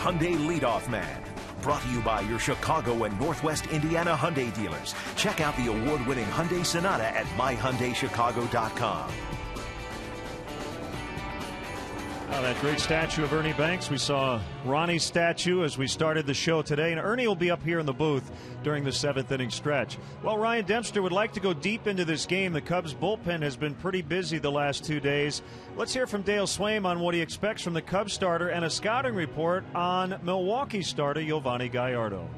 Hyundai Leadoff Man. Brought to you by your Chicago and Northwest Indiana Hyundai dealers. Check out the award-winning Hyundai Sonata at myhyundaichicago.com. Oh, that great statue of Ernie Banks. We saw Ronnie's statue as we started the show today, and Ernie will be up here in the booth during the seventh inning stretch. Well, Ryan Dempster would like to go deep into this game. The Cubs bullpen has been pretty busy the last 2 days. Let's hear from Dale Swaim on what he expects from the Cubs starter and a scouting report on Milwaukee starter Yovani Gallardo.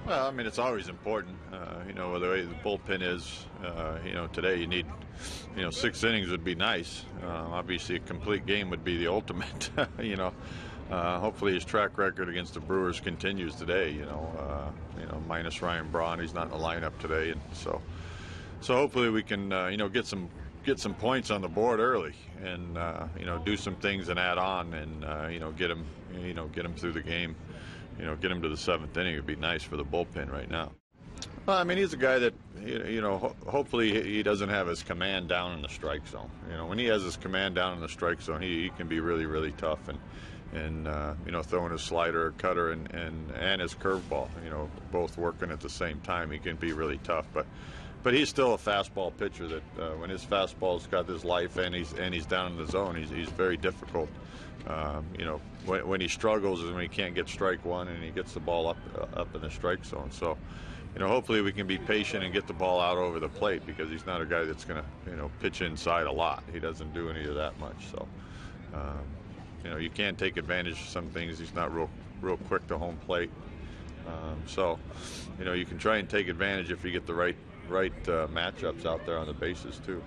Well, I mean, it's always important, the way the bullpen is, today you need, 6 innings would be nice. Obviously, a complete game would be the ultimate, Hopefully his track record against the Brewers continues today, minus Ryan Braun. He's not in the lineup today. And so hopefully we can, get some points on the board early and, do some things and add on and, get him through the game. Get him to the seventh inning. It would be nice for the bullpen right now. Well, I mean, he's a guy that, hopefully he doesn't have his command down in the strike zone. When he has his command down in the strike zone, he can be really, really tough. And throwing his slider, cutter, and his curveball, both working at the same time, he can be really tough. But he's still a fastball pitcher that when his fastball's got this life and he's down in the zone, he's very difficult. When he struggles is when he can't get strike one and he gets the ball up in the strike zone. So, hopefully we can be patient and get the ball out over the plate because he's not a guy that's going to, pitch inside a lot. He doesn't do any of that much. So, you can take advantage of some things. He's not real quick to home plate. You can try and take advantage if you get the right matchups out there on the bases too.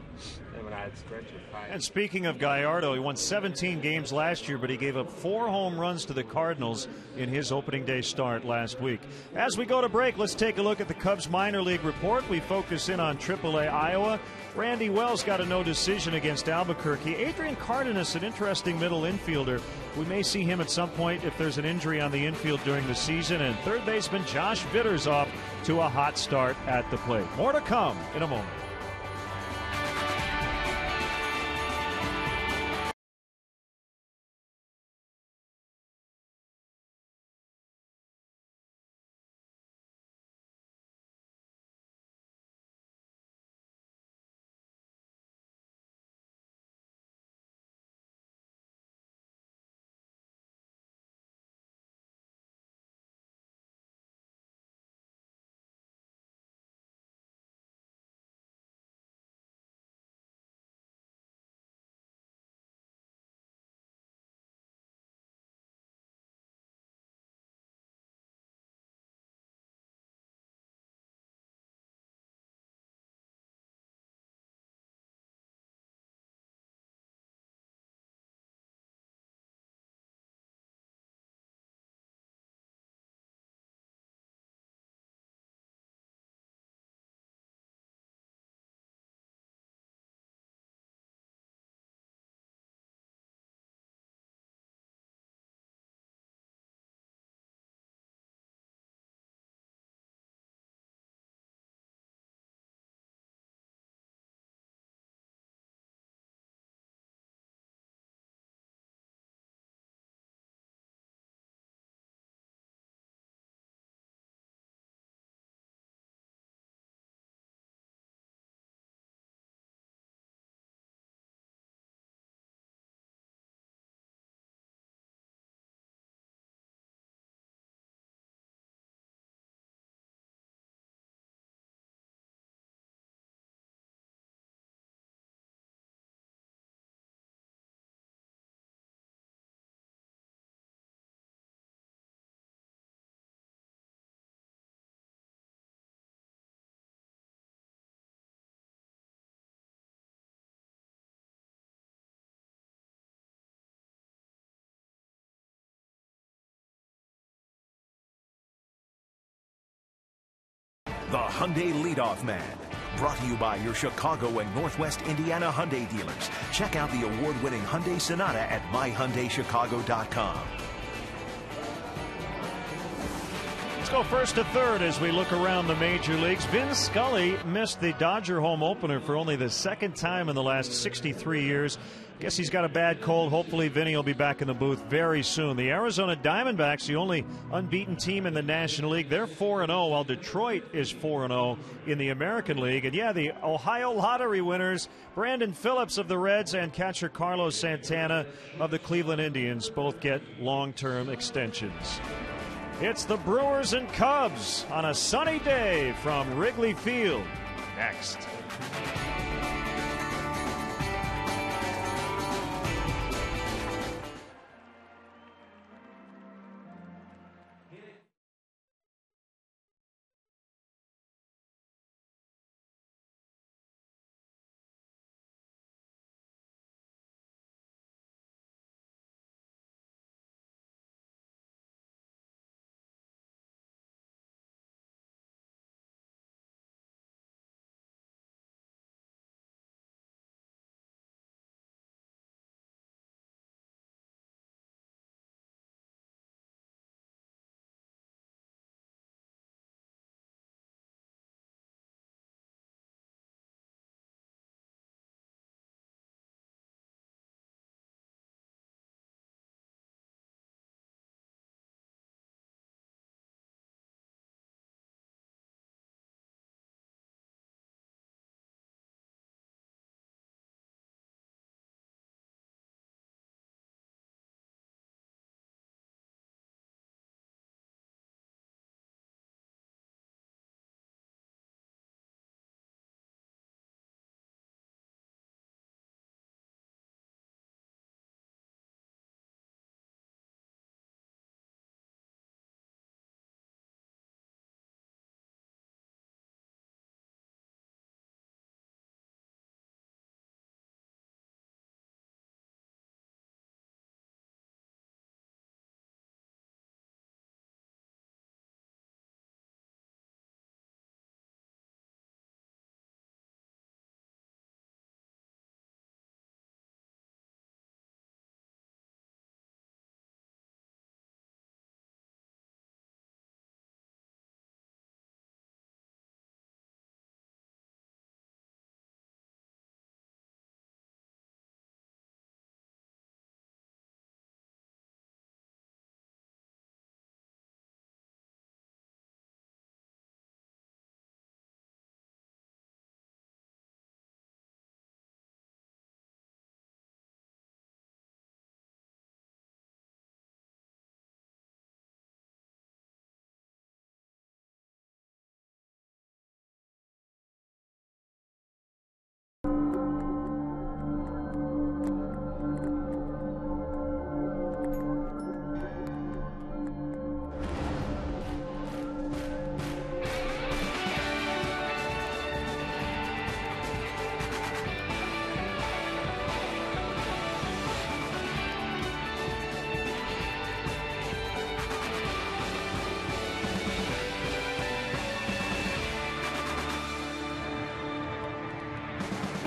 And speaking of Gallardo, he won 17 games last year, but he gave up 4 home runs to the Cardinals in his opening day start last week. As we go to break, let's take a look at the Cubs minor league report. We focus in on AAA Iowa. Randy Wells got a no decision against Albuquerque. Adrian Cardenas, an interesting middle infielder. We may see him at some point if there's an injury on the infield during the season. And third baseman Josh Vitter's off to a hot start at the plate. More to come in a moment. The Hyundai Leadoff Man. Brought to you by your Chicago and Northwest Indiana Hyundai dealers. Check out the award-winning Hyundai Sonata at myhyundaichicago.com. Let's go first to third as we look around the major leagues. Vin Scully missed the Dodger home opener for only the second time in the last 63 years. Guess he's got a bad cold. Hopefully Vinny will be back in the booth very soon. The Arizona Diamondbacks, the only unbeaten team in the National League. They're 4-0, while Detroit is 4-0 in the American League. And yeah, the Ohio Lottery winners, Brandon Phillips of the Reds and catcher Carlos Santana of the Cleveland Indians, both get long-term extensions. It's the Brewers and Cubs on a sunny day from Wrigley Field. Next.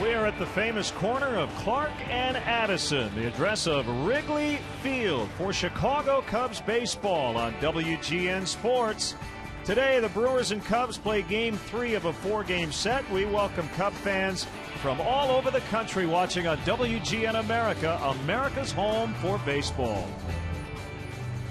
We are at the famous corner of Clark and Addison, the address of Wrigley Field for Chicago Cubs baseball on WGN Sports. Today, the Brewers and Cubs play Game 3 of a 4-game set. We welcome Cub fans from all over the country watching on WGN America, America's home for baseball.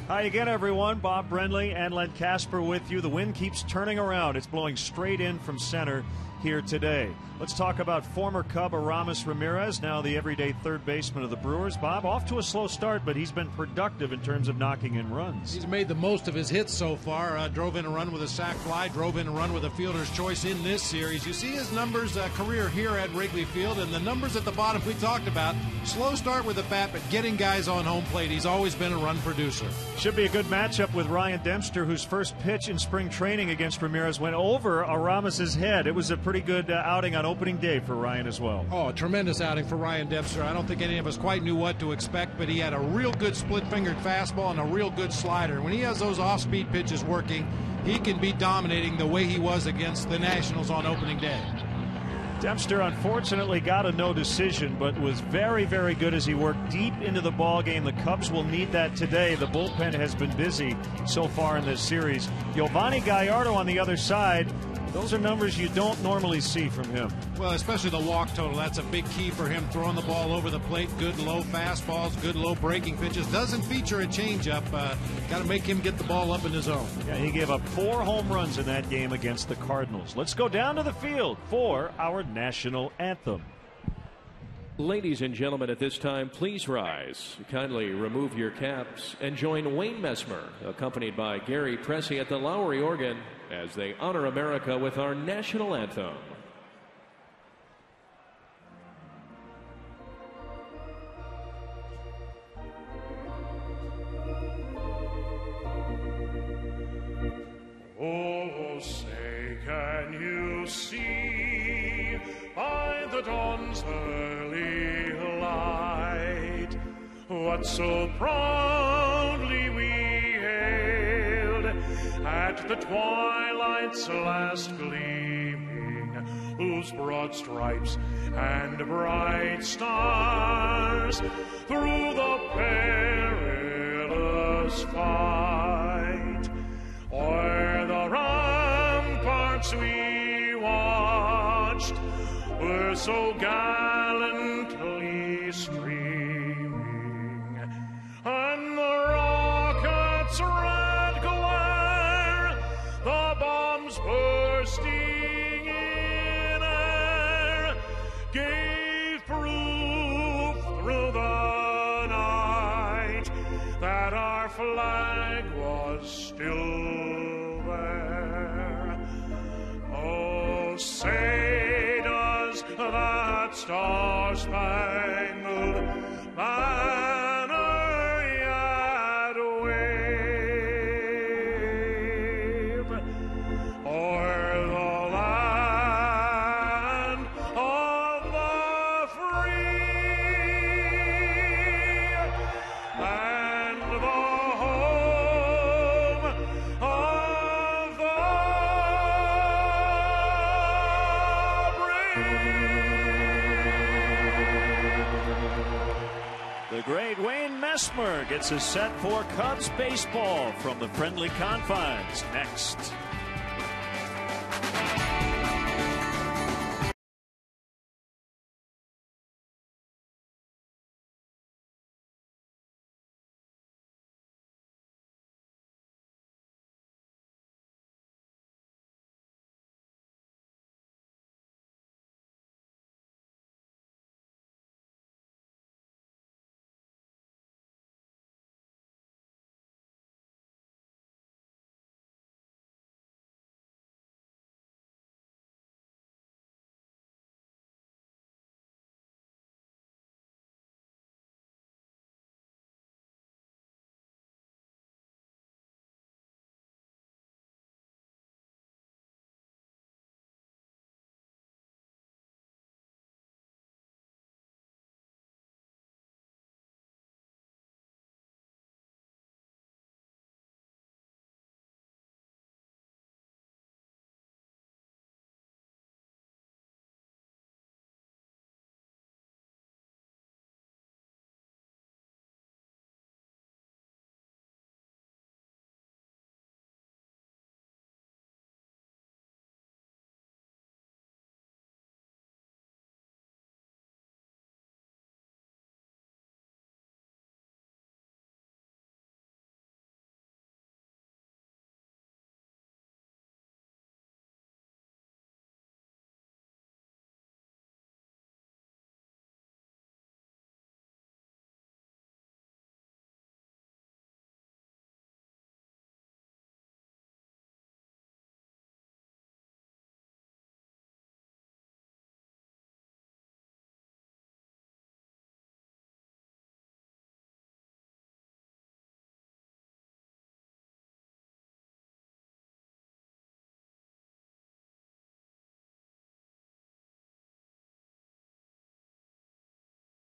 Hi again, everyone. Bob Brenly and Len Casper with you. The wind keeps turning around. It's blowing straight in from center here today. Let's talk about former Cub Aramis Ramirez, now the everyday third baseman of the Brewers. Bob, off to a slow start, but he's been productive in terms of knocking in runs. He's made the most of his hits so far. Drove in a run with a sac fly, drove in a run with a fielder's choice in this series. You see his numbers, career here at Wrigley Field, and the numbers at the bottom we talked about. Slow start with the bat, but getting guys on home plate. He's always been a run producer. Should be a good matchup with Ryan Dempster, whose first pitch in spring training against Ramirez went over Aramis's head. It was a pretty good outing on opening day for Ryan as well. Oh, a tremendous outing for Ryan Dempster. I don't think any of us quite knew what to expect, but he had a real good split-fingered fastball and a real good slider. When he has those off-speed pitches working, he can be dominating the way he was against the Nationals on opening day. Dempster unfortunately got a no decision, but was very, very good as he worked deep into the ball game. The Cubs will need that today. The bullpen has been busy so far in this series. Giovanni Gallardo on the other side Those are numbers you don't normally see from him. Well, especially the walk total. That's a big key for him. Throwing the ball over the plate. Good low fastballs. Good low breaking pitches. Doesn't feature a changeup. Got to make him get the ball up in his zone. Yeah, he gave up 4 home runs in that game against the Cardinals. Let's go down to the field for our national anthem. Ladies and gentlemen, at this time, please rise. Kindly remove your caps and join Wayne Messmer, accompanied by Gary Pressey at the Lowry organ, as they honor America with our national anthem. Oh, say, can you see by the dawn's early light what so proudly we hailed at the twilight's last gleaming, whose broad stripes and bright stars through the perilous fight o'er the ramparts we watched were so gallantly streaming, and the rockets' red glare, the bombs bursting in air, gave proof through the night that our flag was still there. Oh, say does that star-spangled banner yet wave o'er the land of the free and the home of the The great Wayne Messmer gets us set for Cubs baseball from the friendly confines next.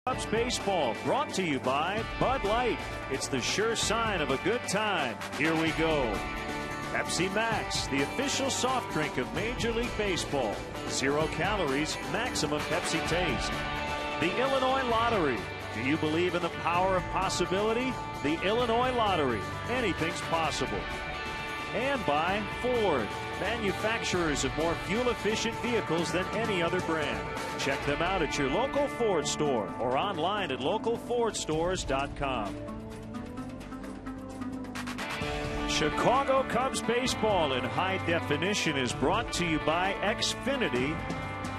Cubs baseball brought to you by Bud Light. It's the sure sign of a good time. Here we go. Pepsi Max, the official soft drink of Major League Baseball. 0 calories, maximum Pepsi taste. The Illinois Lottery. Do you believe in the power of possibility? The Illinois Lottery. Anything's possible. And by Ford. manufacturers of more fuel-efficient vehicles than any other brand. Check them out at your local Ford store or online at localfordstores.com. Chicago Cubs baseball in high definition is brought to you by Xfinity,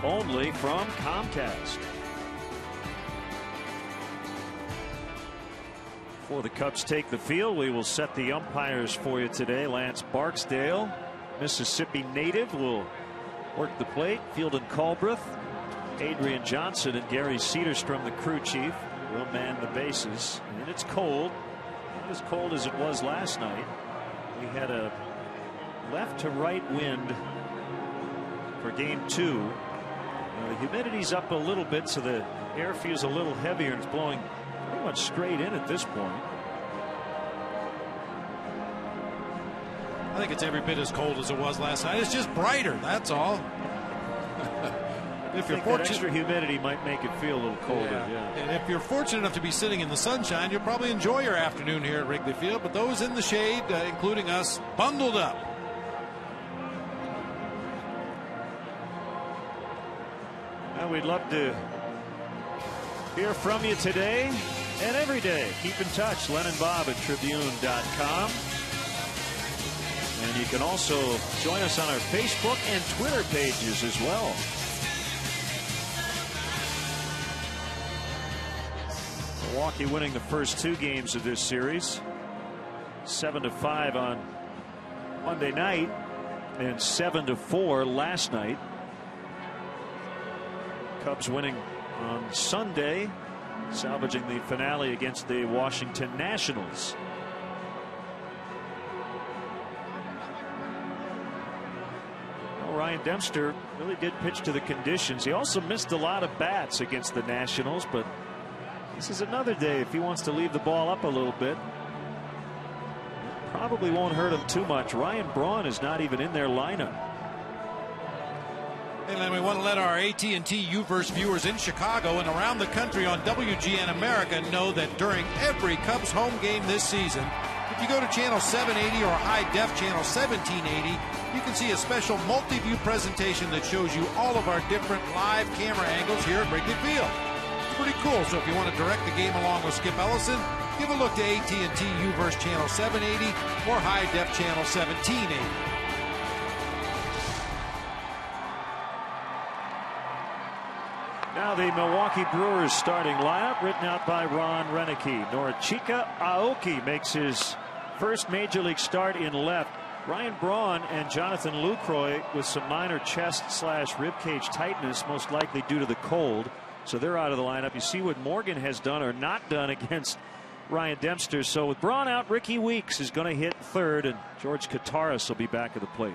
only from Comcast. Before the Cubs take the field, we will set the umpires for you today. Lance Barksdale, Mississippi native, will work the plate. Fieldon Culbreth, Adrian Johnson, and Gary Cedarstrom, the crew chief, will man the bases. And it's cold, not as cold as it was last night. We had a left to right wind for game 2. The humidity's up a little bit, so the air feels a little heavier, and it's blowing pretty much straight in at this point. I think it's every bit as cold as it was last night. It's just brighter, that's all. If you're fortunate, extra humidity might make it feel a little colder. Yeah. And if you're fortunate enough to be sitting in the sunshine, you'll probably enjoy your afternoon here at Wrigley Field. But those in the shade, including us, bundled up. Well, we'd love to hear from you today and every day. Keep in touch. Len and Bob at Tribune.com. And you can also join us on our Facebook and Twitter pages as well. Milwaukee winning the first 2 games of this series, 7-5 on Monday night and 7-4 last night. Cubs winning on Sunday, salvaging the finale against the Washington Nationals. Well, Ryan Dempster really did pitch to the conditions. He also missed a lot of bats against the Nationals, but this is another day if he wants to leave the ball up a little bit. Probably won't hurt him too much. Ryan Braun is not even in their lineup. And then we want to let our AT&T UVerse viewers in Chicago and around the country on WGN America know that during every Cubs home game this season, if you go to channel 780 or high def channel 1780, you can see a special multi-view presentation that shows you all of our different live camera angles here at Wrigley Field. Pretty cool. So if you want to direct the game along with Skip Ellison, give a look to AT&T UVerse channel 780 or high def channel 1780. Now the Milwaukee Brewers starting lineup, written out by Ron Renicky. Norichika Aoki makes his first major league start in left. Ryan Braun and Jonathan Lucroy with some minor chest/ribcage tightness, most likely due to the cold. So they're out of the lineup. You see what Morgan has done or not done against Ryan Dempster. So with Braun out, Ricky Weeks is going to hit third, and George Kataris will be back at the plate.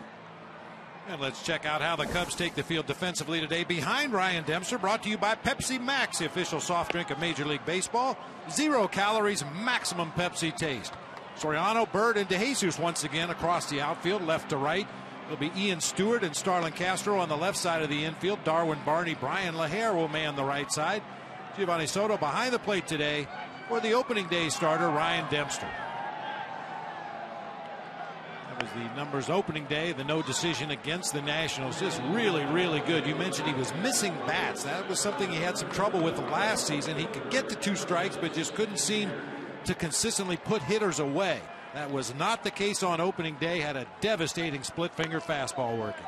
And let's check out how the Cubs take the field defensively today behind Ryan Dempster. Brought to you by Pepsi Max, the official soft drink of Major League Baseball. 0 calories, maximum Pepsi taste. Soriano, Bird, and DeJesus once again across the outfield, left to right. It'll be Ian Stewart and Starlin Castro on the left side of the infield. Darwin Barney, Brian LaHare will man the right side. Giovanni Soto behind the plate today for the opening day starter, Ryan Dempster. That was the numbers opening day. The no decision against the Nationals. Just really, really good. You mentioned he was missing bats. That was something he had some trouble with last season. He could get to 2 strikes, but just couldn't seem to consistently put hitters away. That was not the case on opening day. Had a devastating split finger fastball working.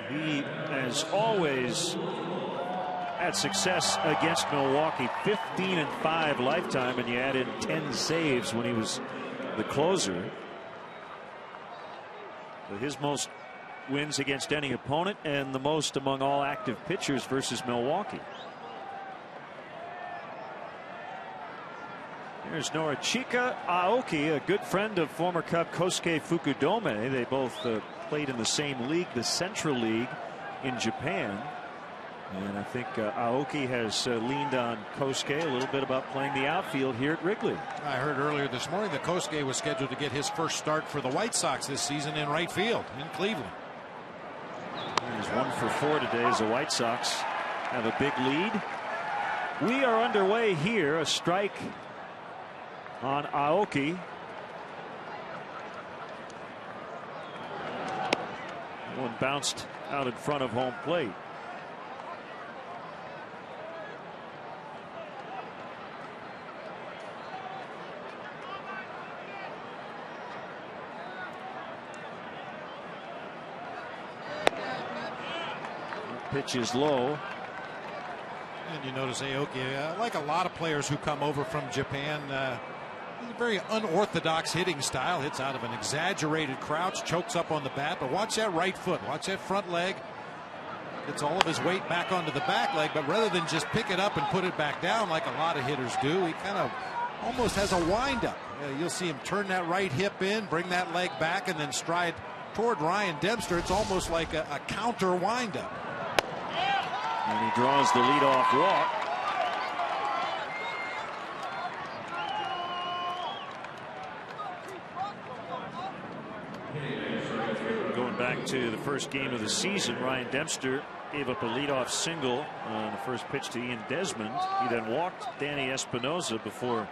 He has always had success against Milwaukee. 15-5 lifetime, and you add in 10 saves when he was the closer. So his most wins against any opponent and the most among all active pitchers versus Milwaukee. Here's Norichika Aoki, a good friend of former Cub Kosuke Fukudome. They both played in the same league, the Central League in Japan. And I think Aoki has leaned on Kosuke a little bit about playing the outfield here at Wrigley. I heard earlier this morning that Kosuke was scheduled to get his first start for the White Sox this season in right field in Cleveland. He's 1 for 4 today as the White Sox have a big lead. We are underway here. A strike on Aoki. One bounced out in front of home plate. Pitch is low. And you notice Aoki, like a lot of players who come over from Japan, a very unorthodox hitting style. Hits out of an exaggerated crouch, chokes up on the bat. But watch that right foot, watch that front leg. Gets all of his weight back onto the back leg, but rather than just pick it up and put it back down like a lot of hitters do, he kind of almost has a windup. You'll see him turn that right hip in, bring that leg back, and then stride toward Ryan Dempster. It's almost like a counter windup. And he draws the leadoff walk. Going back to the first game of the season, Ryan Dempster gave up a leadoff single on the first pitch to Ian Desmond. He then walked Danny Espinosa before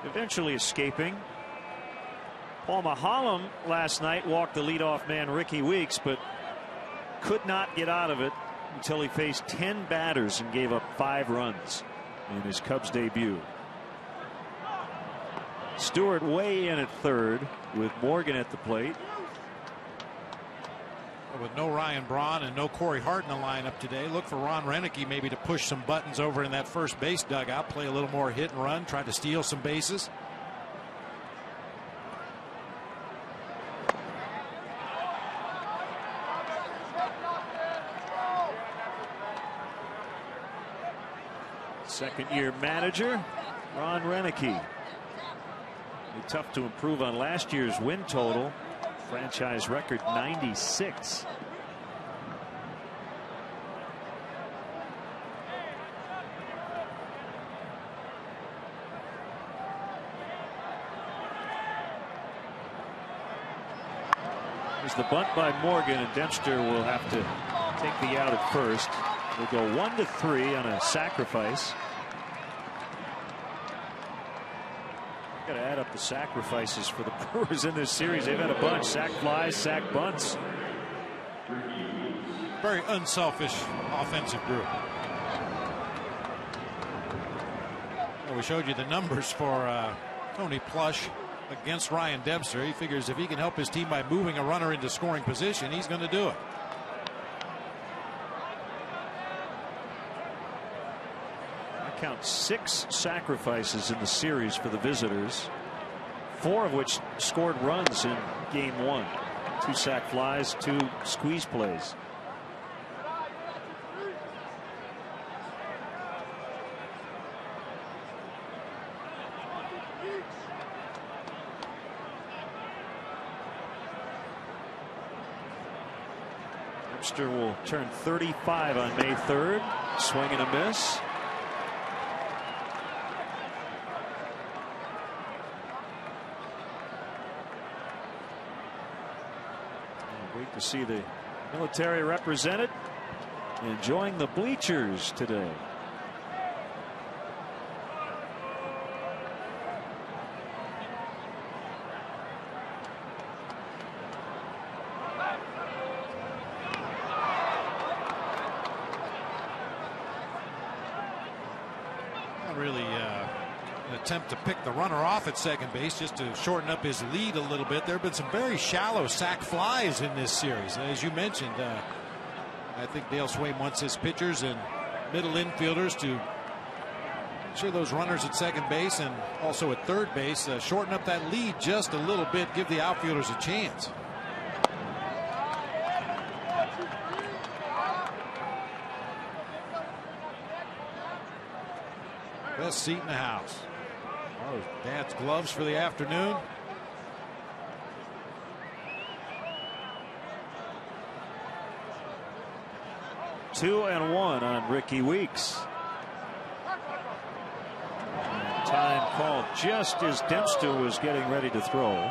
eventually escaping. Paul Maholm last night walked the leadoff man Ricky Weeks, but could not get out of it until he faced 10 batters and gave up 5 runs in his Cubs debut. Stewart way in at third with Morgan at the plate. With no Ryan Braun and no Corey Hart in the lineup today, look for Ron Renicky maybe to push some buttons over in that first base dugout, play a little more hit and run, try to steal some bases. Second-year manager Ron Renicky. Tough to improve on last year's win total. Franchise record 96. There's the bunt by Morgan, and Dempster will have to take the out at first. We'll go 1-3 on a sacrifice. Got to add up the sacrifices for the Brewers in this series. They've had a bunch: sac flies, sac bunts. Very unselfish offensive group. Well, we showed you the numbers for Tony Plush against Ryan Dempster. He figures if he can help his team by moving a runner into scoring position, he's going to do it. Count 6 sacrifices in the series for the visitors, 4 of which scored runs in game 1. 2 sac flies, 2 squeeze plays. Dempster will turn 35 on May 3rd. Swing and a miss. Great to see the military represented, enjoying the bleachers today. Not really an attempt to pick the runner off at second base, just to shorten up his lead a little bit. There have been some very shallow sac flies in this series. As you mentioned, I think Dale Swaim wants his pitchers and middle infielders to make sure those runners at second base and also at third base shorten up that lead just a little bit, give the outfielders a chance. Best seat in the house. Oh, Dad's gloves for the afternoon. Two and one on Ricky Weeks. Time called just as Dempster was getting ready to throw.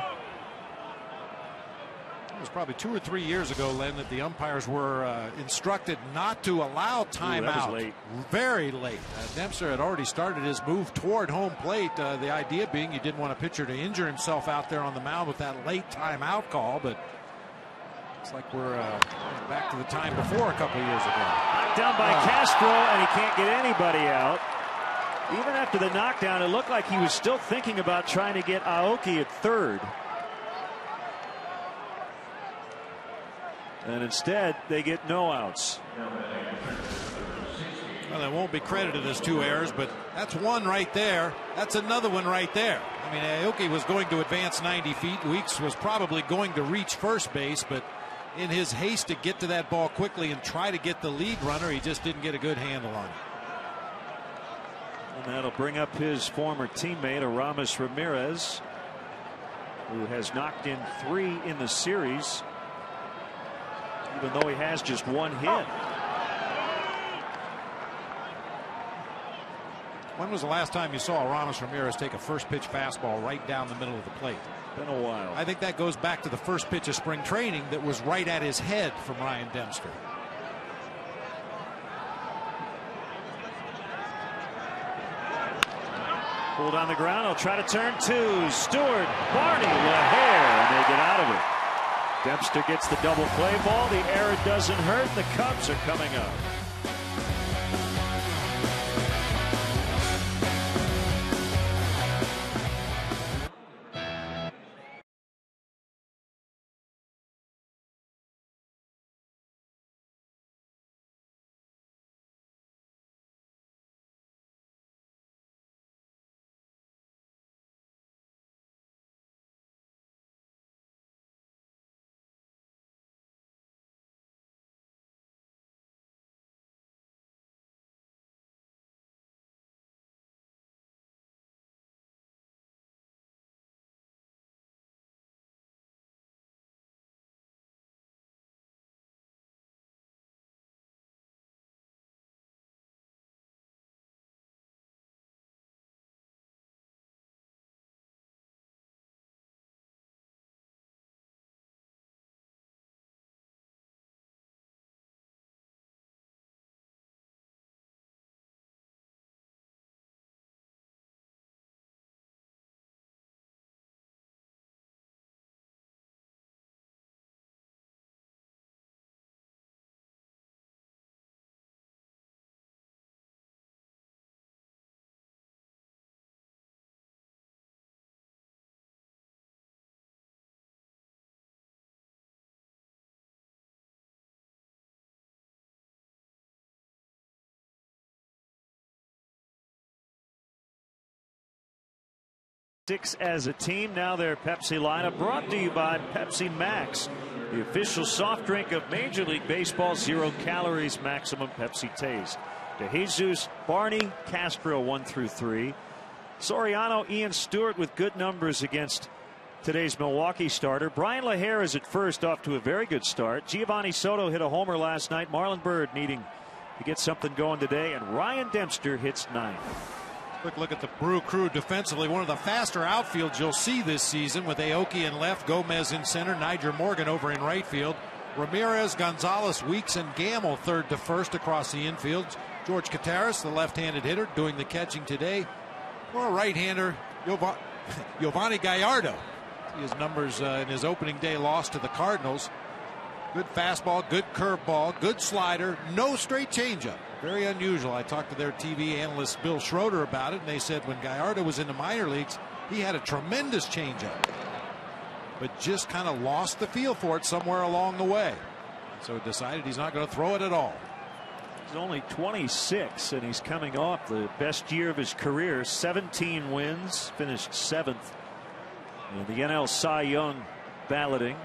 It was probably 2 or 3 years ago, Len, that the umpires were instructed not to allow timeout. That was late. Very late. Dempster had already started his move toward home plate. The idea being you didn't want a pitcher to injure himself out there on the mound with that late timeout call, but Looks like we're back to the time before a couple years ago. Knocked down by Castro, and he can't get anybody out. Even after the knockdown, it looked like he was still thinking about trying to get Aoki at third. And instead, they get no outs. Well, they won't be credited as 2 errors, but that's one right there. That's another one right there. I mean, Aoki was going to advance 90 feet. Weeks was probably going to reach first base, but in his haste to get to that ball quickly and try to get the lead runner, he just didn't get a good handle on it. And that'll bring up his former teammate, Aramis Ramirez, who has knocked in 3 in the series, even though he has just 1 hit. When was the last time you saw Aramis Ramirez take a first pitch fastball right down the middle of the plate? Been a while. I think that goes back to the first pitch of spring training that was right at his head from Ryan Dempster. Pulled on the ground. He'll try to turn 2. Stewart, Barney, LaHare, and they get out of it. Dempster gets the double play ball. The error doesn't hurt. The Cubs are coming up. Six as a team. Now their Pepsi lineup brought to you by Pepsi Max, the official soft drink of Major League Baseball. 0 calories, maximum Pepsi taste. DeJesus, Barney, Castro 1 through 3. Soriano, Ian Stewart with good numbers against today's Milwaukee starter. Brian LaHare is at first, off to a very good start. Giovanni Soto hit a homer last night. Marlon Byrd needing to get something going today, and Ryan Dempster hits 9. Quick look at the Brew crew defensively. One of the faster outfields you'll see this season, with Aoki in left, Gomez in center, Niger Morgan over in right field, Ramirez, Gonzalez, Weeks, and Gamble third to first across the infield. George Kataris, the left-handed hitter, doing the catching today. For a right-hander, Giovanni Gallardo. His numbers in his opening day loss to the Cardinals. Good fastball, good curveball, good slider, no straight changeup. Very unusual. I talked to their TV analyst Bill Schroeder about it, and they said when Gallardo was in the minor leagues, he had a tremendous changeup, but just kind of lost the feel for it somewhere along the way. So decided he's not going to throw it at all. He's only 26, and he's coming off the best year of his career. 17 wins, finished 7th in the NL Cy Young balloting.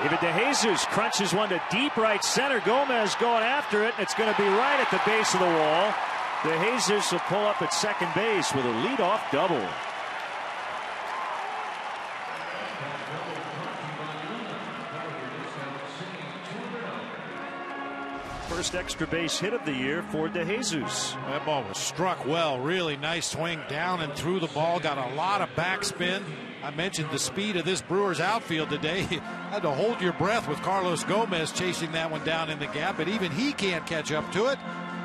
David DeJesus crunches one to deep right center. Gomez going after it, and it's going to be right at the base of the wall. DeJesus will pull up at second base with a leadoff double. First extra base hit of the year for DeJesus. That ball was struck well. Really nice swing down and through the ball. Got a lot of backspin. I mentioned the speed of this Brewers outfield today. Had to hold your breath with Carlos Gomez chasing that one down in the gap, but even he can't catch up to it.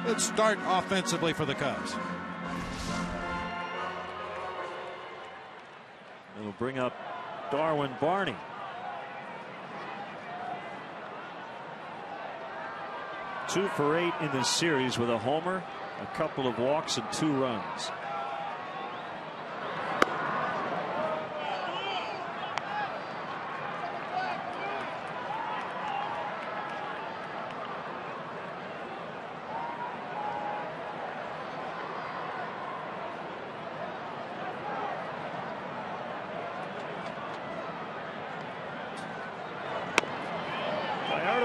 Let's start offensively for the Cubs. It'll bring up Darwin Barney. 2 for 8 in this series with a homer, a couple of walks, and 2 runs.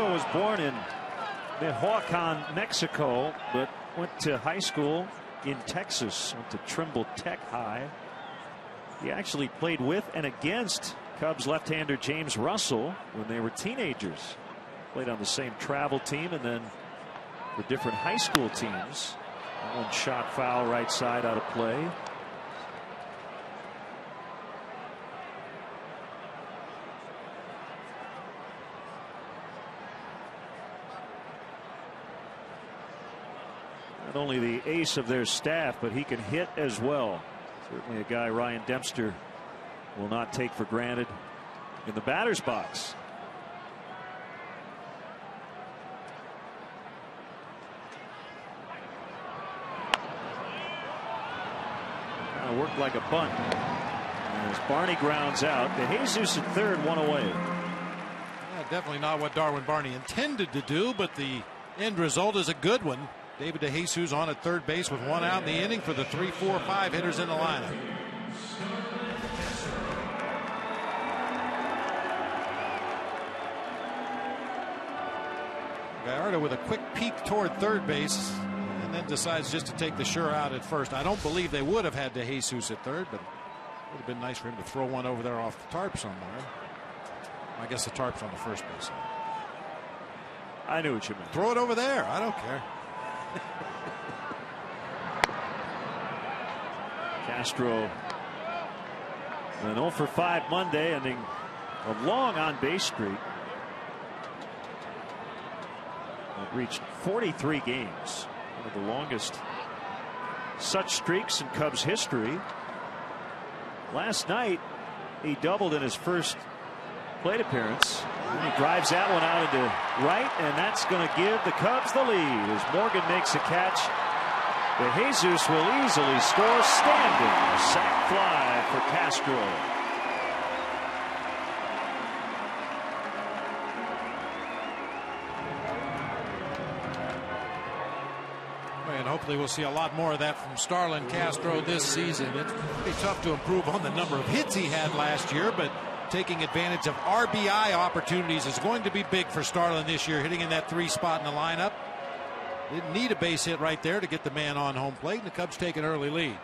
Was born in Michoacan, Mexico, but went to high school in Texas, went to Trimble Tech High. He actually played with and against Cubs left-hander James Russell when they were teenagers. Played on the same travel team and then for different high school teams. That one shot foul right side out of play. Not only the ace of their staff, but he can hit as well. Certainly a guy Ryan Dempster will not take for granted in the batter's box. Kind of worked like a bunt. As Barney grounds out, DeJesus at third, 1 away. Yeah, definitely not what Darwin Barney intended to do, but the end result is a good one. David DeJesus on at third base with 1 out in the inning for the 3, 4, 5 hitters in the lineup. Gallardo with a quick peek toward third base and then decides just to take the sure out at first. I don't believe they would have had DeJesus at third, but it would have been nice for him to throw one over there off the tarp somewhere. I guess the tarp's on the first base. I knew what you meant. Throw it over there. I don't care. Castro, an 0 for 5 Monday, ending a long on base streak. It reached 43 games, one of the longest such streaks in Cubs history. Last night he doubled in his first plate appearance. And he drives that one out into right, and that's going to give the Cubs the lead as Morgan makes a catch. DeJesus will easily score standing. A sac fly for Castro. And hopefully we'll see a lot more of that from Starlin Castro this season. It's pretty tough to improve on the number of hits he had last year, but taking advantage of RBI opportunities is going to be big for Starlin this year, hitting in that 3 spot in the lineup. Didn't need a base hit right there to get the man on home plate, and the Cubs take an early lead.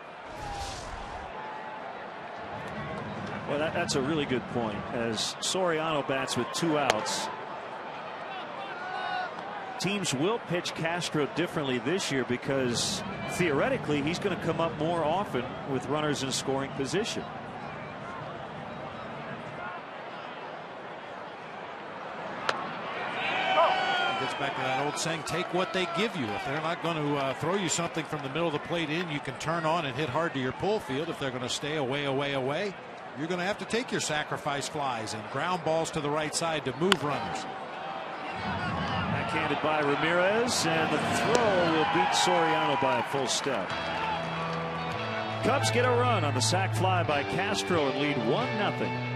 Well, that's a really good point. As Soriano bats with 2 outs, teams will pitch Castro differently this year because theoretically he's going to come up more often with runners in scoring position. Gets back to that old saying, take what they give you. If they're not going to throw you something from the middle of the plate in, you can turn on and hit hard to your pull field. If they're going to stay away, you're going to have to take your sacrifice flies and ground balls to the right side to move runners. Backhanded by Ramirez, and the throw will beat Soriano by a full step. Cubs get a run on the sac fly by Castro and lead 1-0.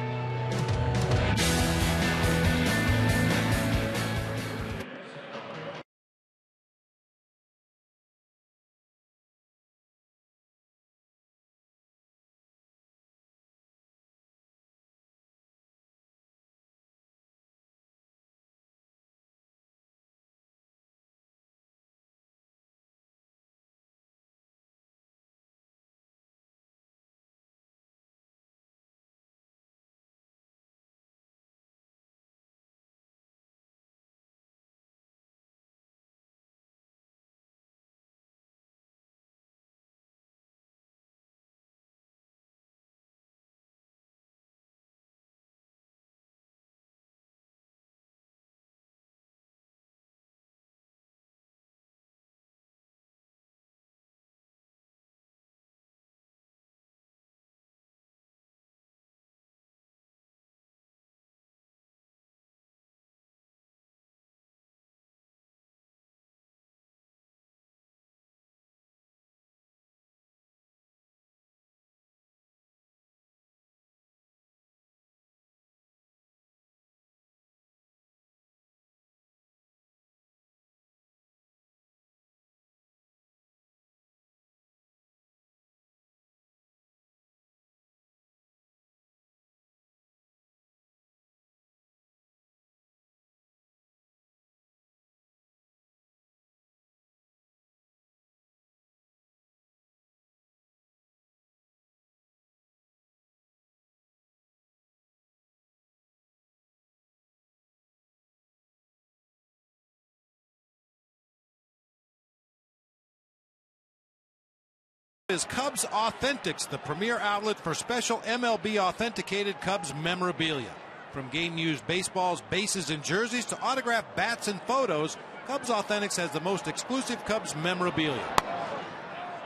Is Cubs Authentics, the premier outlet for special MLB authenticated Cubs memorabilia. From game used baseballs, bases, and jerseys to autographed bats and photos, Cubs Authentics has the most exclusive Cubs memorabilia.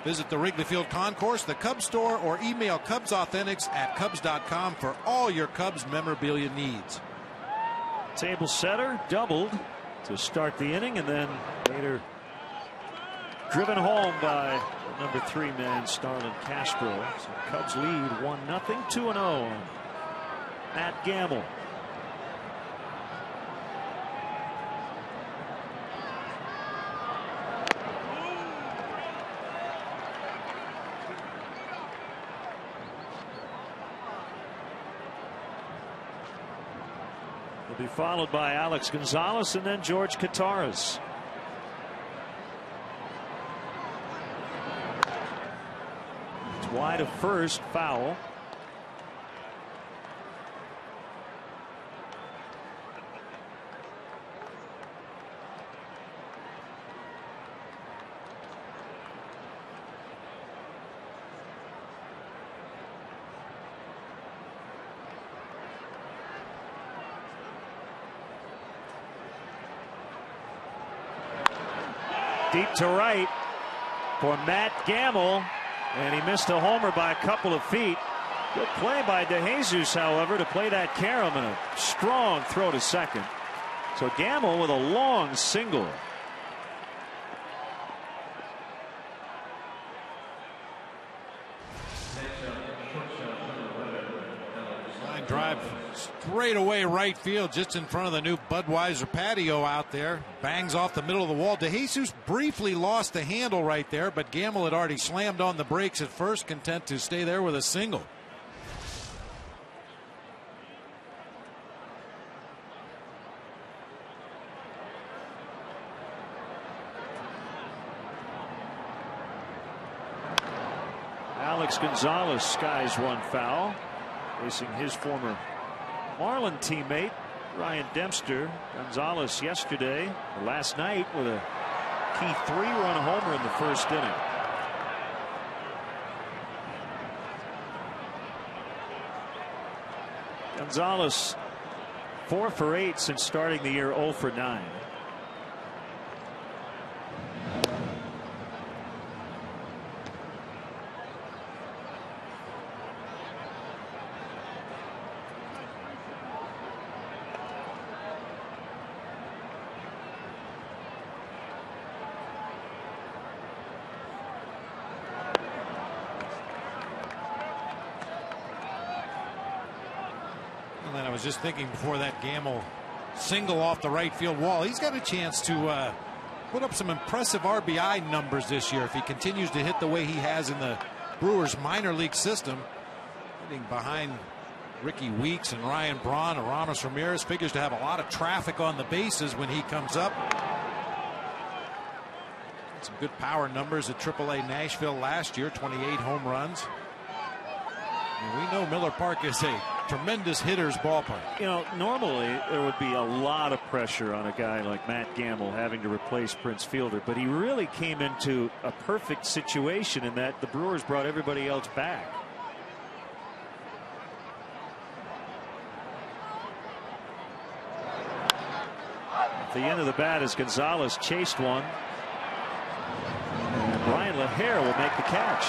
Visit the Wrigley Field Concourse, the Cubs store, or email CubsAuthentics@Cubs.com for all your Cubs memorabilia needs. Table setter doubled to start the inning, and then later driven home by number 3 man Starlin Castro. So Cubs lead 1-0, 2-0. Matt Gamble. Will be followed by Alex Gonzalez and then George Kataras. Wide of first, foul. Deep to right for Matt Gamble. And he missed a homer by a couple of feet. Good play by DeJesus, however, to play that carom, and a strong throw to second. So Gamble with a long single. Line drive straight away right field, just in front of the new Budweiser patio out there. Bangs off the middle of the wall. DeJesus briefly lost the handle right there, but Gamble had already slammed on the brakes at first, content to stay there with a single. Alex Gonzalez skies one foul, facing his former Marlin teammate Ryan Dempster. Gonzalez yesterday, or last night, with a key 3-run homer in the first inning. Gonzalez 4 for 8 since starting the year, 0 for 9. And I was just thinking before that Gamble single off the right field wall, he's got a chance to put up some impressive RBI numbers this year if he continues to hit the way he has in the Brewers minor league system. Hitting behind Ricky Weeks and Ryan Braun. Aramis Ramirez figures to have a lot of traffic on the bases when he comes up. Some good power numbers at AAA Nashville last year, 28 home runs. And we know Miller Park is a tremendous hitter's ballpark. You know, normally there would be a lot of pressure on a guy like Matt Gamble having to replace Prince Fielder, but he really came into a perfect situation in that the Brewers brought everybody else back. At the end of the bat as Gonzalez chased one, and Brian LaHare will make the catch.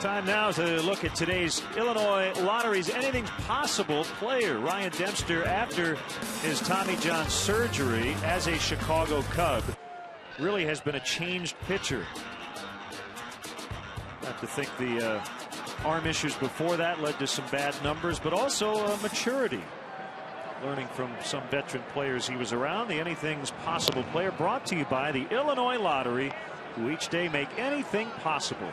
Time now to look at today's Illinois Lottery's Anything Possible player. Ryan Dempster, after his Tommy John surgery as a Chicago Cub, really has been a changed pitcher. I have to think the arm issues before that led to some bad numbers, but also maturity. Learning from some veteran players he was around. The Anything's Possible player brought to you by the Illinois Lottery, who each day make anything possible.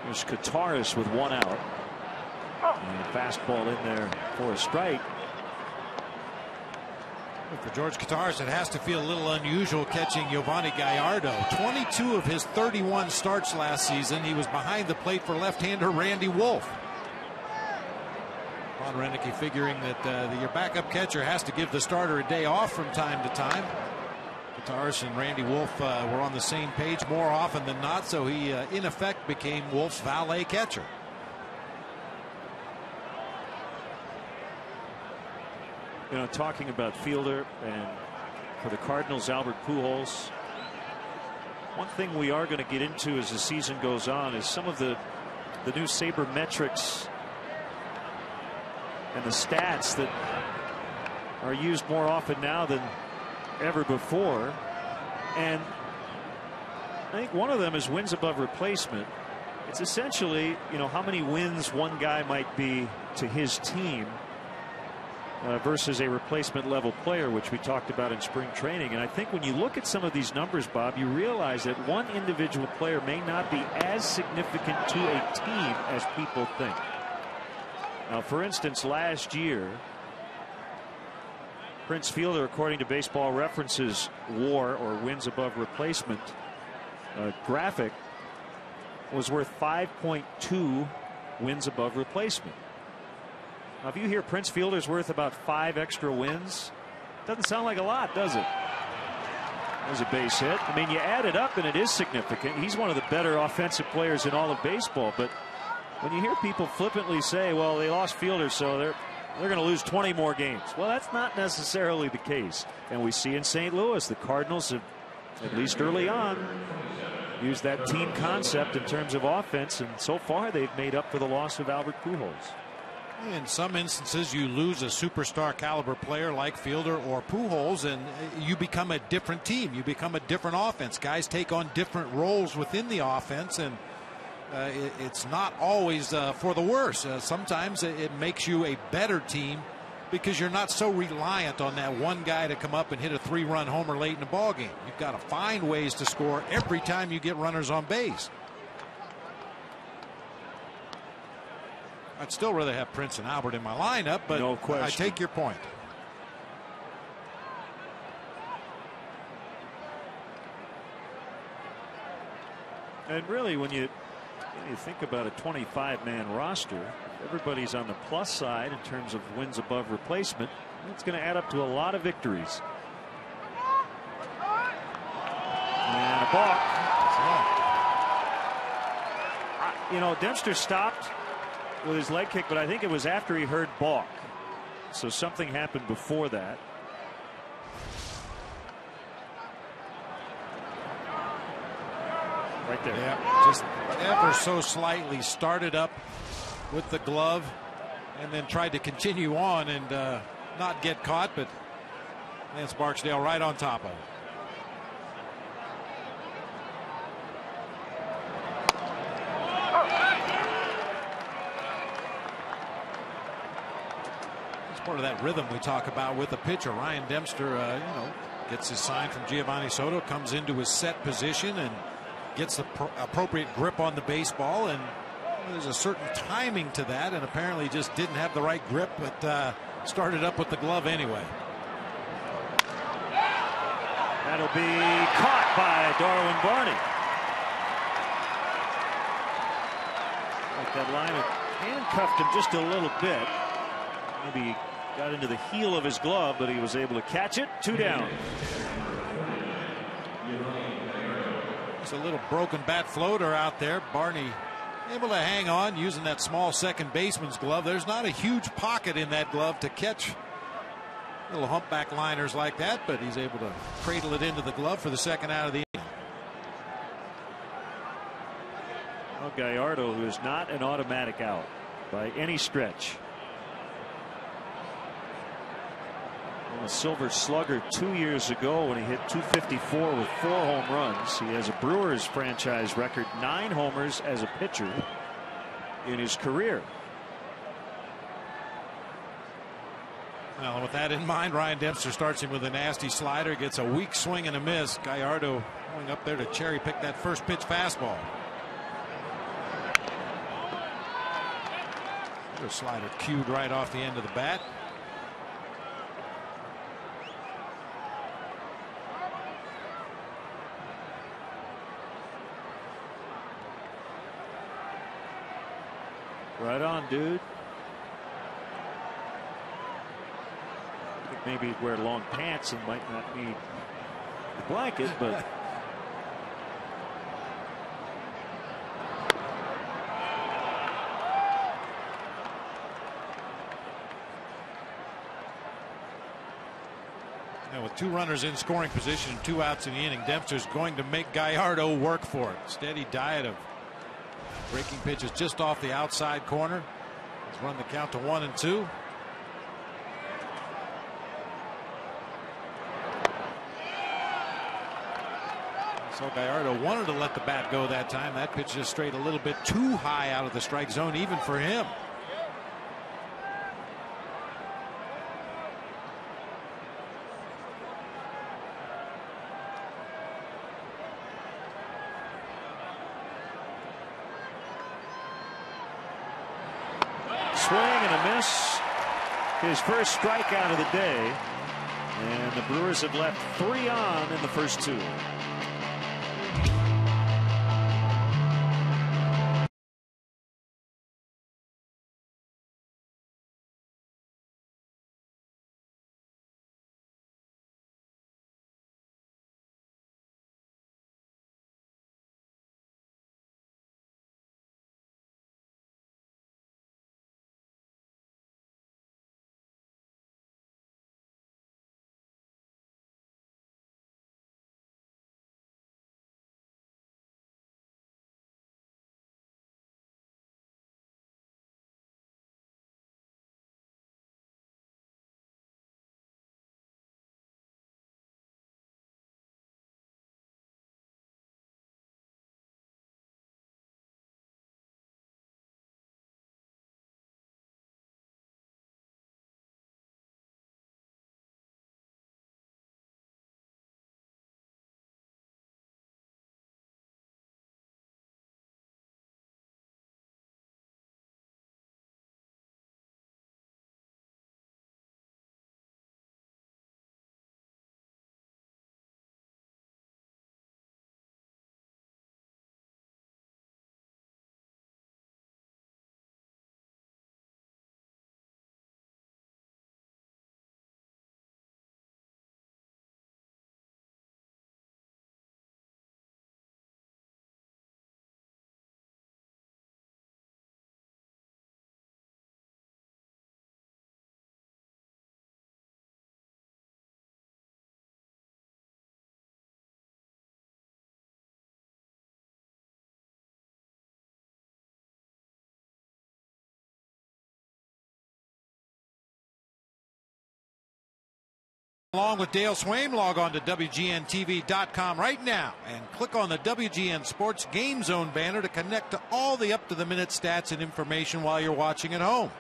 There's Kataris with one out. And a fastball in there for a strike. For George Kottaras, it has to feel a little unusual catching Giovanni Gallardo. 22 of his 31 starts last season, he was behind the plate for left-hander Randy Wolf. Ron Renicky figuring that your backup catcher has to give the starter a day off from time to time. Kottaras and Randy Wolf were on the same page more often than not, so he in effect became Wolf's valet catcher. You know, talking about Fielder and for the Cardinals, Albert Pujols. One thing we are going to get into as the season goes on is some of the new sabermetrics and the stats that are used more often now than ever before. And I think one of them is wins above replacement. It's essentially, you know, how many wins one guy might be to his team versus a replacement level player, which we talked about in spring training. And I think when you look at some of these numbers, Bob, you realize that one individual player may not be as significant to a team as people think. Now, for instance, last year, Prince Fielder, according to Baseball Reference's WAR, or wins above replacement graphic, was worth 5.2 wins above replacement. Now, if you hear Prince Fielder's worth about 5 extra wins, doesn't sound like a lot, does it? There's a base hit. I mean, you add it up and it is significant. He's one of the better offensive players in all of baseball. But when you hear people flippantly say, well, they lost Fielder, so they're going to lose 20 more games. Well, that's not necessarily the case. And we see in St. Louis, the Cardinals have, at least early on, used that team concept in terms of offense. And so far, they've made up for the loss of Albert Pujols. In some instances, you lose a superstar caliber player like Fielder or Pujols, and you become a different team. You become a different offense. Guys take on different roles within the offense, and it's not always for the worse. Sometimes it makes you a better team because you're not so reliant on that one guy to come up and hit a 3-run homer late in the ballgame. You've got to find ways to score every time you get runners on base. I'd still rather have Prince and Albert in my lineup, but no question. I take your point. And really, when you think about a 25-man roster, everybody's on the plus side in terms of wins above replacement. It's going to add up to a lot of victories. And a balk. You know, Dempster stopped with his leg kick, but I think it was after he heard balk. So something happened before that. Right there. Yeah, just ever so slightly started up with the glove and then tried to continue on and not get caught, but Lance Barksdale right on top of it. Part of that rhythm we talk about with the pitcher. Ryan Dempster gets his sign from Giovanni Soto, comes into his set position and gets the appropriate grip on the baseball, and there's a certain timing to that, and apparently just didn't have the right grip, but started up with the glove anyway. That'll be caught by Darwin Barney. Like that line of handcuffed him just a little bit. Maybe got into the heel of his glove, but he was able to catch it. 2 down. It's a little broken bat floater out there. Barney able to hang on using that small second baseman's glove. There's not a huge pocket in that glove to catch little humpback liners like that, but he's able to cradle it into the glove for the second out of the inning. Well, Gallardo, who is not an automatic out by any stretch. A Silver Slugger 2 years ago when he hit .254 with 4 home runs. He has a Brewers franchise record, 9 homers as a pitcher in his career. Well, with that in mind, Ryan Dempster starts him with a nasty slider, gets a weak swing and a miss. Gallardo going up there to cherry pick that first pitch fastball. The slider cued right off the end of the bat. on, dude. I think maybe he'd wear long pants and might not need the blanket, but. With 2 runners in scoring position, 2 outs in the inning, Dempster's going to make Gallardo work for it. Steady diet of breaking pitches just off the outside corner. He's run the count to 1-2. So Gallardo wanted to let the bat go that time. That pitch just strayed a little bit too high out of the strike zone, even for him. Swing and a miss. His first strikeout of the day. And the Brewers have left 3 on in the first 2. Along with Dale Swain, log on to WGNTV.com right now and click on the WGN Sports Game Zone banner to connect to all the up-to-the-minute stats and information while you're watching at home.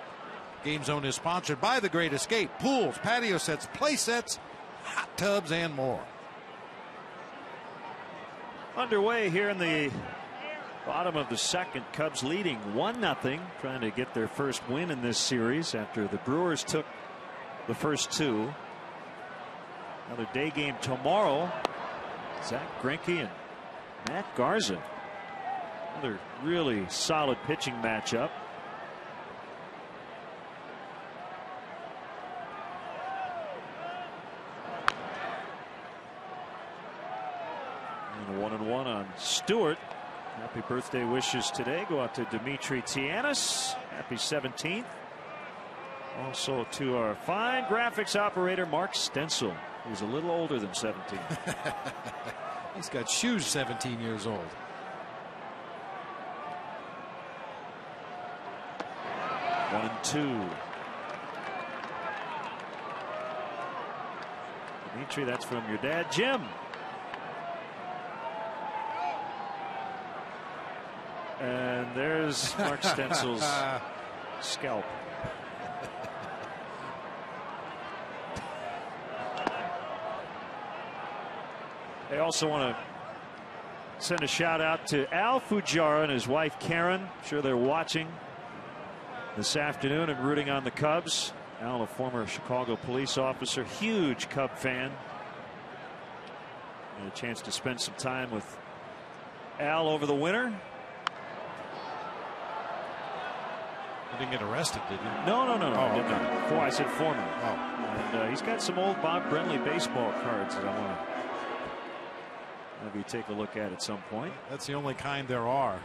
Game Zone is sponsored by The Great Escape, pools, patio sets, play sets, hot tubs, and more. Underway here in the bottom of the second. Cubs leading 1-0, trying to get their first win in this series after the Brewers took the first 2. Another day game tomorrow. Zach Greinke and Matt Garza. Another really solid pitching matchup. And a 1-1 on Stewart. Happy birthday wishes today go out to Dimitri Tianis. Happy 17th. Also to our fine graphics operator Mark Stencil, who's a little older than 17. He's got shoes 17 years old. One and two. Dimitri, that's from your dad, Jim. And there's Mark Stencil's scalp. I also want to send a shout out to Al Fujara and his wife Karen. I'm sure they're watching this afternoon and rooting on the Cubs. Al, a former Chicago police officer, huge Cub fan. Had a chance to spend some time with Al over the winter. He didn't get arrested, did he? No. Oh, Did okay. not. I said former. Oh. And he's got some old Bob Brenly baseball cards that I want to have you take a look at some point. That's the only kind there are.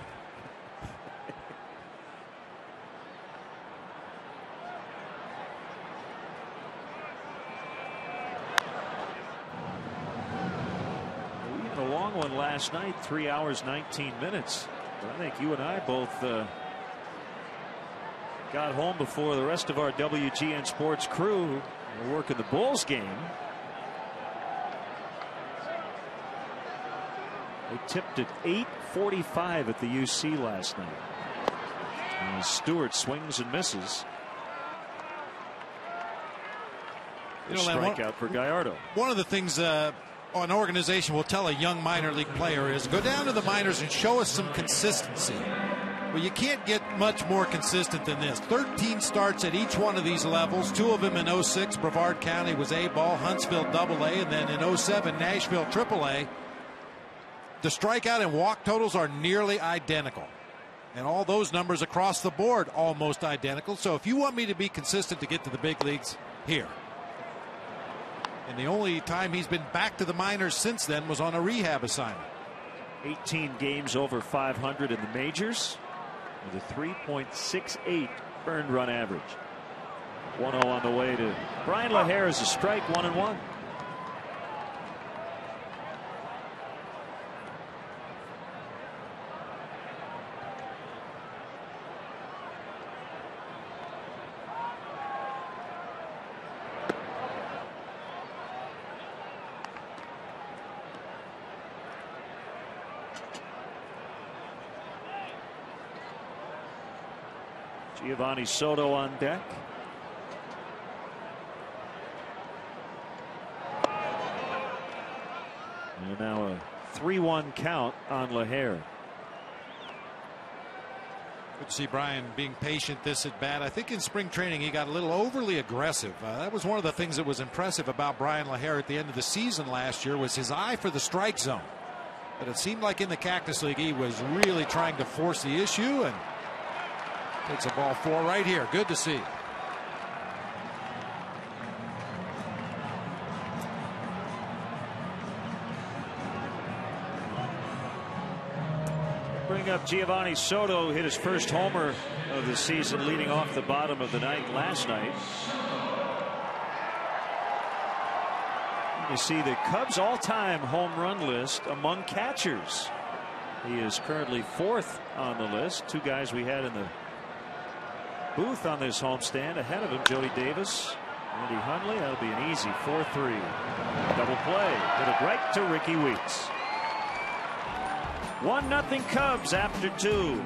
We had a long one last night, 3 hours 19 minutes. But I think you and I both got home before the rest of our WGN Sports crew were working the Bulls game. They tipped at 8:45 at the UC last night. And Stewart swings and misses. Strikeout for Gallardo. One of the things an organization will tell a young minor league player is go down to the minors and show us some consistency. Well, you can't get much more consistent than this. 13 starts at each one of these levels. 2 of them in 06. Brevard County was A-ball, Huntsville AA, and then in 07, Nashville AAA. The strikeout and walk totals are nearly identical. And all those numbers across the board almost identical. So if you want me to be consistent to get to the big leagues, here. And the only time he's been back to the minors since then was on a rehab assignment. 18 games over 500 in the majors with a 3.68 earned run average. 1-0 on the way to Brian LaHare is a strike, 1-1. Giovanni Soto on deck. And now a 3-1 count on LaHare. Good to see Brian being patient this at bat. I think in spring training he got a little overly aggressive. That was one of the things that was impressive about Brian LaHare at the end of the season last year was his eye for the strike zone. But it seemed like in the Cactus League he was really trying to force the issue and takes a ball 4 right here. Good to see. Bring up Giovanni Soto, hit his first homer of the season leading off the bottom of the ninth last night. You see the Cubs all-time home run list among catchers. He is currently 4th on the list. 2 guys we had in the booth on this homestand ahead of him, Jody Davis, Andy Hundley. That'll be an easy 4-3 double play. Hit it right to Ricky Weeks. 1-0 Cubs after 2.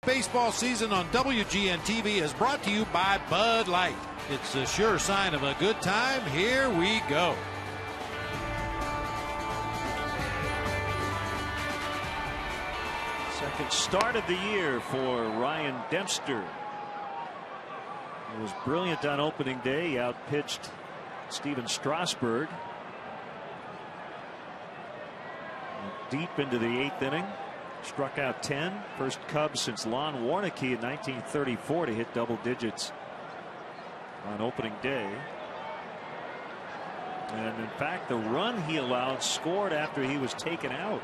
Baseball season on WGN TV is brought to you by Bud Light. It's a sure sign of a good time. Here we go. Second start of the year for Ryan Dempster. He was brilliant on opening day. He outpitched Steven Strasburg. Deep into the 8th inning. Struck out 10. First Cub since Lon Warneke in 1934 to hit double digits on opening day. And in fact, the run he allowed scored after he was taken out.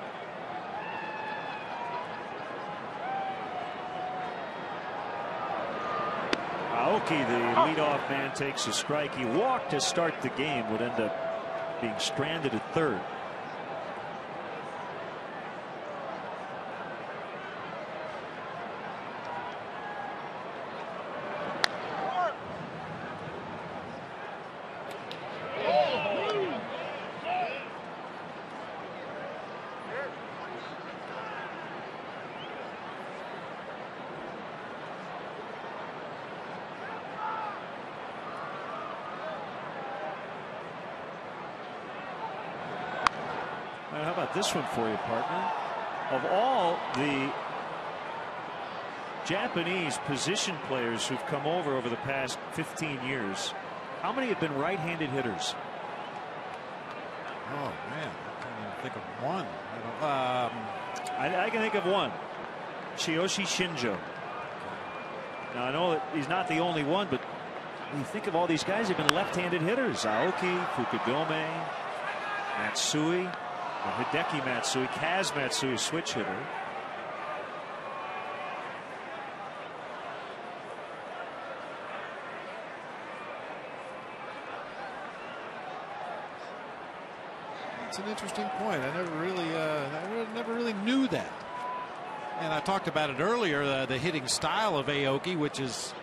Aoki, the leadoff man, takes a strike. He walked to start the game, would end up being stranded at third. How about this one for you, partner? Of all the Japanese position players who've come over the past 15 years, how many have been right-handed hitters? Oh, man. I can't even think of one. I can think of one. Chiyoshi Shinjo. Now, I know that he's not the only one, but when you think of all these guys who've been left-handed hitters. Aoki, Fukudome, Matsui, Hideki Matsui, Kaz Matsui, switch hitter. It's an interesting point. I never really knew that. And I talked about it earlier, the hitting style of Aoki, which is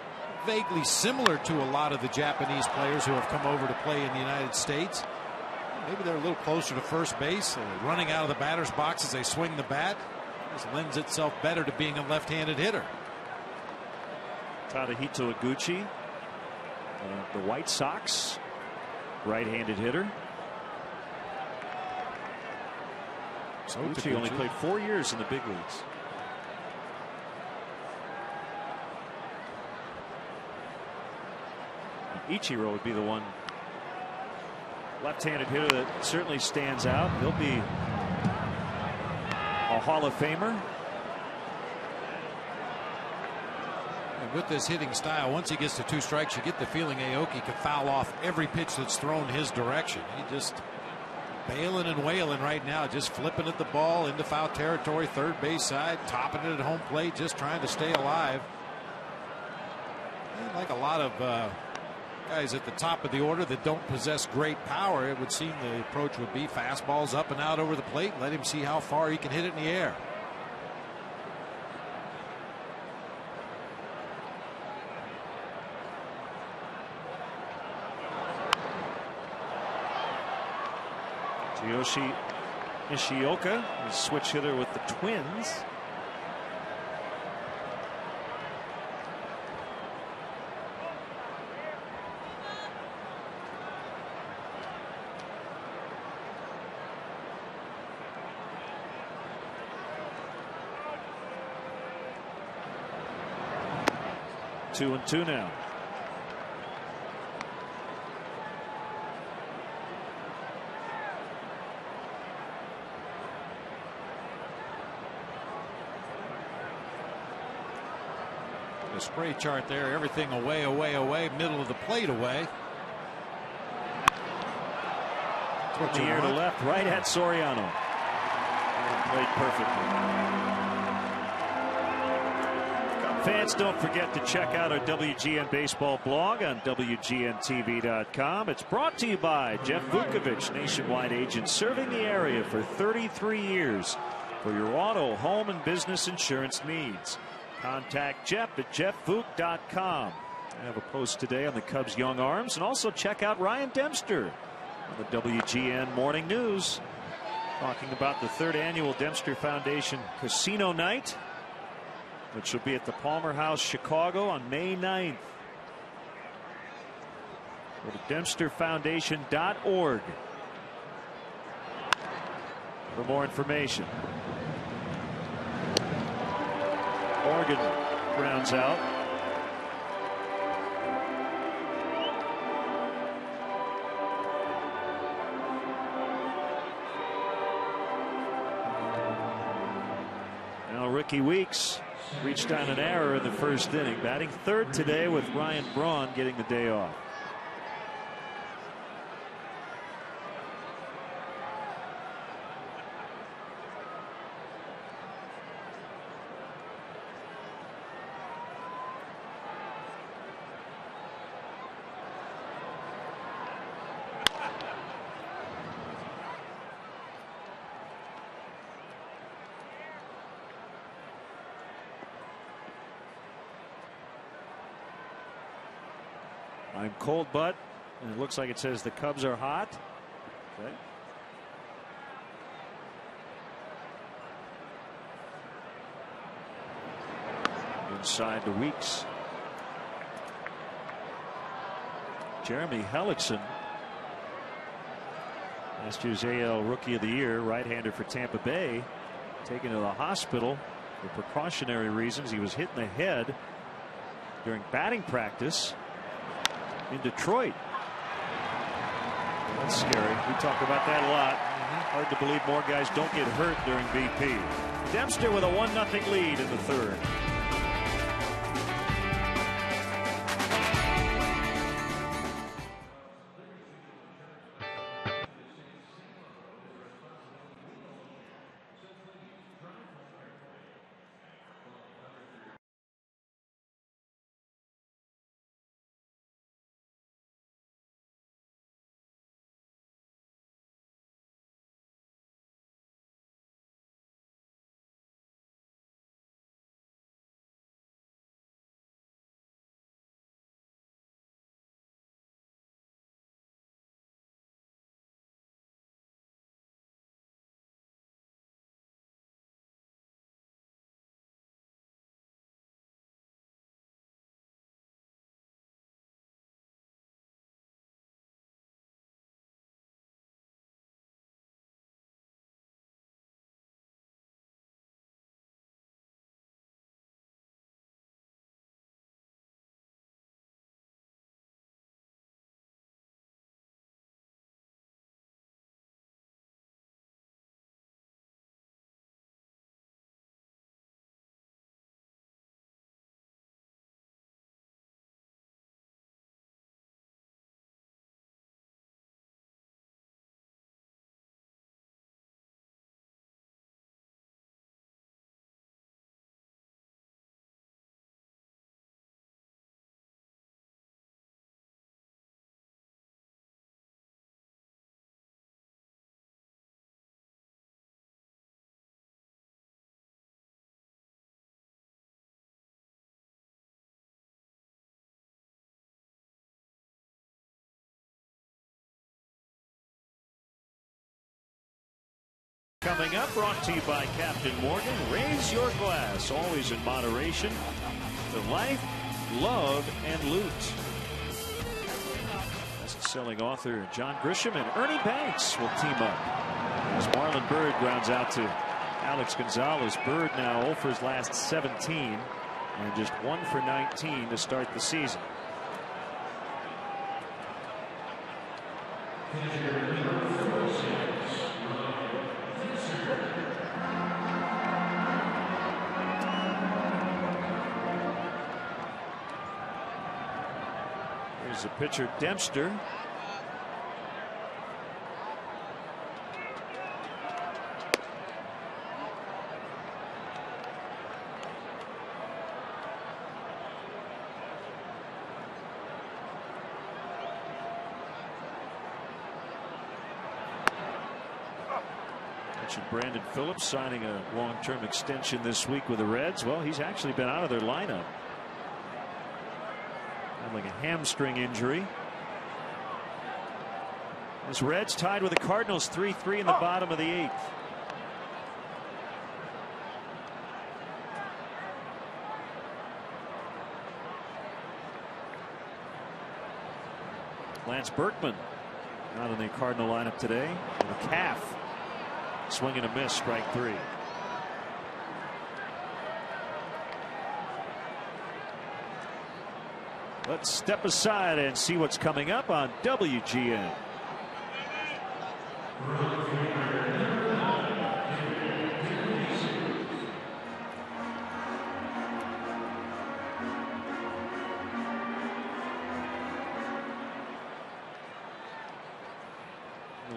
vaguely similar to a lot of the Japanese players who have come over to play in the United States. Maybe they're a little closer to first base, running out of the batter's box as they swing the bat. This lends itself better to being a left-handed hitter. Tadahito Iguchi, the White Sox, right-handed hitter. So Iguchi only played 4 years in the big leagues. Ichiro would be the one left-handed hitter that certainly stands out. He'll be a Hall of Famer. And with this hitting style, once he gets to 2 strikes, you get the feeling Aoki can foul off every pitch that's thrown his direction. He just bailing and wailing right now, just flipping at the ball into foul territory, third base side, topping it at home plate, just trying to stay alive. And like a lot of guys at the top of the order that don't possess great power, it would seem the approach would be fastballs up and out over the plate. Let him see how far he can hit it in the air. Tsuyoshi Nishioka, the switch hitter with the Twins. Two and two now. The spray chart there, everything away, away, away, middle of the plate away. From the air to left, right at Soriano. Played perfectly. Fans, don't forget to check out our WGN Baseball blog on WGNTV.com. It's brought to you by Jeff Vukovich, nationwide agent serving the area for 33 years for your auto, home, and business insurance needs. Contact Jeff at jeffvuk.com. I have a post today on the Cubs' young arms, and also check out Ryan Dempster on the WGN Morning News, talking about the 3rd annual Dempster Foundation Casino Night. which will be at the Palmer House, Chicago on May 9th. Go to DempsterFoundation.org for more information. Morgan grounds out. Now Ricky Weeks reached on an error in the first inning, batting third today with Ryan Braun getting the day off. I'm cold butt, and it looks like it says the Cubs are hot. Okay. Inside to Weeks. Jeremy Hellickson, last year's AL Rookie of the Year, right-hander for Tampa Bay, taken to the hospital for precautionary reasons. He was hit in the head during batting practice in Detroit. That's scary. We talk about that a lot. Hard to believe more guys don't get hurt during BP. Dempster with a 1-0 lead in the third. Coming up, brought to you by Captain Morgan. Raise your glass, always in moderation, to life, love, and loot. Best-selling author John Grisham and Ernie Banks will team up as Marlon Byrd grounds out to Alex Gonzalez. Byrd now 0 for his last 17 and just 1 for 19 to start the season. Here's the pitcher, Dempster. Brandon Phillips signing a long-term extension this week with the Reds. Well, he's actually been out of their lineup, having a hamstring injury. This Reds tied with the Cardinals 3-3 in the bottom of the 8th. Lance Berkman not in the Cardinal lineup today. With a calf. Swing and a miss, strike 3. Let's step aside and see what's coming up on WGN.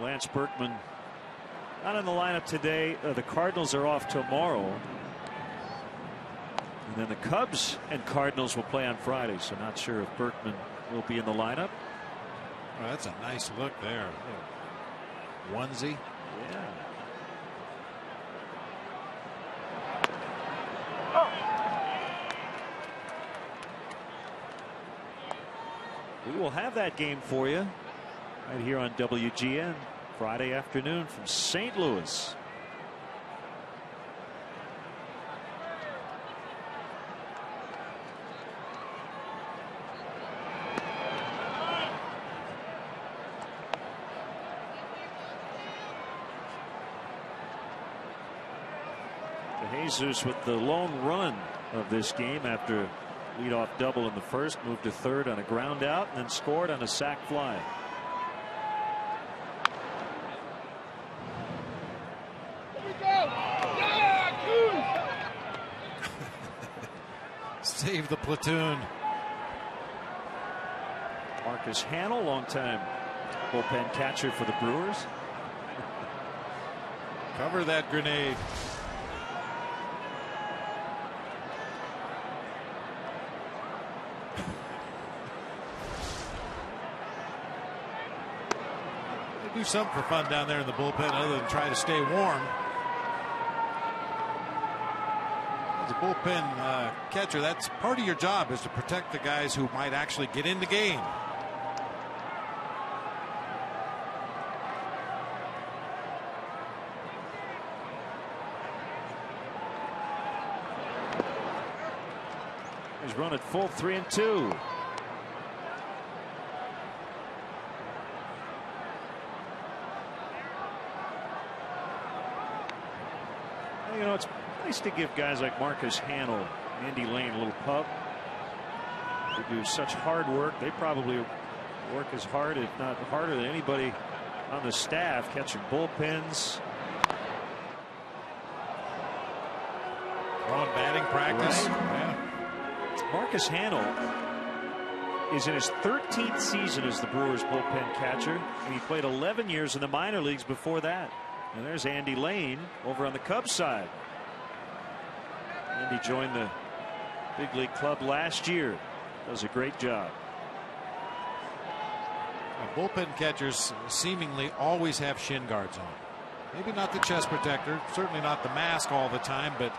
Lance Berkman not in the lineup today. The Cardinals are off tomorrow. And then the Cubs and Cardinals will play on Friday. So not sure if Berkman will be in the lineup. Well, that's a nice look there. Onesie. Yeah. We will have that game for you right here on WGN Friday afternoon from St. Louis. Jesus with the lone run of this game after leadoff double in the first, moved to third on a ground out, and then scored on a sac fly. Save the platoon. Marcus Hanel, longtime bullpen catcher for the Brewers. Cover that grenade. Do something for fun down there in the bullpen other than try to stay warm. As a bullpen catcher, that's part of your job, is to protect the guys who might actually get in the game. He's run at full 3-2. You know, it's nice to give guys like Marcus Hanel, Andy Lane a little pub. They do such hard work. They probably work as hard, if not harder, than anybody on the staff catching bullpens. On batting practice. Right. Yeah. Marcus Hanel is in his 13th season as the Brewers bullpen catcher, and he played 11 years in the minor leagues before that. And there's Andy Lane over on the Cubs side. Andy joined the big league club last year. Does a great job. Bullpen catchers seemingly always have shin guards on. Maybe not the chest protector, certainly not the mask all the time, but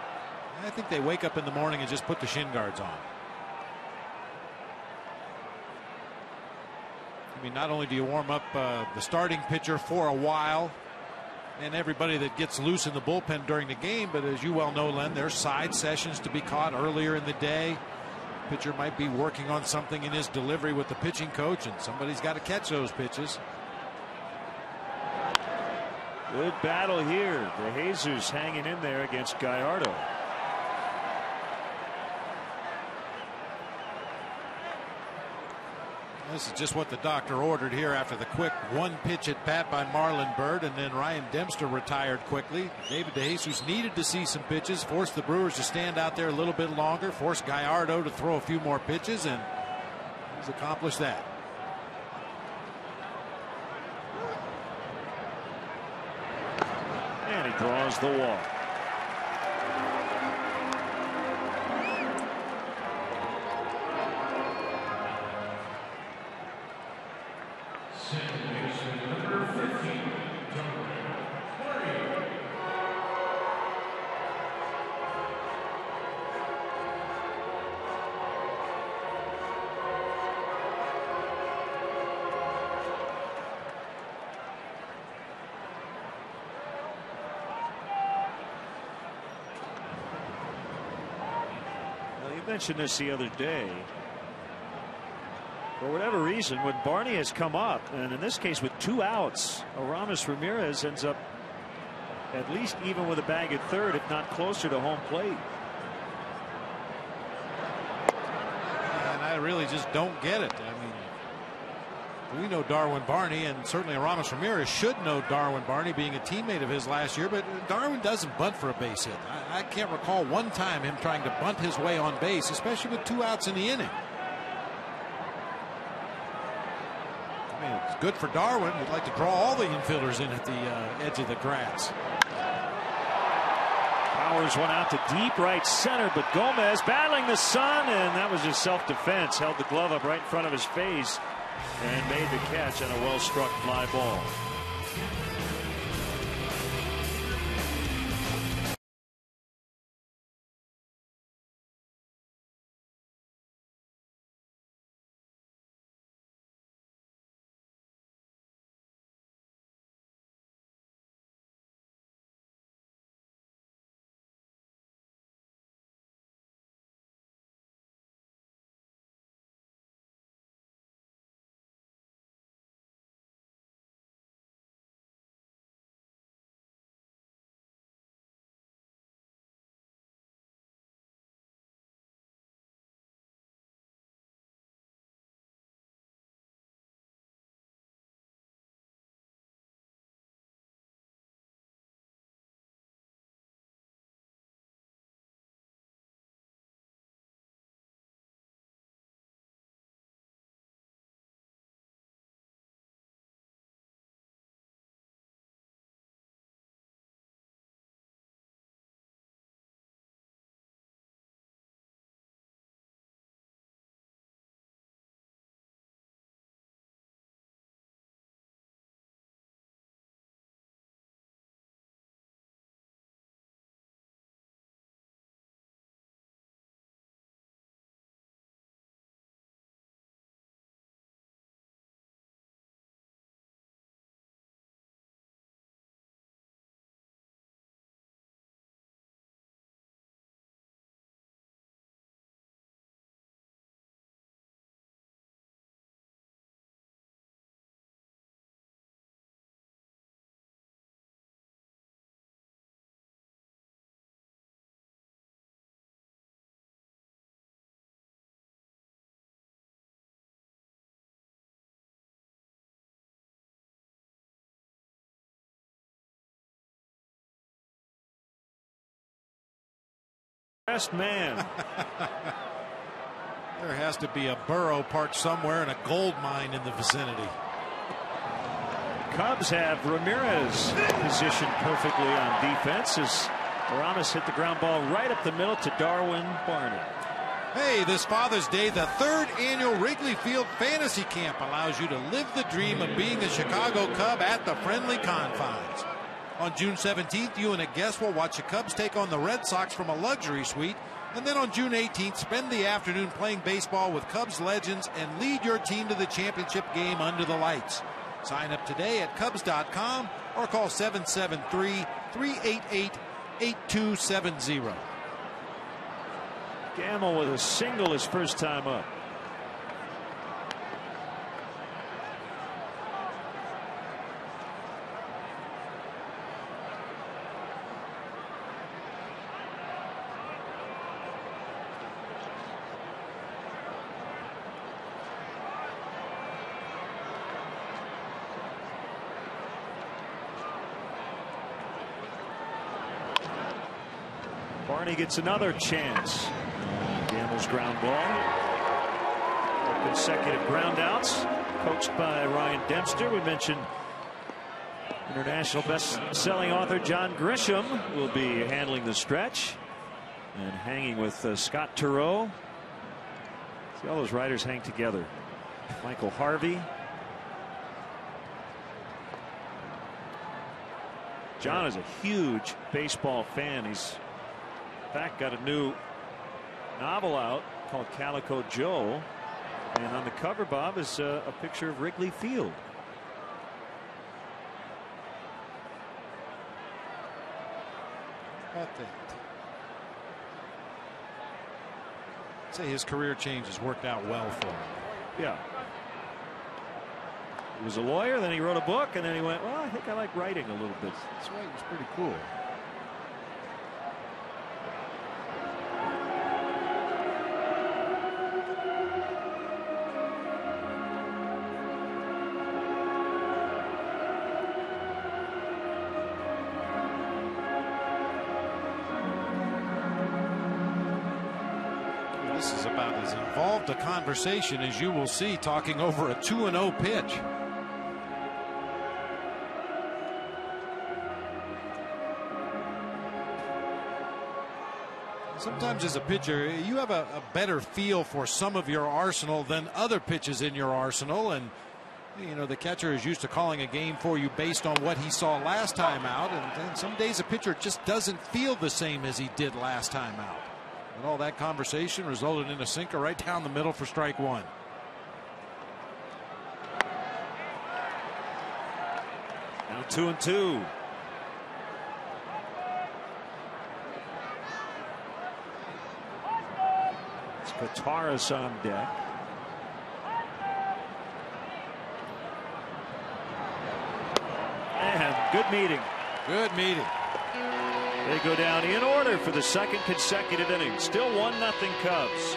I think they wake up in the morning and just put the shin guards on. I mean, not only do you warm up the starting pitcher for a while and everybody that gets loose in the bullpen during the game, but as you well know, Len, there's side sessions to be caught earlier in the day. Pitcher might be working on something in his delivery with the pitching coach, and somebody's got to catch those pitches. Good battle here. De Jesus hanging in there against Gallardo. This is just what the doctor ordered here after the quick one pitch at bat by Marlon Byrd, and then Ryan Dempster retired quickly. David De Jesus needed to see some pitches, forced the Brewers to stand out there a little bit longer, forced Gallardo to throw a few more pitches, and he's accomplished that. And he draws the walk. Mentioned this the other day. For whatever reason, when Barney has come up, and in this case with 2 outs, Aramis Ramirez ends up at least even with a bag at third, if not closer to home plate. And I really just don't get it. I mean, we know Darwin Barney, and certainly Aramis Ramirez should know Darwin Barney, being a teammate of his last year, but Darwin doesn't bunt for a base hit. I can't recall one time him trying to bunt his way on base, especially with 2 outs in the inning. I mean, it's good for Darwin. We'd like to draw all the infielders in at the edge of the grass. Powers one out to deep right center, but Gomez battling the sun, and that was just self-defense. Held the glove up right in front of his face and made the catch on a well-struck fly ball. Best man. There has to be a burro parked somewhere in a gold mine in the vicinity. Cubs have Ramirez positioned perfectly on defense as Aramis hit the ground ball right up the middle to Darwin Barney. Hey, this Father's Day, the 3rd annual Wrigley Field Fantasy Camp allows you to live the dream of being a Chicago Cub at the friendly confines. On June 17th, you and a guest will watch the Cubs take on the Red Sox from a luxury suite. And then on June 18th, spend the afternoon playing baseball with Cubs legends and lead your team to the championship game under the lights. Sign up today at Cubs.com or call 773-388-8270. Gamble with a single his first time up. Barney gets another chance. Gamble's ground ball. Consecutive ground outs. Coached by Ryan Dempster. We mentioned international best-selling author John Grisham will be handling the stretch and hanging with Scott Turow. See all those writers hang together. Michael Harvey. John is a huge baseball fan. He's in fact got a new novel out called Calico Joe, and on the cover, Bob, is a picture of Wrigley Field. I'd say his career change has worked out well for him. Yeah. He was a lawyer, then he wrote a book, and then he went, well, I think I like writing a little bit. That's right. It was pretty cool. This is about as involved a conversation as you will see talking over a 2-0 pitch. Sometimes as a pitcher, you have a better feel for some of your arsenal than other pitches in your arsenal. And, you know, the catcher is used to calling a game for you based on what he saw last time out. And some days a pitcher just doesn't feel the same as he did last time out. And all that conversation resulted in a sinker right down the middle for strike one. Now 2-2. It's Kataris on deck. And good meeting. Good meeting. They go down in order for the second consecutive inning. Still 1-0 Cubs.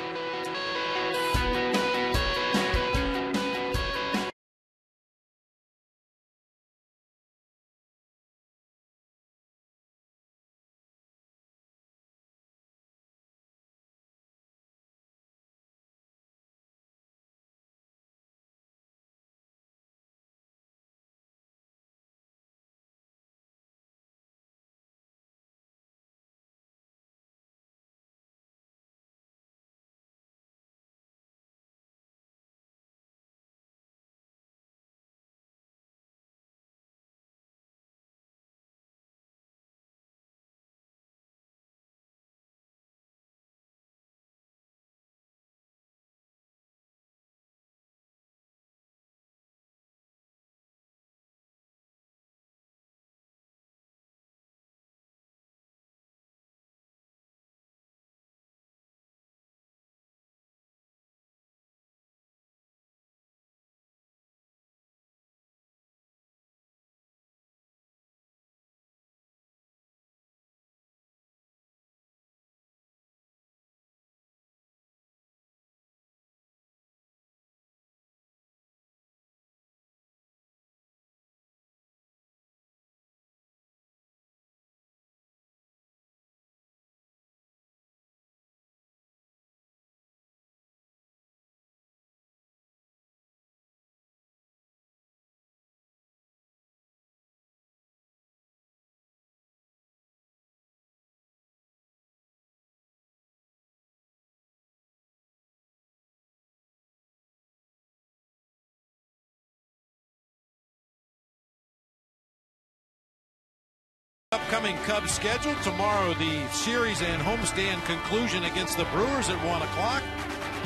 Upcoming Cubs schedule tomorrow, the series and homestand conclusion against the Brewers at 1 o'clock.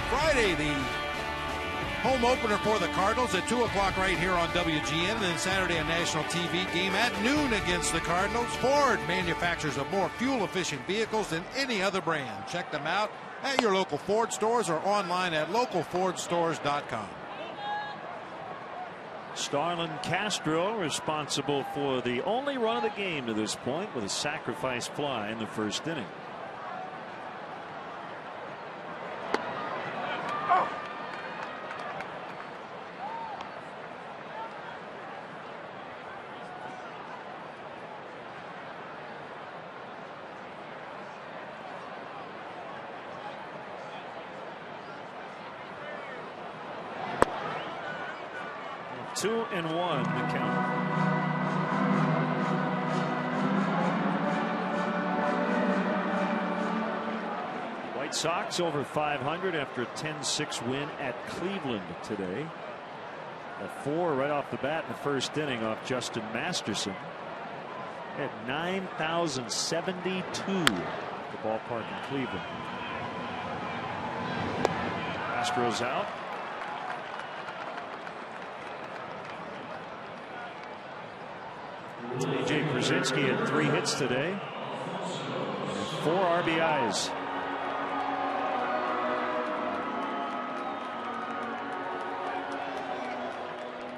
Friday, the home opener for the Cardinals at 2 o'clock right here on WGN. And then Saturday, a national TV game at noon against the Cardinals. Ford manufactures of more fuel-efficient vehicles than any other brand. Check them out at your local Ford stores or online at localfordstores.com. Starlin Castro responsible for the only run of the game to this point with a sacrifice fly in the first inning. Two and one the count. White Sox over 500 after a 10-6 win at Cleveland today. A 4 right off the bat in the first inning off Justin Masterson. At 9,072 at the ballpark in Cleveland. Astros out. A.J. Brzezinski had 3 hits today and 4 RBIs.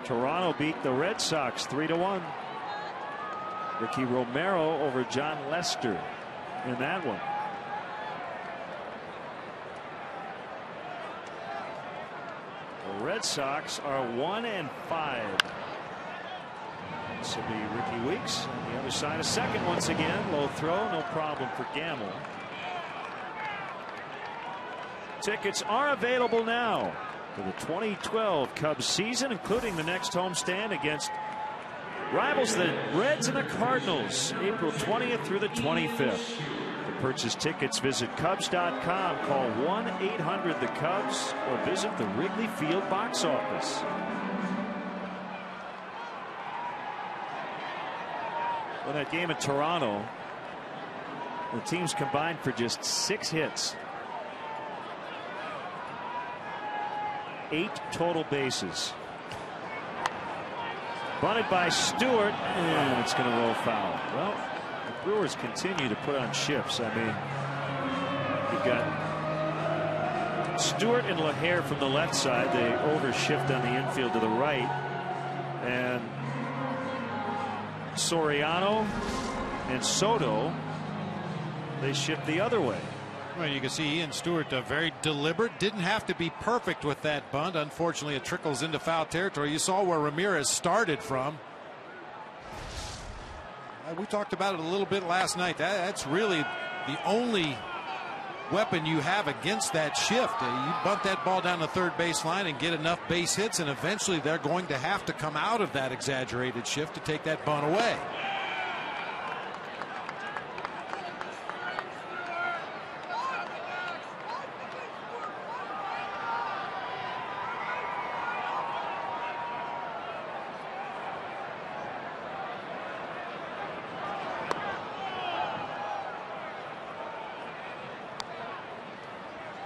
Toronto beat the Red Sox 3-1. Ricky Romero over John Lester in that one. The Red Sox are 1-5. This will be Ricky Weeks on the other side. A second once again. Low throw. No problem for Gamble. Tickets are available now for the 2012 Cubs season, including the next homestand against rivals the Reds and the Cardinals, April 20th through the 25th. To purchase tickets, visit Cubs.com, call 1-800-THE-CUBS, or visit the Wrigley Field box office. Well, that game in Toronto, the teams combined for just 6 hits. 8 total bases. Bunted by Stewart, and it's going to roll foul. Well, the Brewers continue to put on shifts. I mean, you've got Stewart and LaHair from the left side. They overshift on the infield to the right. And Soriano and Soto, they shift the other way. Well, you can see Ian Stewart very deliberate. Didn't have to be perfect with that bunt. Unfortunately, it trickles into foul territory. You saw where Ramirez started from. We talked about it a little bit last night. That's really the only weapon you have against that shift. You bunt that ball down the third baseline and get enough base hits, and eventually they're going to have to come out of that exaggerated shift to take that bunt away.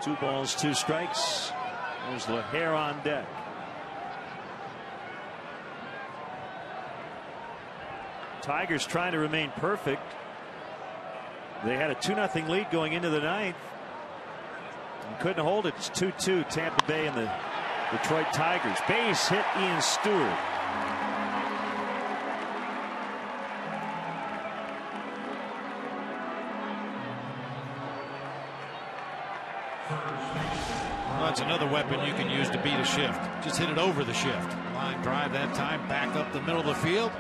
Two balls, 2 strikes. There's LaHair on deck. Tigers trying to remain perfect. They had a 2-0 lead going into the 9th and couldn't hold it. It's 2-2 Tampa Bay and the Detroit Tigers. Base hit Ian Stewart. Well, that's another weapon you can use to beat a shift. Just hit it over the shift. Line drive that time, back up the middle of the field.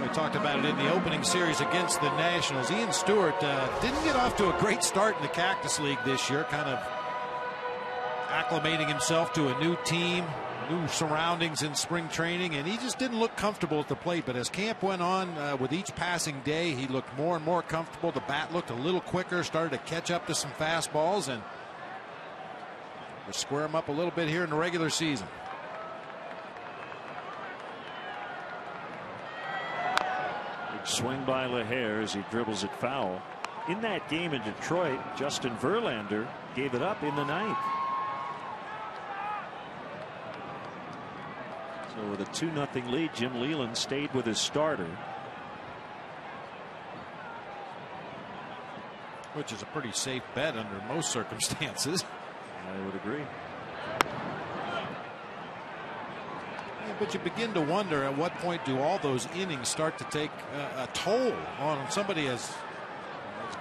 We talked about it in the opening series against the Nationals. Ian Stewart didn't get off to a great start in the Cactus League this year, kind of acclimating himself to a new team, new surroundings in spring training, and he just didn't look comfortable at the plate. But as camp went on, with each passing day, he looked more and more comfortable. The bat looked a little quicker, started to catch up to some fastballs, and we'll square him up a little bit here in the regular season. Big swing by LaHair as he dribbles it foul. In that game in Detroit, Justin Verlander gave it up in the 9th. So with a 2-0 lead, Jim Leyland stayed with his starter. Which is a pretty safe bet under most circumstances. I would agree. Yeah, but you begin to wonder at what point do all those innings start to take a toll on somebody as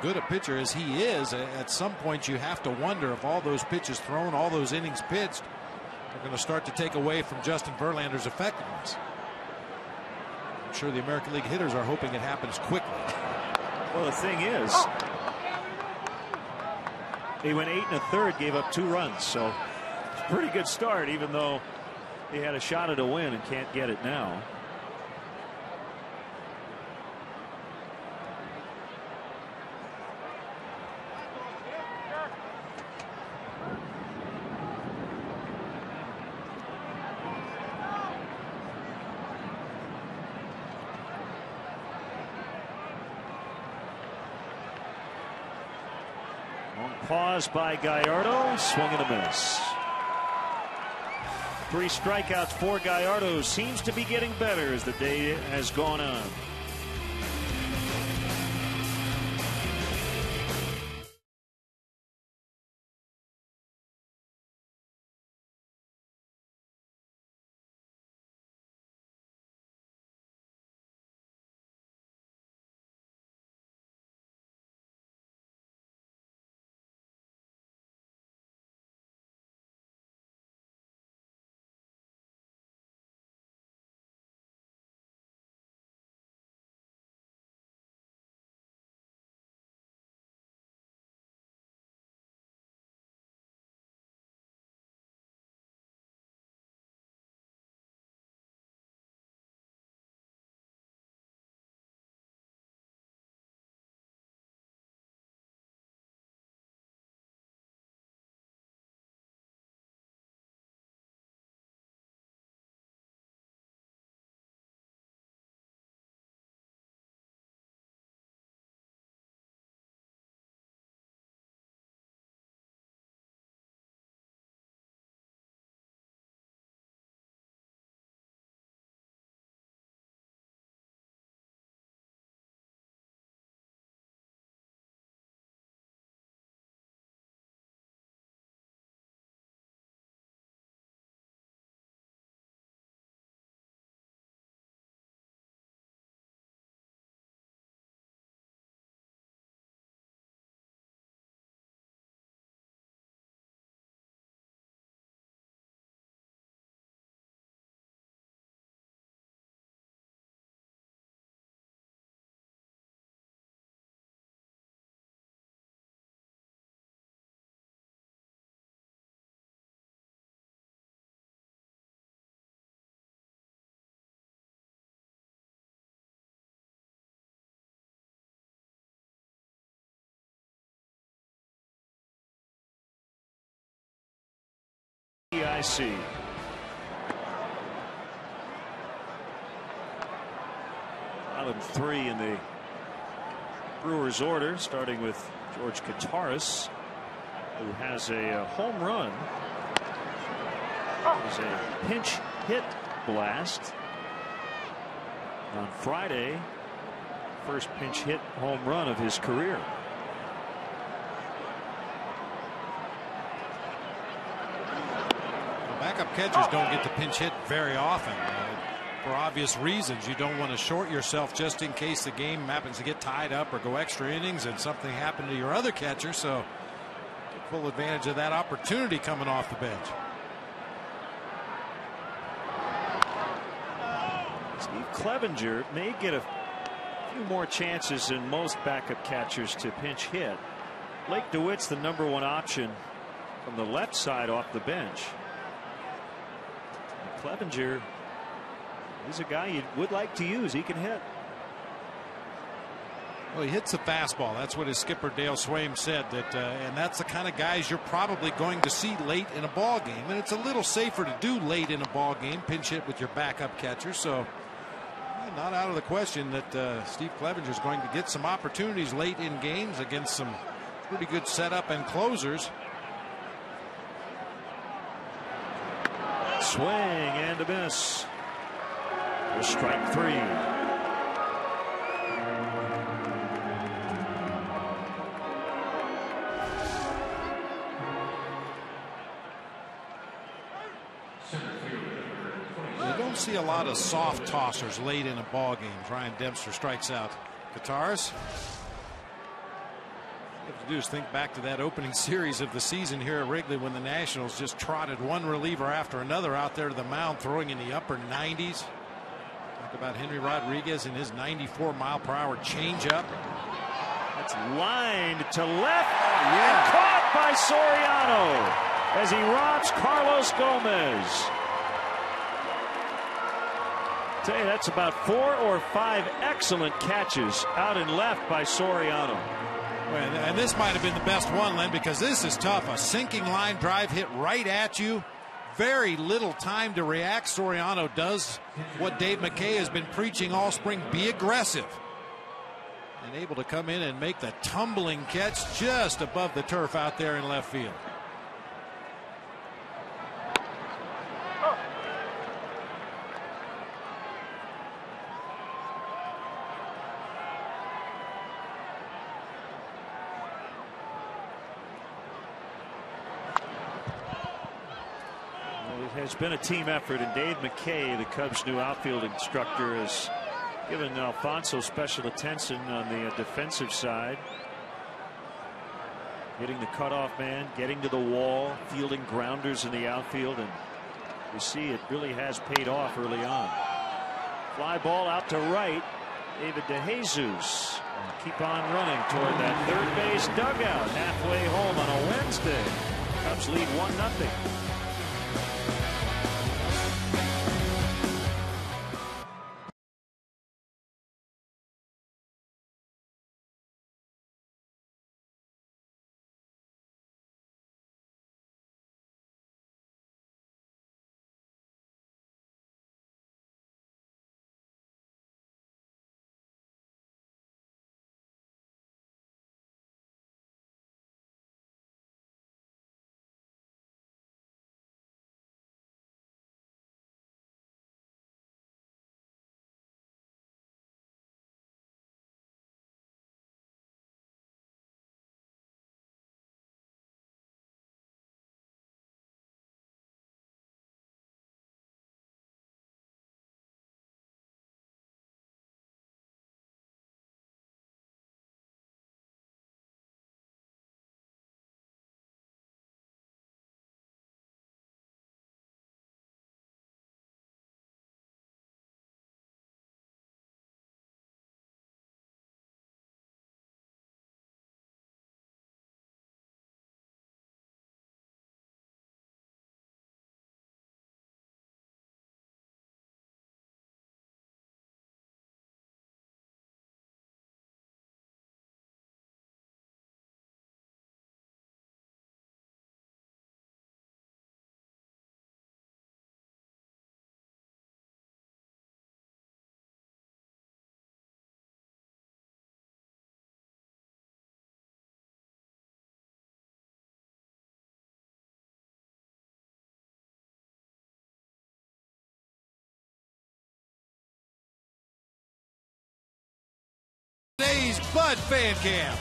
good a pitcher as he is. At some point you have to wonder if all those pitches thrown, all those innings pitched, are going to start to take away from Justin Verlander's effectiveness. I'm sure the American League hitters are hoping it happens quickly. Well, the thing is, he went 8 1/3, gave up 2 runs, so pretty good start, even though he had a shot at a win and can't get it now. Pause by Gallardo, swing and a miss. 3 strikeouts for Gallardo. Seems to be getting better as the day has gone on. ATIC. Bottom 3 in the Brewers order, starting with George Kataris, who has a home run. It was a pinch hit blast on Friday. First pinch hit home run of his career. Backup catchers don't get to pinch hit very often. For obvious reasons, you don't want to short yourself just in case the game happens to get tied up or go extra innings and something happened to your other catcher. So take full advantage of that opportunity coming off the bench. Steve Clevenger may get a few more chances than most backup catchers to pinch hit. Blake DeWitt's the #1 option from the left side off the bench. And Clevenger is a guy you would like to use. He can hit. Well, he hits the fastball. That's what his skipper Dale Swaim said, that and that's the kind of guys you're probably going to see late in a ball game, and it's a little safer to do late in a ball game, pinch hit with your backup catcher. So not out of the question that Steve Clevenger is going to get some opportunities late in games against some pretty good setup and closers. Swing and a miss. For strike 3. You don't see a lot of soft tossers late in a ball game. Ryan Dempster strikes out Kataris. What you have to do is think back to that opening series of the season here at Wrigley when the Nationals just trotted one reliever after another out there to the mound, throwing in the upper 90s. Talk about Henry Rodriguez and his 94-mile-per-hour changeup. That's lined to left. And caught by Soriano as he robs Carlos Gomez. Tell you, that's about 4 or 5 excellent catches out and left by Soriano. Well, and this might have been the best one, Len, because this is tough. A sinking line drive hit right at you. Very little time to react. Soriano does what Dave McKay has been preaching all spring: be aggressive. And able to come in and make the tumbling catch just above the turf out there in left field. It's been a team effort, and Dave McKay, the Cubs' new outfield instructor, has given Alfonso special attention on the defensive side. Hitting the cutoff man, getting to the wall, fielding grounders in the outfield, and you see it really has paid off early on. Fly ball out to right. David DeJesus keep on running toward that third base dugout halfway home on a Wednesday. Cubs lead 1-0. Bud Fan Cam.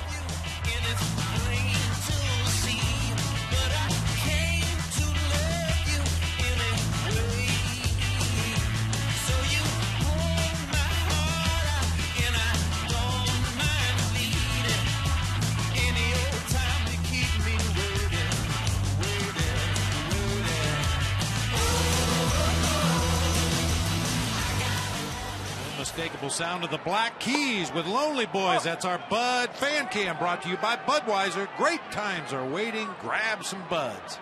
Unmistakable sound of the Black Keys with Lonely Boys. That's our Bud Fan Cam, brought to you by Budweiser. Great times are waiting. Grab some Buds.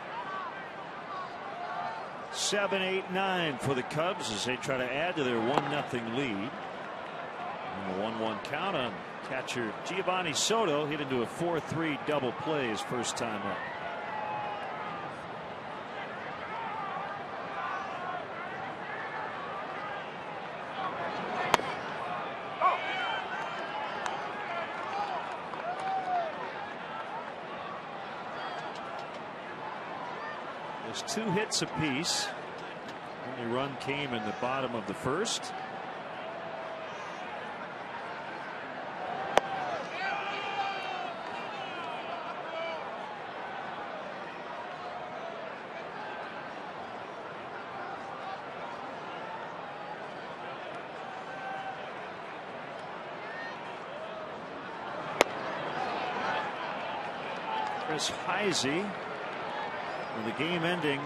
7-8-9 for the Cubs as they try to add to their 1-0 lead. And a 1-1 count on catcher Giovanni Soto. Hit into a 4-3 double play his first time up. There's 2 hits apiece. Only run came in the bottom of the first. Chris Heisey with a game-ending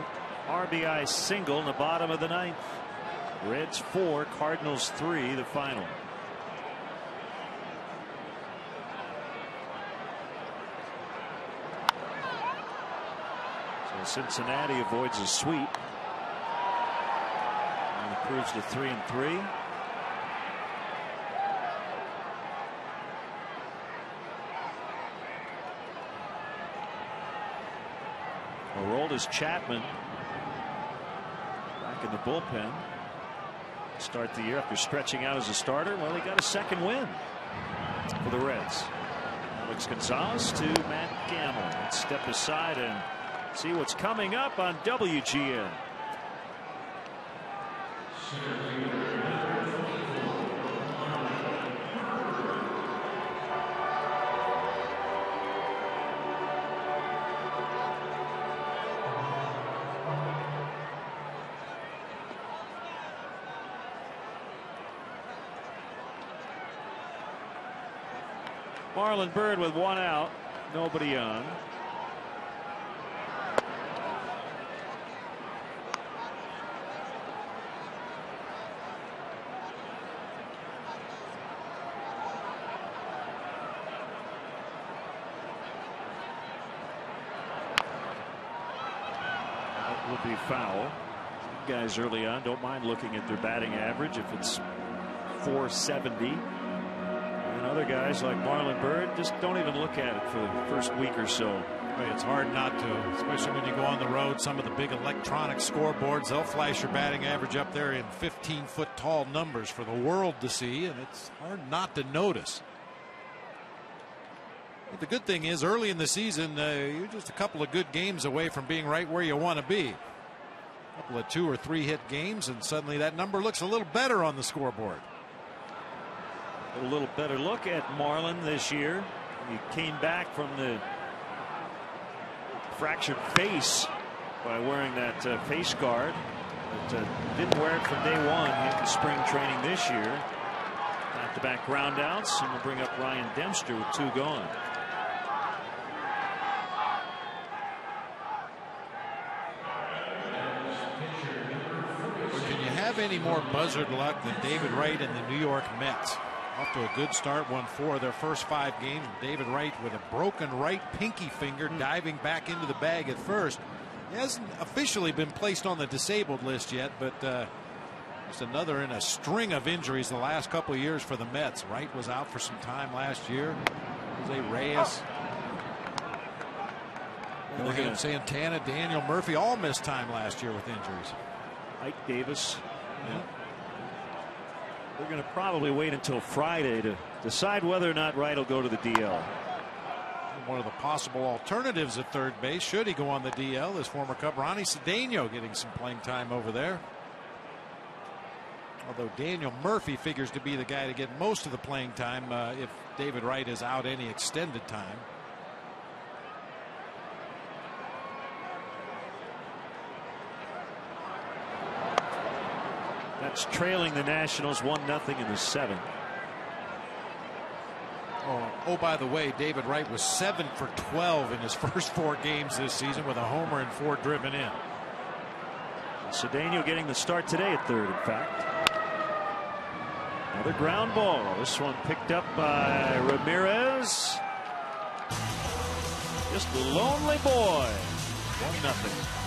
RBI single in the bottom of the 9th. Reds 4, Cardinals 3, the final. So Cincinnati avoids a sweep and improves to 3-3. Aroldis Chapman back in the bullpen. Start the year after stretching out as a starter. Well, he got a second win for the Reds. Alex Gonzalez to Matt Gamble. Let's step aside and see what's coming up on WGN. Marlon Byrd with 1 out, nobody on. That would be foul. Guys early on don't mind looking at their batting average if it's 470. Other guys like Marlon Byrd just don't even look at it for the first week or so. It's hard not to, especially when you go on the road. Some of the big electronic scoreboards, they'll flash your batting average up there in 15-foot tall numbers for the world to see, and it's hard not to notice. But the good thing is, early in the season, you're just a couple of good games away from being right where you want to be. A couple of 2 or 3 hit games, and suddenly that number looks a little better on the scoreboard. A little better look at Marlin this year. He came back from the fractured face by wearing that face guard, but didn't wear it from day one in spring training this year. Back-to-back groundouts, and we'll bring up Ryan Dempster with 2 gone. Can you have any more buzzard luck than David Wright and the New York Mets? Off to a good start, won 4 of their first 5 games. David Wright with a broken right pinky finger, diving back into the bag at first. He hasn't officially been placed on the disabled list yet, but just another in a string of injuries the last couple of years for the Mets. Wright was out for some time last year. Jose Reyes, Santana, Daniel Murphy all missed time last year with injuries. Ike Davis. Yeah. They're going to probably wait until Friday to decide whether or not Wright will go to the DL. One of the possible alternatives at third base, should he go on the DL, is former Cub Ronnie Cedeno getting some playing time over there. Although Daniel Murphy figures to be the guy to get most of the playing time if David Wright is out any extended time. That's trailing the Nationals 1-0 in the 7th. Oh, by the way, David Wright was 7 for 12 in his first 4 games this season with a homer and 4 driven in. Cedeno getting the start today at third, in fact. Another ground ball. This one picked up by Ramirez. Just a lonely boy. 1-0.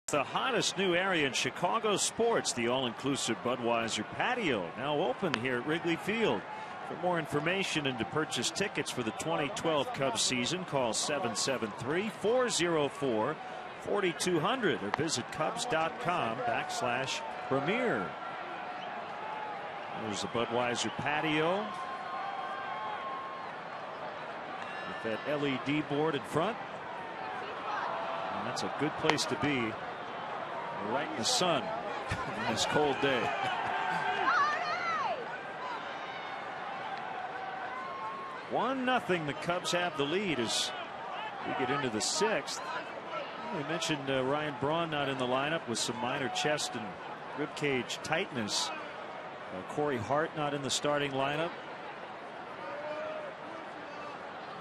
The hottest new area in Chicago sports, the all-inclusive Budweiser patio, now open here at Wrigley Field. For more information and to purchase tickets for the 2012 Cubs season, call 773-404-4200 or visit Cubs.com/premiere. There's the Budweiser patio with that LED board in front. And that's a good place to be. Right in the sun on this cold day. One nothing. The Cubs have the lead as we get into the 6th. We mentioned Ryan Braun not in the lineup with some minor chest and ribcage tightness. Corey Hart not in the starting lineup.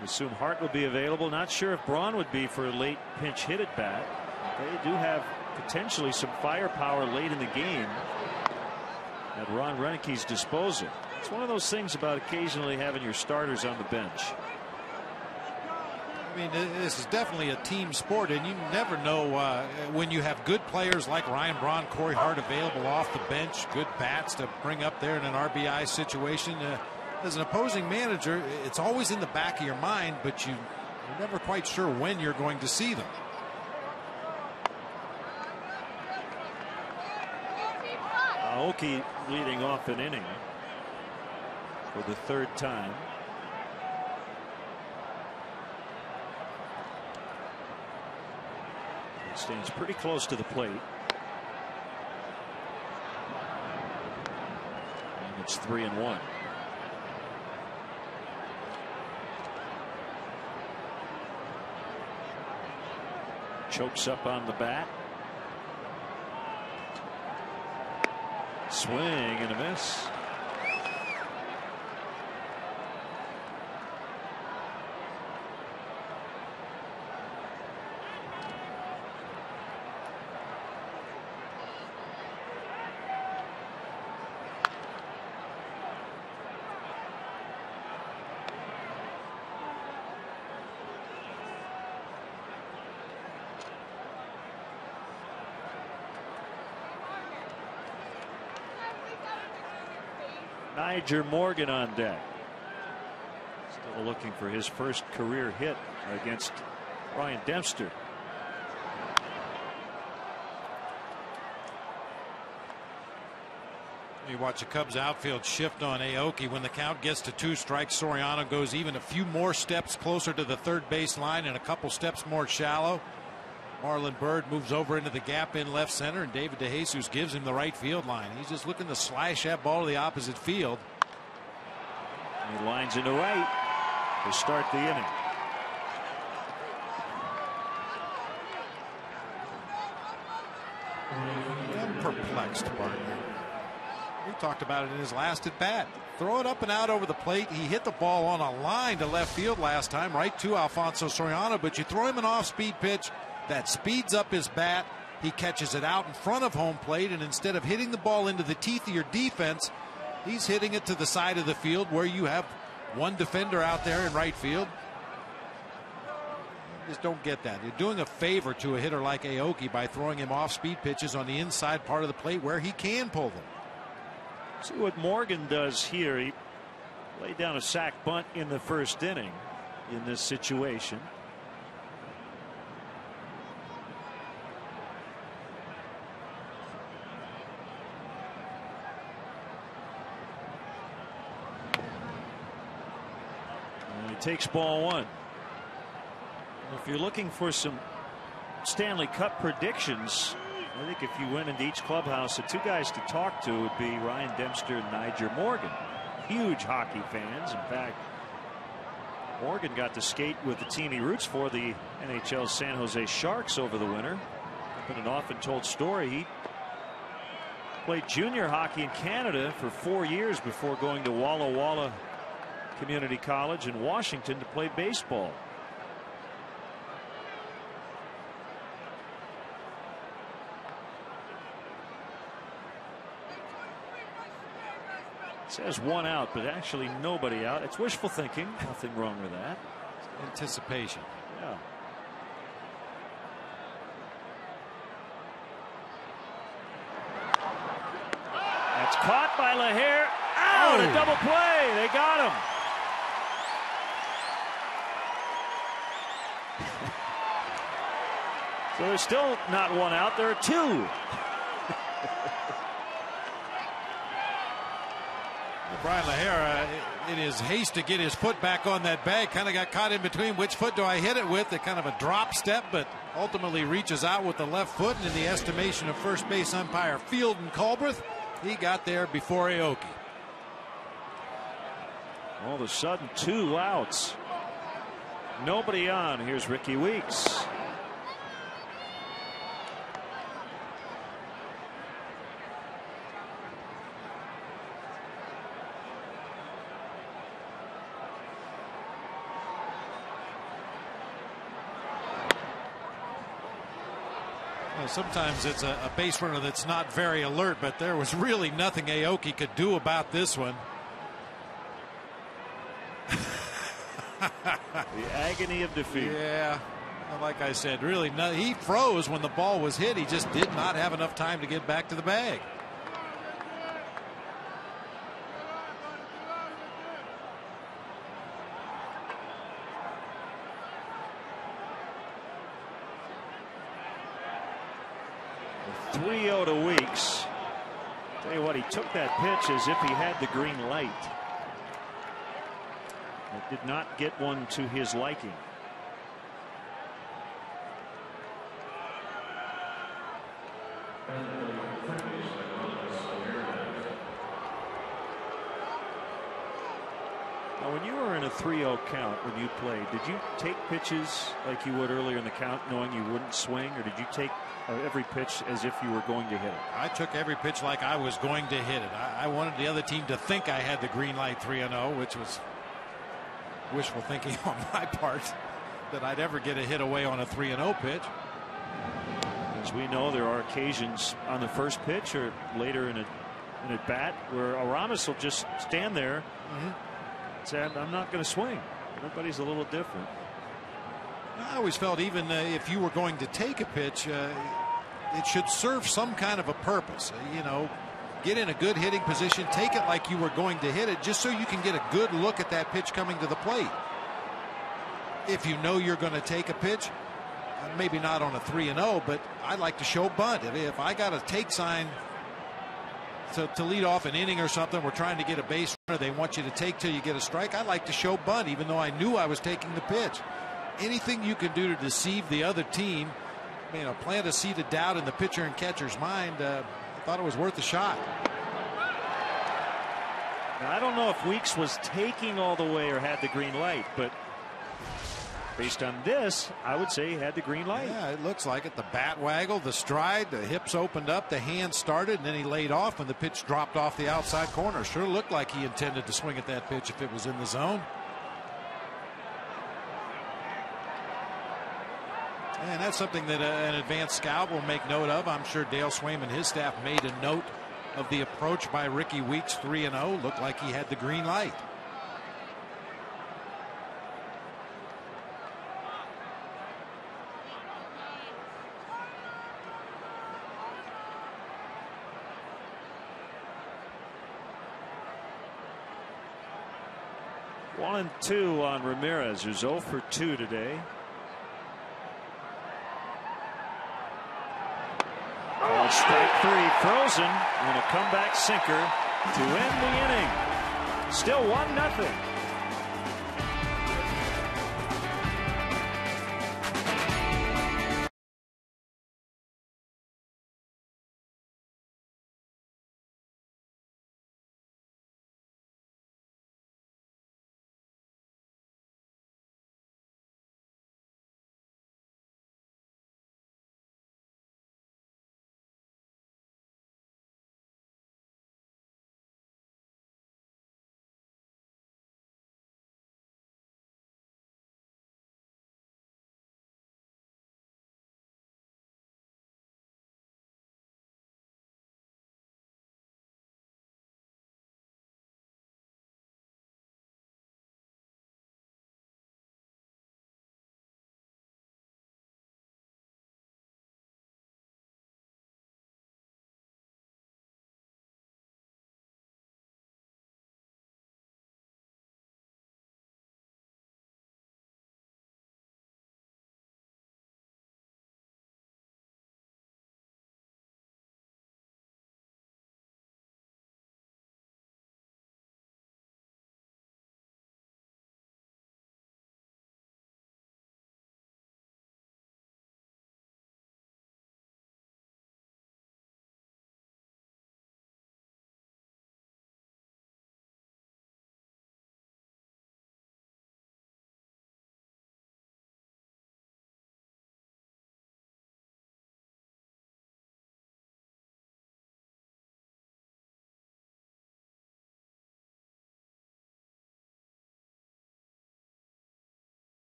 I assume Hart would be available. Not sure if Braun would be for a late pinch hit at bat. They do have potentially some firepower late in the game at Ron Renick's disposal. It's one of those things about occasionally having your starters on the bench. I mean, this is definitely a team sport, and you never know when you have good players like Ryan Braun, Corey Hart available off the bench, good bats to bring up there in an RBI situation. As an opposing manager, it's always in the back of your mind, but you're never quite sure when you're going to see them. Aoki leading off an inning for the 3rd time. He stands pretty close to the plate. And it's 3-1. Chokes up on the bat. Swing and a miss. Niger Morgan on deck. Still looking for his first career hit against Ryan Dempster. You watch the Cubs outfield shift on Aoki. When the count gets to 2 strikes, Soriano goes even a few more steps closer to the third base line and a couple steps more shallow. Marlon Byrd moves over into the gap in left center, and David DeJesus gives him the right field line. He's just looking to slash that ball to the opposite field. He lines into right to start the inning. I'm perplexed, partner. We talked about it in his last at bat. Throw it up and out over the plate. He hit the ball on a line to left field last time, right to Alfonso Soriano, but you throw him an off-speed pitch that speeds up his bat. He catches it out in front of home plate, and instead of hitting the ball into the teeth of your defense, he's hitting it to the side of the field where you have one defender out there in right field. Just don't get that. You're doing a favor to a hitter like Aoki by throwing him off-speed pitches on the inside part of the plate where he can pull them. See what Morgan does here. He laid down a sac bunt in the first inning in this situation. And he takes ball 1. If you're looking for some Stanley Cup predictions, I think if you went into each clubhouse, the 2 guys to talk to would be Ryan Dempster and Niger Morgan. Huge hockey fans. In fact, Morgan got to skate with the team he roots for, the NHL's San Jose Sharks, over the winter. Been an often told story. He played junior hockey in Canada for 4 years before going to Walla Walla Community College in Washington to play baseball. Says 1 out, but actually nobody out. It's wishful thinking. Nothing wrong with that. Anticipation. Yeah. That's caught by LaHare. Out! A double play. They got him. So there's still not 1 out. There are 2. Brian LaHare, in his haste to get his foot back on that bag, kind of got caught in between. Which foot do I hit it with? It kind of a drop step, but ultimately reaches out with the left foot. And in the estimation of first base umpire Field and Culbreth, he got there before Aoki. All of a sudden, 2 outs. Nobody on. Here's Ricky Weeks. Sometimes it's a base runner that's not very alert, but there was really nothing Aoki could do about this one. The agony of defeat. Yeah, like I said, really, he froze when the ball was hit. He just did not have enough time to get back to the bag. To Weeks. Tell you what, he took that pitch as if he had the green light. It did not get one to his liking. Now, when you were in a 3-0 count when you played, did you take pitches like you would earlier in the count, knowing you wouldn't swing, or did you take every pitch as if you were going to hit it? I took every pitch like I was going to hit it. I wanted the other team to think I had the green light 3-0, which was wishful thinking on my part, that I'd ever get a hit away on a 3-0 pitch. As we know, there are occasions on the first pitch or later in a bat where Aramis will just stand there and say, I'm not going to swing. Everybody's a little different. I always felt even if you were going to take a pitch, it should serve some kind of a purpose. You know, get in a good hitting position, take it like you were going to hit it, just so you can get a good look at that pitch coming to the plate. If you know you're going to take a pitch, maybe not on a 3-0, but I like to show bunt. If I got a take sign to lead off an inning or something, we're trying to get a base runner, they want you to take till you get a strike, I like to show bunt even though I knew I was taking the pitch. Anything you can do to deceive the other team, plant a seed of doubt in the pitcher and catcher's mind, I thought it was worth a shot. Now, I don't know if Weeks was taking all the way or had the green light, but based on this, I would say he had the green light. Yeah, it looks like it. The bat waggle, the stride, the hips opened up, the hand started, and then he laid off when the pitch dropped off the outside corner. Sure looked like he intended to swing at that pitch if it was in the zone. And that's something that an advanced scout will make note of. I'm sure Dale Swaim and his staff made a note of the approach by Ricky Weeks, 3-0. Looked like he had the green light. One and two on Ramirez, who's 0 for 2 today. Called strike 3, frozen, and a comeback sinker to end the inning. Still 1-0.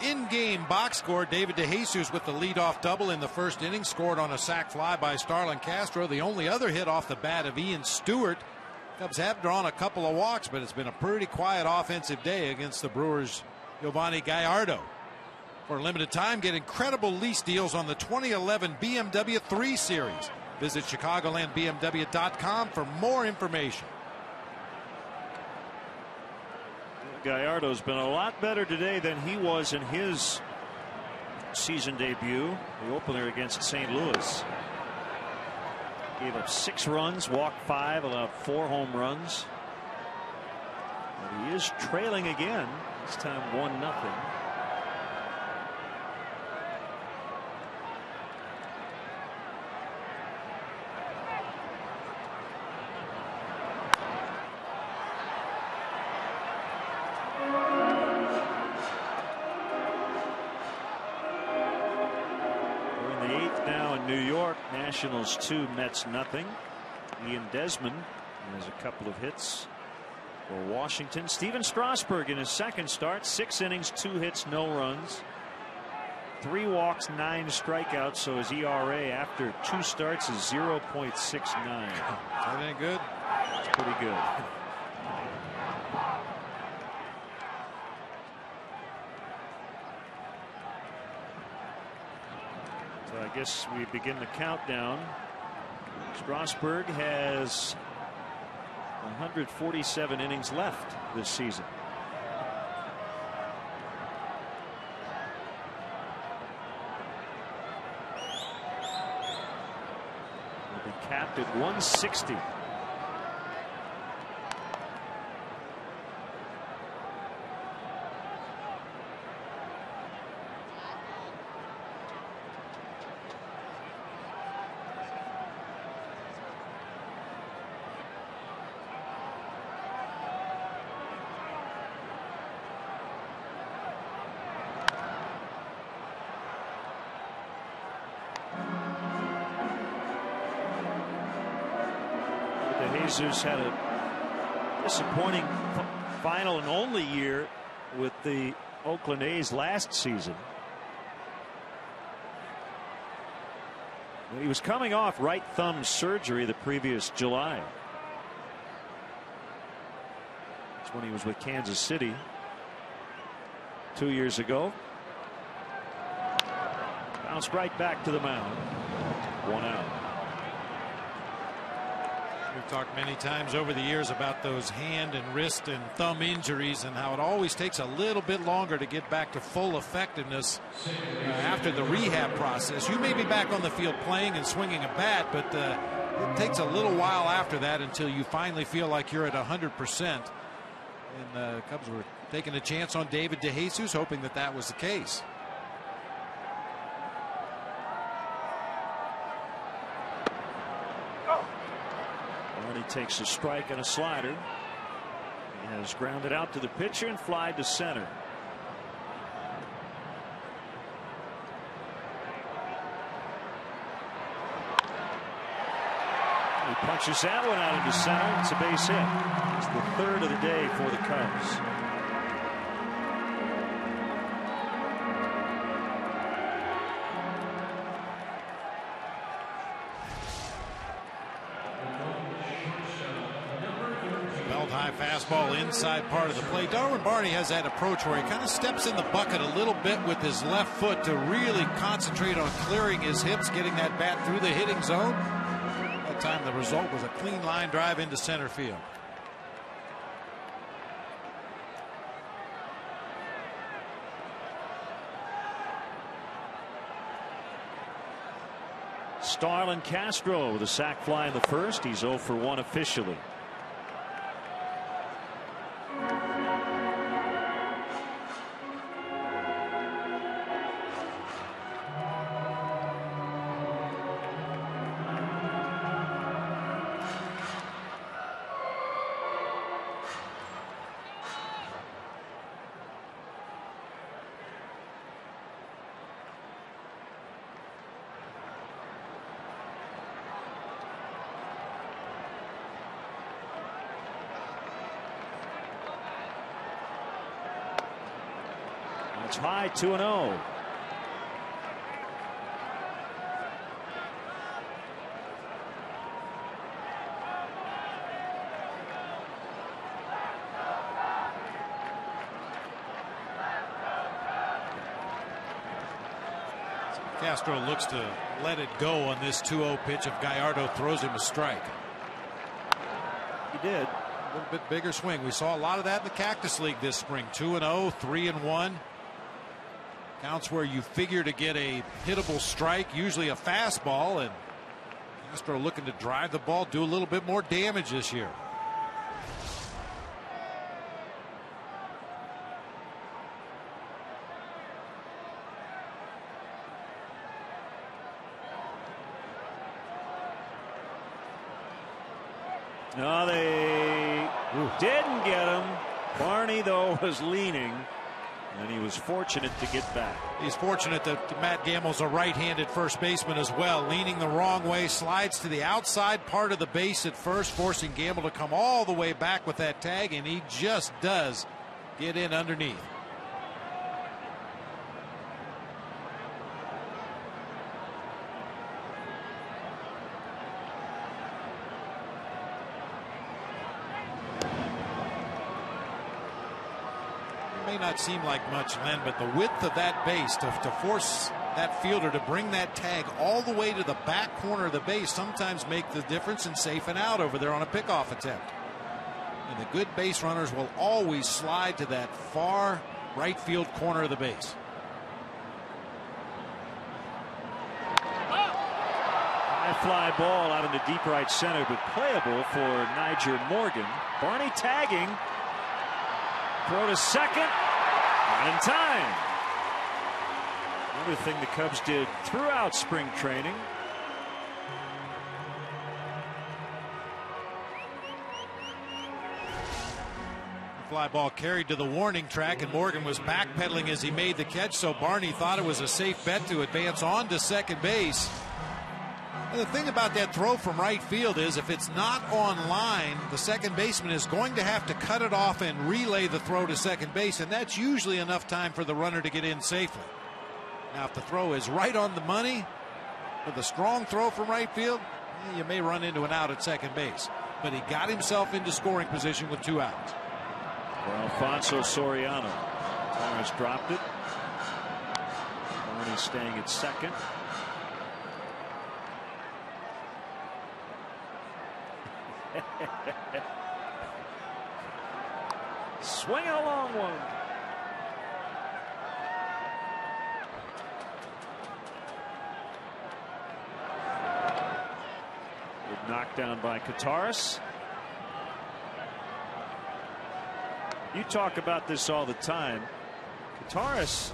In-game box score, David DeJesus with the leadoff double in the first inning, scored on a sac fly by Starlin Castro. The only other hit off the bat of Ian Stewart. Cubs have drawn a couple of walks, but it's been a pretty quiet offensive day against the Brewers' Giovanni Gallardo. For a limited time, get incredible lease deals on the 2011 BMW 3 Series. Visit ChicagolandBMW.com for more information. Gallardo's been a lot better today than he was in his season debut, the opener against St. Louis. Gave up 6 runs, walked 5, allowed 4 home runs. But he is trailing again, this time 1-0. Nationals 2, Mets nothing. Ian Desmond has a couple of hits for Washington. Steven Strasburg in his second start, 6 innings, 2 hits, no runs, 3 walks, 9 strikeouts. So his ERA after 2 starts is 0.69. That ain't good. It's pretty good. So I guess we begin the countdown. Strasburg has 147 innings left this season. He'll be capped at 160. Jesus had a disappointing final and only year with the Oakland A's last season. He was coming off right thumb surgery the previous July. That's when he was with Kansas City 2 years ago. Bounced right back to the mound. 1 out. We've talked many times over the years about those hand and wrist and thumb injuries and how it always takes a little bit longer to get back to full effectiveness after the rehab process. You may be back on the field playing and swinging a bat, but it takes a little while after that until you finally feel like you're at 100%. And the Cubs were taking a chance on David DeJesus, hoping that that was the case. He takes a strike and a slider. He has grounded out to the pitcher and fly to center. He punches that one out into center. It's a base hit. It's the third of the day for the Cubs. High fastball inside part of the play. Darwin Barney has that approach where he kind of steps in the bucket a little bit with his left foot to really concentrate on clearing his hips, getting that bat through the hitting zone. That time the result was a clean line drive into center field. Starlin Castro with a sac fly in the first. He's 0 for 1 officially. It's high, 2-0. Castro looks to let it go on this 2-0 pitch if Gallardo throws him a strike. He did. A little bit bigger swing. We saw a lot of that in the Cactus League this spring. 2-0, 3-1. Counts where you figure to get a hittable strike, usually a fastball, and Castro looking to drive the ball, do a little bit more damage this year. No, they didn't get him. Barney, though, was leaning, and he was fortunate to get back. He's fortunate that Matt Gamble's a right-handed first baseman as well. Leaning the wrong way, slides to the outside part of the base at first, forcing Gamble to come all the way back with that tag, and he just does get in underneath. May not seem like much, Len, but the width of that base to force that fielder to bring that tag all the way to the back corner of the base sometimes make the difference in safe and out over there on a pickoff attempt. And the good base runners will always slide to that far right field corner of the base. High fly ball out into deep right center, but playable for Niger Morgan. Barney tagging. Throw to second. Not in time. Another thing the Cubs did throughout spring training. Fly ball carried to the warning track, and Morgan was backpedaling as he made the catch, so Barney thought it was a safe bet to advance on to second base. And the thing about that throw from right field is if it's not on line, the second baseman is going to have to cut it off and relay the throw to second base, and that's usually enough time for the runner to get in safely. Now, if the throw is right on the money with a strong throw from right field, you may run into an out at second base. But he got himself into scoring position with 2 outs. For Alfonso Soriano. Torres dropped it. Barney staying at second. Swinging a long one. Good knockdown by Kataris. You talk about this all the time. Kataris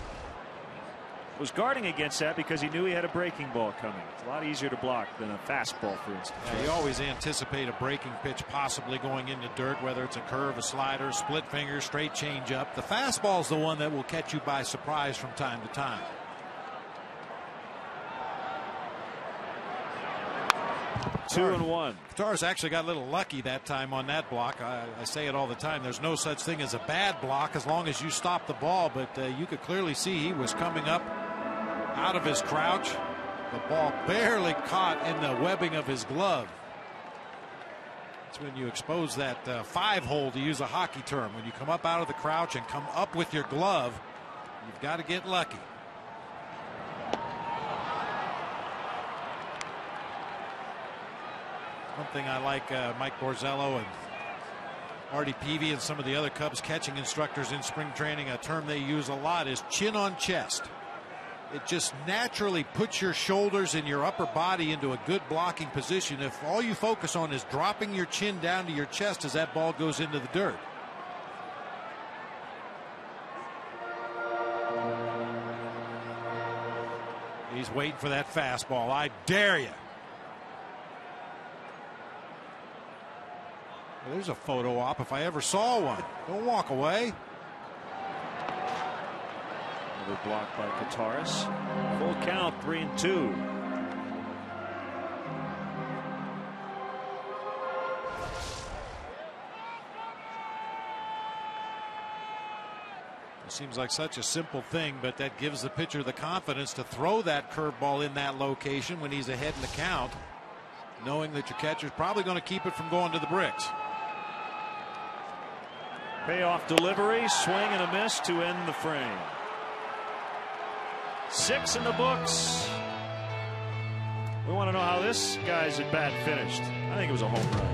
was guarding against that because he knew he had a breaking ball coming. It's a lot easier to block than a fastball, for instance. Yeah, you always anticipate a breaking pitch possibly going into dirt, whether it's a curve, a slider, split finger, straight change up. The fastball is the one that will catch you by surprise from time to time. Two and one. Kataris actually got a little lucky that time on that block. I say it all the time. There's no such thing as a bad block as long as you stop the ball. But you could clearly see he was coming up out of his crouch. The ball barely caught in the webbing of his glove. That's when you expose that 5-hole, to use a hockey term. When you come up out of the crouch and come up with your glove, you've got to get lucky. One thing I like Mike Borzello and Artie Peavy and some of the other Cubs catching instructors in spring training, a term they use a lot is chin on chest. It just naturally puts your shoulders and your upper body into a good blocking position if all you focus on is dropping your chin down to your chest as that ball goes into the dirt. He's waiting for that fastball. I dare you. Well, there's a photo op if I ever saw one. Don't walk away. Another block by Kataris. Full count, 3-2. It seems like such a simple thing, but that gives the pitcher the confidence to throw that curveball in that location when he's ahead in the count, knowing that your catcher's probably going to keep it from going to the bricks. Payoff delivery, swing and a miss to end the frame. 6 in the books. We want to know how this guy's at bat finished. I think it was a home run.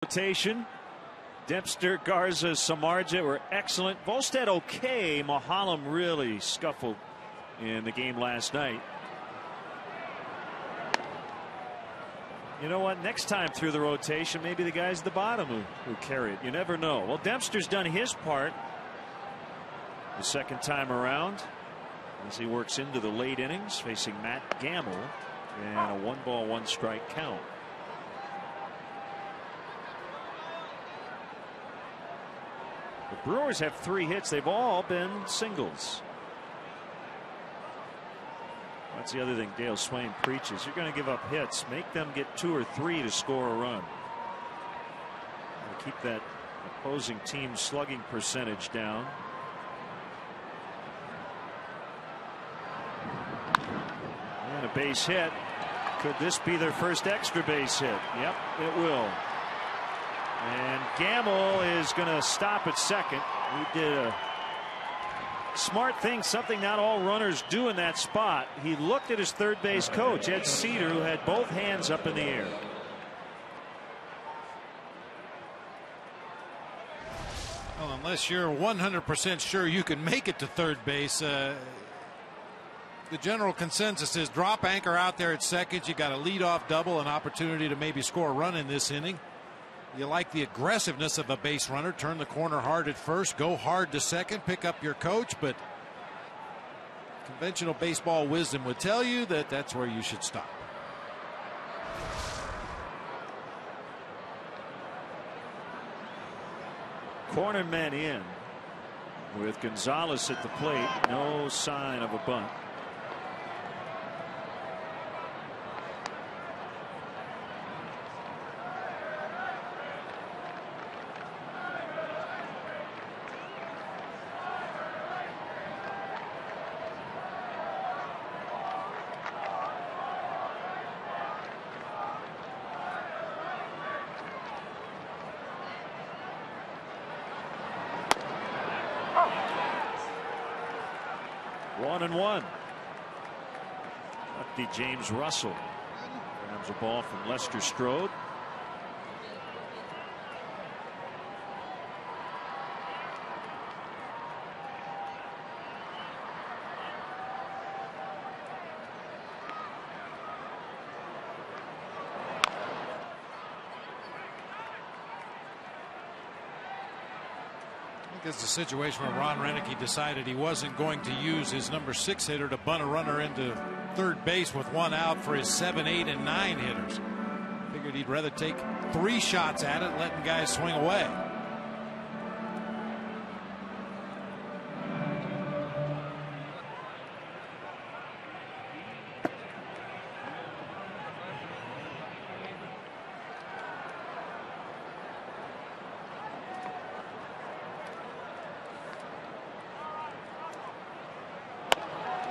rotation. Dempster, Garza, Samardzija were excellent. Volstead okay. Mahalam really scuffled in the game last night. You know what? Next time through the rotation, maybe the guys at the bottom who carry it. You never know. Well, Dempster's done his part the second time around as he works into the late innings, facing Matt Gamble, and a 1-ball 1-strike count. The Brewers have 3 hits. They've all been singles. That's the other thing Dale Swain preaches. You're going to give up hits. Make them get 2 or 3 to score a run. Keep that opposing team slugging percentage down. And a base hit. Could this be their first extra base hit? Yep, it will. And Gamble is going to stop at second. He did a smart thing, something not all runners do in that spot. He looked at his third base coach, Ed Cedar, who had both hands up in the air. Well, unless you're 100% sure you can make it to third base, the general consensus is drop anchor out there at second. You got a leadoff double, an opportunity to maybe score a run in this inning. You like the aggressiveness of a base runner. Turn the corner hard at first, go hard to second, pick up your coach, but conventional baseball wisdom would tell you that that's where you should stop. Corner men in with Gonzalez at the plate. No sign of a bunt. One and one. Lefty James Russell grabs a ball from Lester Strode. It's a situation where Ron Renicky decided he wasn't going to use his number 6 hitter to bunt a runner into third base with 1 out for his 7, 8, and 9 hitters. Figured he'd rather take 3 shots at it, letting guys swing away.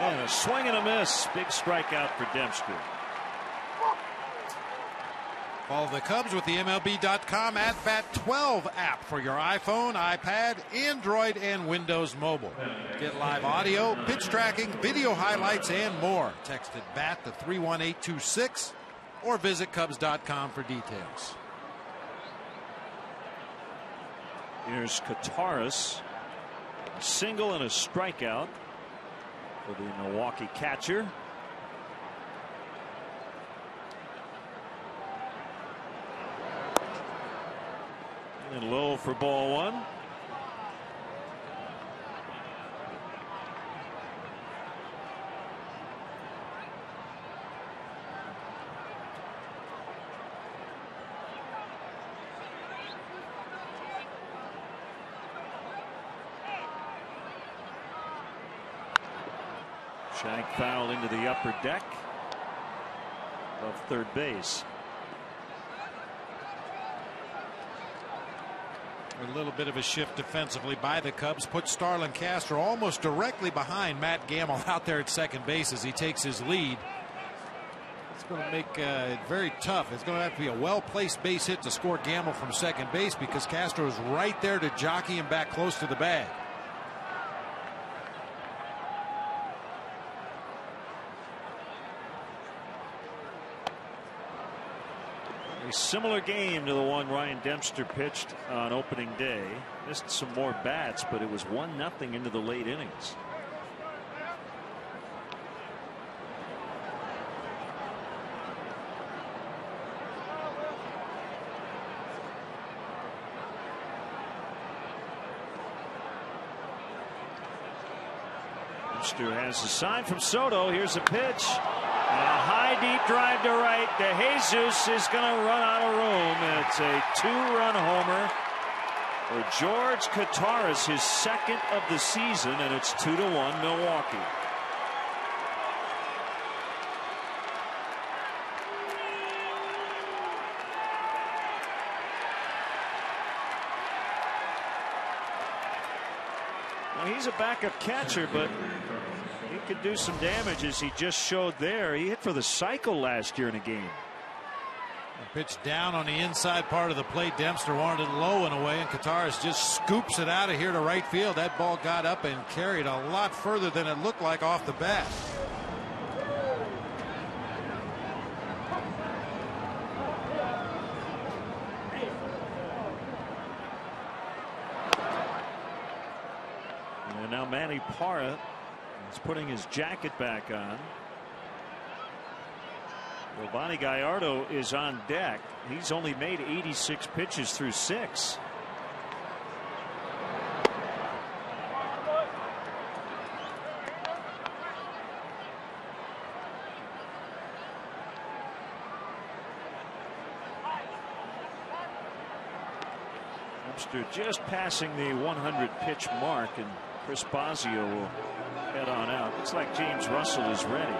And a swing and a miss. Big strikeout for Dempster. Follow the Cubs with the MLB.com At-Bat 12 app for your iPhone, iPad, Android, and Windows Mobile. Get live audio, pitch tracking, video highlights, and more. Text at BAT to 31826 or visit Cubs.com for details. Here's Kataris. A single and a strikeout for the Milwaukee catcher. And low for ball 1. Shank foul into the upper deck of third base. A little bit of a shift defensively by the Cubs. Put Starlin Castro almost directly behind Matt Gamble out there at second base as he takes his lead. It's going to make it very tough. It's going to have to be a well-placed base hit to score Gamble from second base because Castro is right there to jockey him back close to the bag. A similar game to the one Ryan Dempster pitched on opening day. Missed some more bats, but it was 1-0 into the late innings. Dempster has a sign from Soto. Here's a pitch. A high deep drive to right. De Jesus is going to run out of room. It's a 2-run homer for George Kataris, his second of the season, and it's 2-1 Milwaukee. Now he's a backup catcher, but he could do some damage, as he just showed there. He hit for the cycle last year in a game. Pitch down on the inside part of the plate. Dempster wanted it low and away, and Kataris just scoops it out of here to right field. That ball got up and carried a lot further than it looked like off the bat. And now Manny Parra is putting his jacket back on. Giovanni Gallardo is on deck. He's only made 86 pitches through 6. Dempster just passing the 100 pitch mark, and Chris Bosio will head on out. Looks like James Russell is ready.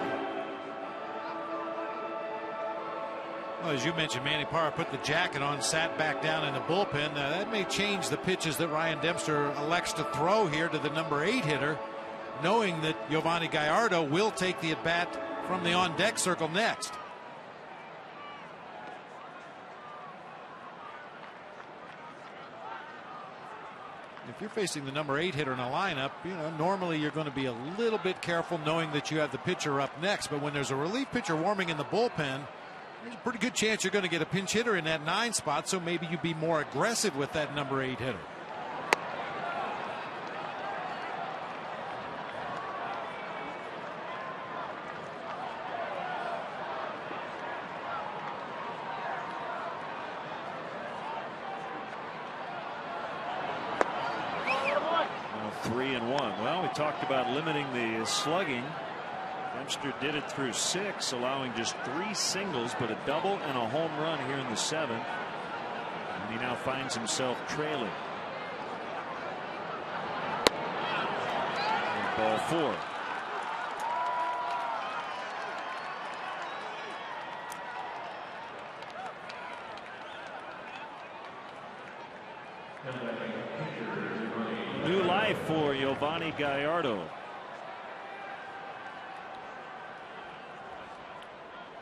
Well, as you mentioned, Manny Parra put the jacket on, sat back down in the bullpen. That may change the pitches that Ryan Dempster elects to throw here to the number 8 hitter, knowing that Giovanni Gallardo will take the at-bat from the on-deck circle next. If you're facing the number 8 hitter in a lineup, normally you're going to be a little bit careful, knowing that you have the pitcher up next. But when there's a relief pitcher warming in the bullpen, there's a pretty good chance you're going to get a pinch hitter in that 9 spot, so maybe you be more aggressive with that number 8 hitter. Well, 3-1. Well, we talked about limiting the slugging. Dempster did it through 6, allowing just 3 singles, but a double and a home run here in the 7th. And he now finds himself trailing. And ball 4. New life for Giovanni Gallardo.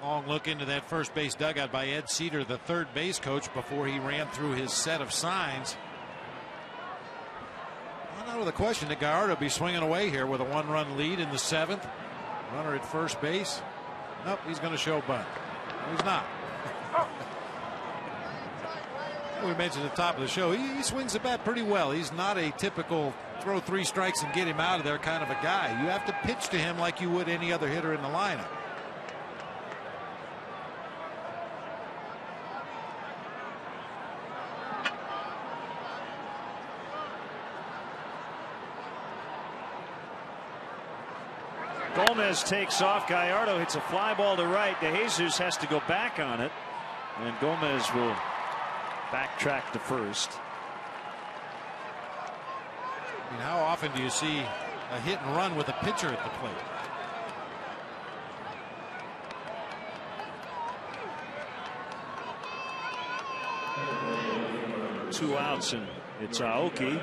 Long look into that first base dugout by Ed Cedar, the third base coach, before he ran through his set of signs. Not out of the question that Gallardo be swinging away here with a 1-run lead in the 7th. Runner at first base. Nope, he's going to show bunt. No, he's not. We mentioned at the top of the show, he swings the bat pretty well. He's not a typical throw 3 strikes and get him out of there kind of a guy. You have to pitch to him like you would any other hitter in the lineup. Gomez takes off. Gallardo hits a fly ball to right. De Jesus has to go back on it, and Gomez will backtrack to first. I mean, how often do you see a hit and run with a pitcher at the plate? 2 outs, and it's Aoki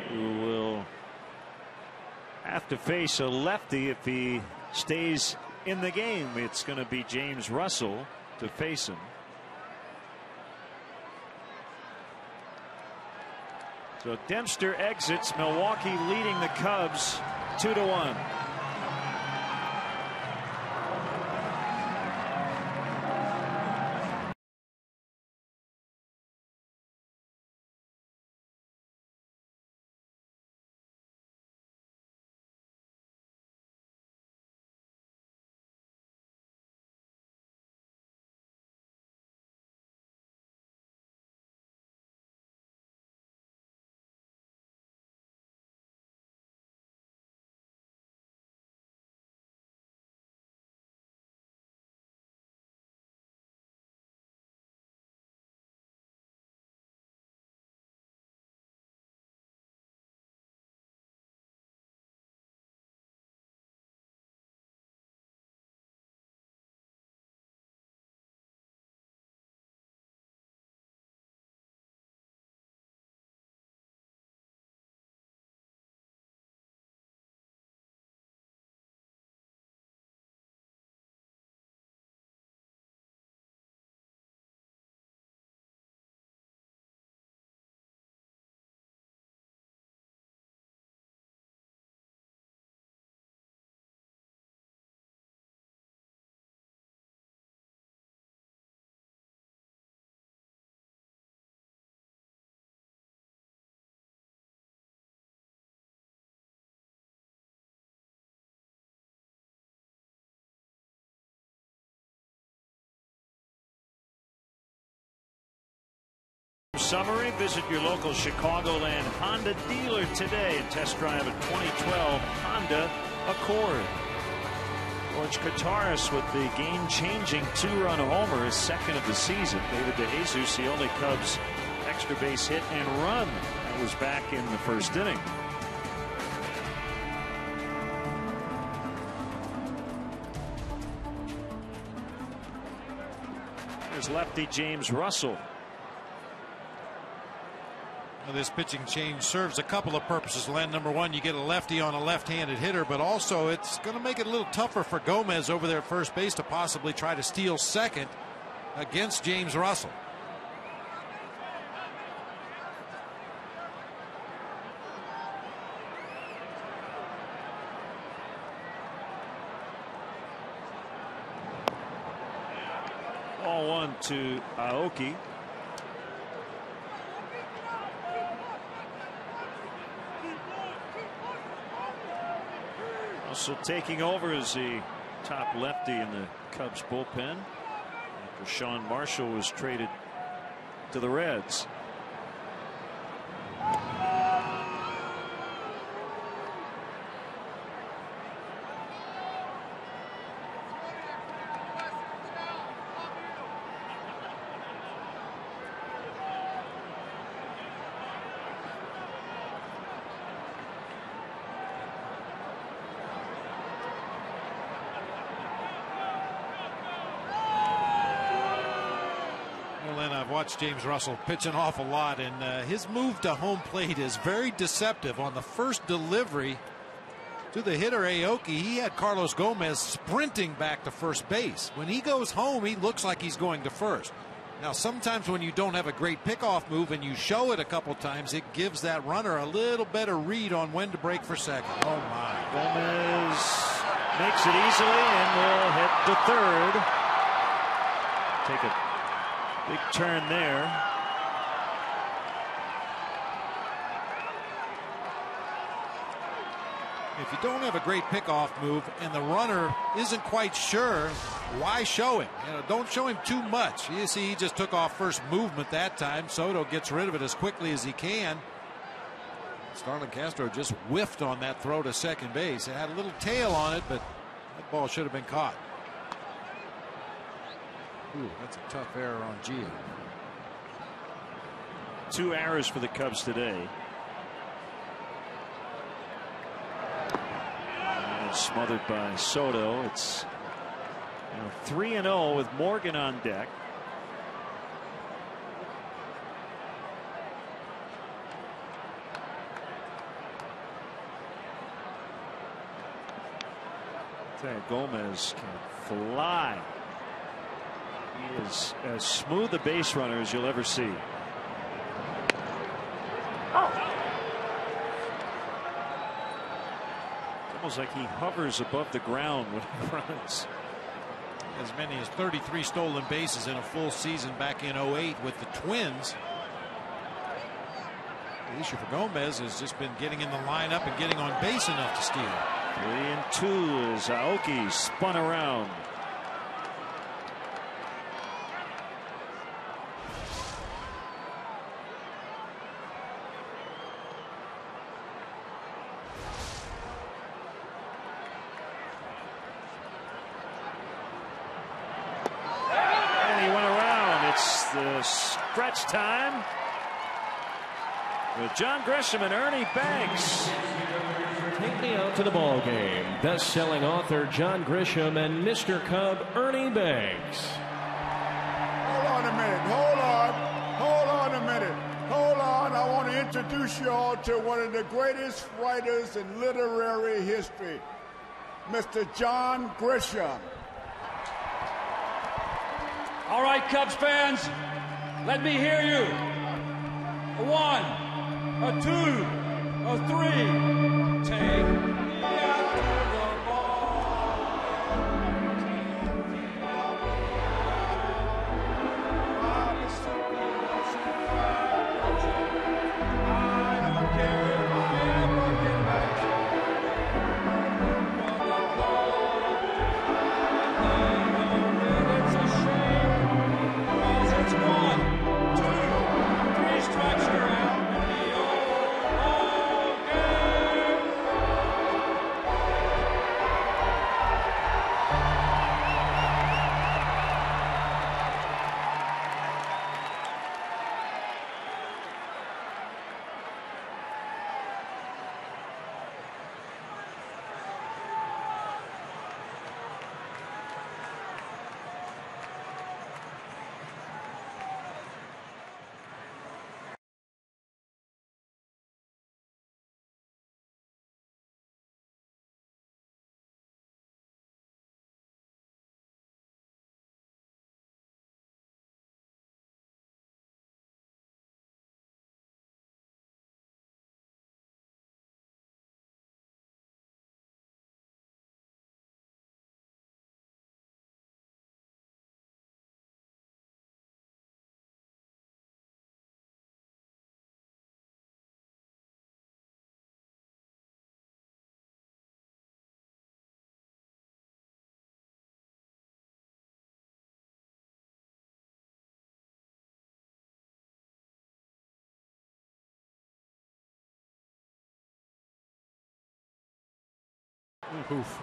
who will have to face a lefty if he stays in the game. It's going to be James Russell to face him. So Dempster exits, Milwaukee leading the Cubs 2-1. Summary, visit your local Chicagoland Honda dealer today and test drive a 2012 Honda Accord. George Kotaris with the game-changing 2-run homer, his second of the season. David DeJesus, the only Cubs extra base hit and run. That was back in the first inning. There's lefty James Russell. Well, this pitching change serves a couple of purposes, Len. Number one, you get a lefty on a left-handed hitter, but also it's going to make it a little tougher for Gomez over there at first base to possibly try to steal second against James Russell. Ball one to Aoki. Also taking over as the top lefty in the Cubs bullpen after Sean Marshall was traded to the Reds. I've watched James Russell pitch an awful lot, and his move to home plate is very deceptive. On the first delivery to the hitter Aoki, he had Carlos Gomez sprinting back to first base. When he goes home, he looks like he's going to first. Now, sometimes when you don't have a great pickoff move and you show it a couple times, it gives that runner a little better read on when to break for second. Oh my! Gomez makes it easily and will hit to third. Take a big turn there. If you don't have a great pickoff move and the runner isn't quite sure, why show him? Don't show him too much. You see, he just took off first movement that time. Soto gets rid of it as quickly as he can. Starlin Castro just whiffed on that throw to second base. It had a little tail on it, but that ball should have been caught. Ooh, that's a tough error on Gio. 2 errors for the Cubs today. And smothered by Soto. It's 3-0 with Morgan on deck. Gomez can fly. He is as smooth a base runner as you'll ever see. It's almost like he hovers above the ground when he runs. As many as 33 stolen bases in a full season back in 08 with the Twins. The issue for Gomez has just been getting in the lineup and getting on base enough to steal. 3-2 as Aoki spun around. The stretch time with John Grisham and Ernie Banks. Take me out to the ball game. Best-selling author John Grisham and Mr. Cub Ernie Banks. Hold on a minute. Hold on a minute. Hold on. I want to introduce you all to one of the greatest writers in literary history, Mr. John Grisham. All right, Cubs fans, let me hear you. A 1, a 2, a 3. Take me out to the ball. I don't care if I ever get back. It's a shame. It's 1, 2, 3. Oof.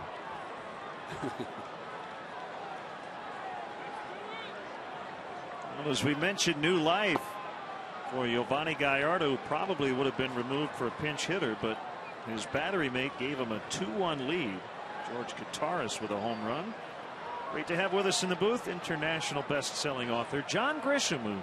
Well, as we mentioned, new life for Giovanni Gallardo, who probably would have been removed for a pinch hitter, but his battery mate gave him a 2-1 lead. George Kataris with a home run. Great to have with us in the booth international best-selling author John Grisham, who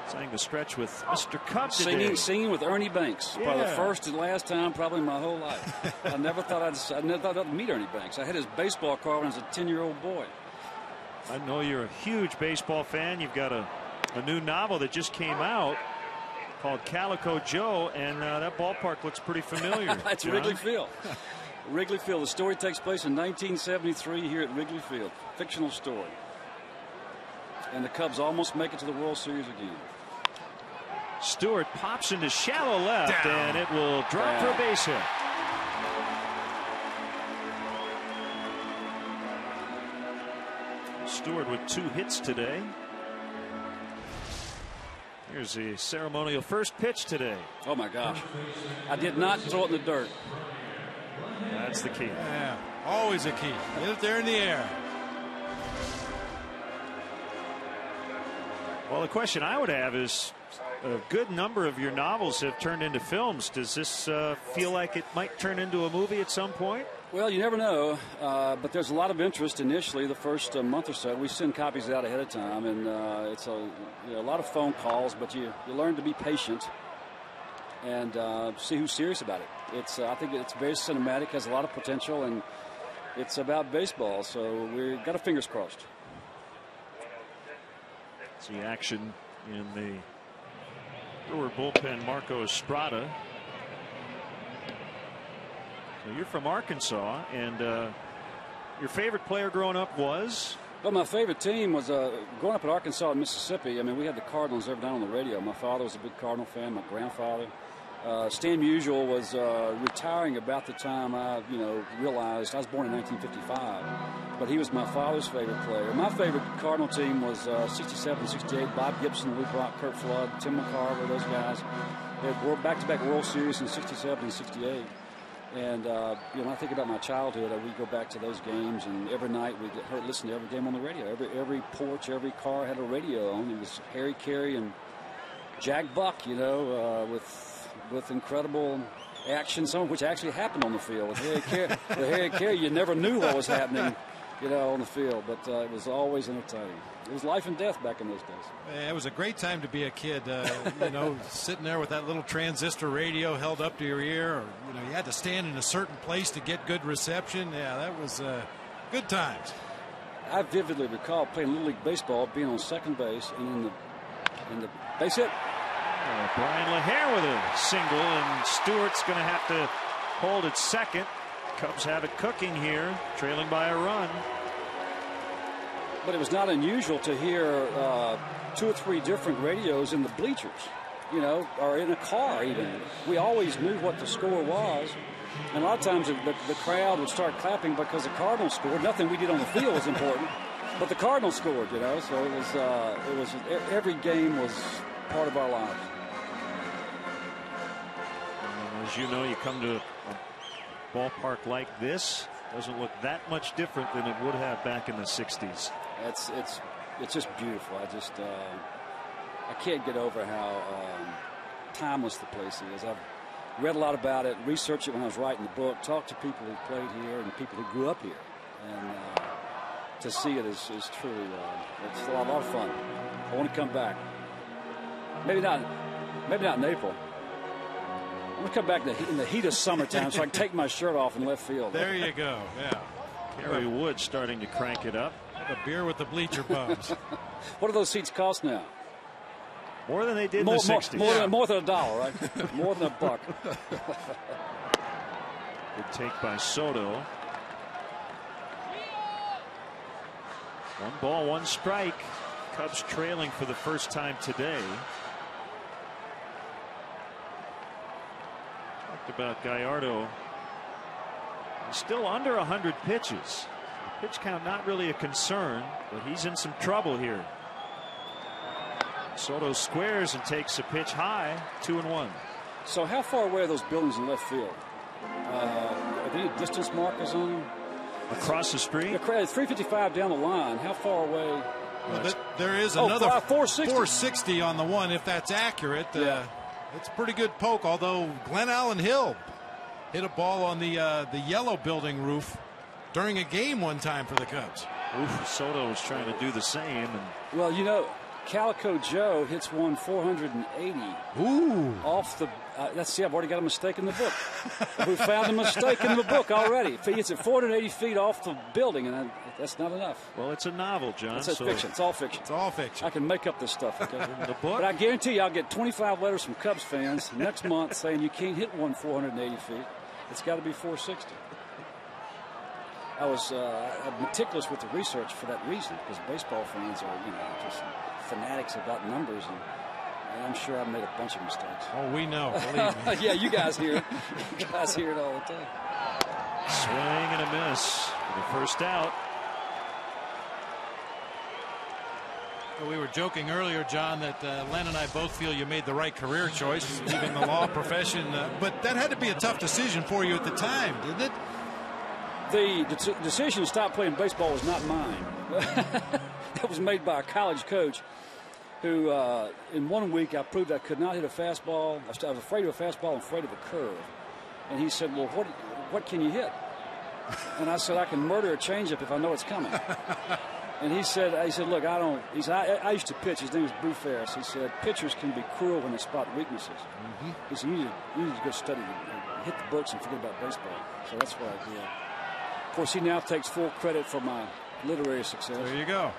sang the stretch with Mr. Cub today. Singing with Ernie Banks. Yeah. Probably the first and last time probably in my whole life. I never thought I'd meet Ernie Banks. I had his baseball card when I was a 10-year-old boy. I know you're a huge baseball fan. You've got a new novel that just came out called Calico Joe, and that ballpark looks pretty familiar. It's Wrigley Field. Wrigley Field. The story takes place in 1973 here at Wrigley Field. Fictional story. And the Cubs almost make it to the World Series again. Stewart pops into shallow left, and it will drop for a base hit. Stewart with 2 hits today. Here's the ceremonial first pitch today. Oh my gosh. I did not throw it in the dirt. That's the key. Yeah, always a key. Get it there in the air. Well, the question I would have is, a good number of your novels have turned into films. Does this feel like it might turn into a movie at some point? Well, you never know, but there's a lot of interest initially the first month or so. We send copies out ahead of time, and it's a lot of phone calls, but you learn to be patient and see who's serious about it. I think it's very cinematic, has a lot of potential, and it's about baseball, so we've got our fingers crossed. See action in the Brewer bullpen. Marco Estrada. So you're from Arkansas, and your favorite player growing up was? Well, my favorite team was growing up in Arkansas and Mississippi. I mean, we had the Cardinals every night on the radio. My father was a big Cardinal fan. My grandfather. Stan Musial was retiring about the time I, realized. I was born in 1955, but he was my father's favorite player. My favorite Cardinal team was 67, 68. Bob Gibson, Lou Brock, Kurt Flood, Tim McCarver, those guys. They had back-to-back World Series in 67 and 68. And, when I think about my childhood, we go back to those games, and every night we listen to every game on the radio. Every porch, every car had a radio on. It was Harry Carey and Jack Buck, with incredible action, some of which actually happened on the field. With Harry Carey, you never knew what was happening, on the field, but it was always entertaining. It was life and death back in those days. Yeah, it was a great time to be a kid, sitting there with that little transistor radio held up to your ear, or, you had to stand in a certain place to get good reception. Yeah, that was good times. I vividly recall playing Little League Baseball, being on second base, and in the base hit. Brian LaHare with a single, and Stewart's going to have to hold at second. Cubs have it cooking here, trailing by a run. But it was not unusual to hear 2 or 3 different radios in the bleachers, or in a car even. We always knew what the score was. And a lot of times the crowd would start clapping because the Cardinals scored. Nothing we did on the field was important, but the Cardinals scored, So it was every game was part of our lives. And as you know, you come to a ballpark like this, doesn't look that much different than it would have back in the 60s. It's just beautiful. I can't get over how timeless the place is. I've read a lot about it, researched it when I was writing the book, talked to people who played here and people who grew up here, and to see it is truly it's a lot of fun. I want to come back. Maybe not in April. I want to come back in the heat of summertime so I can take my shirt off in left field. There you go. Yeah. Gary Wood starting to crank it up. A beer with the bleacher bums. What do those seats cost now? More than they did in the 60s. More than $1, right? More than $1. Good take by Soto. 1 ball, 1 strike. Cubs trailing for the first time today. Talked about Gallardo. He's still under 100 pitches. Pitch count not really a concern, but he's in some trouble here. Soto squares and takes a pitch high, 2-1. So how far away are those buildings in left field? Are any distance markers on them? Across the street? 355 down the line. How far away? Well, there is another 460 on the one, if that's accurate. Yeah. It's a pretty good poke, although Glen Allen Hill hit a ball on the yellow building roof during a game one time for the Cubs. Oof, Soto was trying to do the same. And well, you know, Calico Joe hits one 480. Ooh. Off the. Let's see, I've already got a mistake in the book. We found a mistake in the book already. If he hits it 480 feet off the building, and that's not enough. Well, it's a novel, John. It's fiction. It's all fiction. It's all fiction. I can make up this stuff. Okay? The book? But I guarantee you, I'll get 25 letters from Cubs fans next month saying you can't hit one 480 feet. It's got to be 460. I was meticulous with the research for that reason, because baseball fans are, just fanatics about numbers, and I'm sure I've made a bunch of mistakes. Oh, we know. Believe me. Yeah, you guys hear it. You guys hear it all the time. Swing and a miss for the first out. Well, we were joking earlier, John, that Len and I both feel you made the right career choice, leaving the law profession. But that had to be a tough decision for you at the time, didn't it? The decision to stop playing baseball was not mine. That was made by a college coach who, in 1 week, I proved I could not hit a fastball. I was afraid of a fastball and afraid of a curve. And he said, well, what can you hit? And I said, I can murder a changeup if I know it's coming. And he said, look, I used to pitch. His name was Boo Ferris. He said, pitchers can be cruel when they spot weaknesses. Mm-hmm. He said, you need to go study and hit the books and forget about baseball. So that's what I did. Of course, he now takes full credit for my literary success. There you go.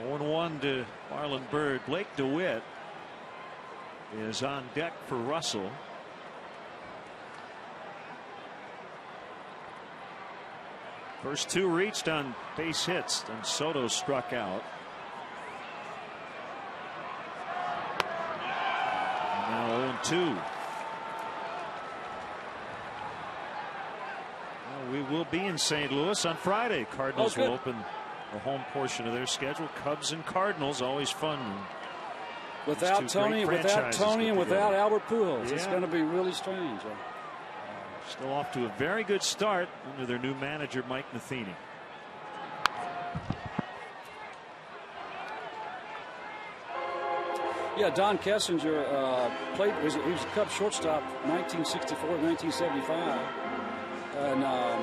0-1 to Marlon Byrd. Blake DeWitt is on deck for Russell. First two reached on base hits, and Soto struck out. And now 0-2. Well, we will be in St. Louis on Friday. Cardinals will open the home portion of their schedule. Cubs and Cardinals, always fun. Without Tony, and without Albert Pujols, it's going to be really strange. Still off to a very good start under their new manager, Mike Matheny. Yeah, Don Kessinger played. He was a Cubs shortstop 1964 to 1975. And, I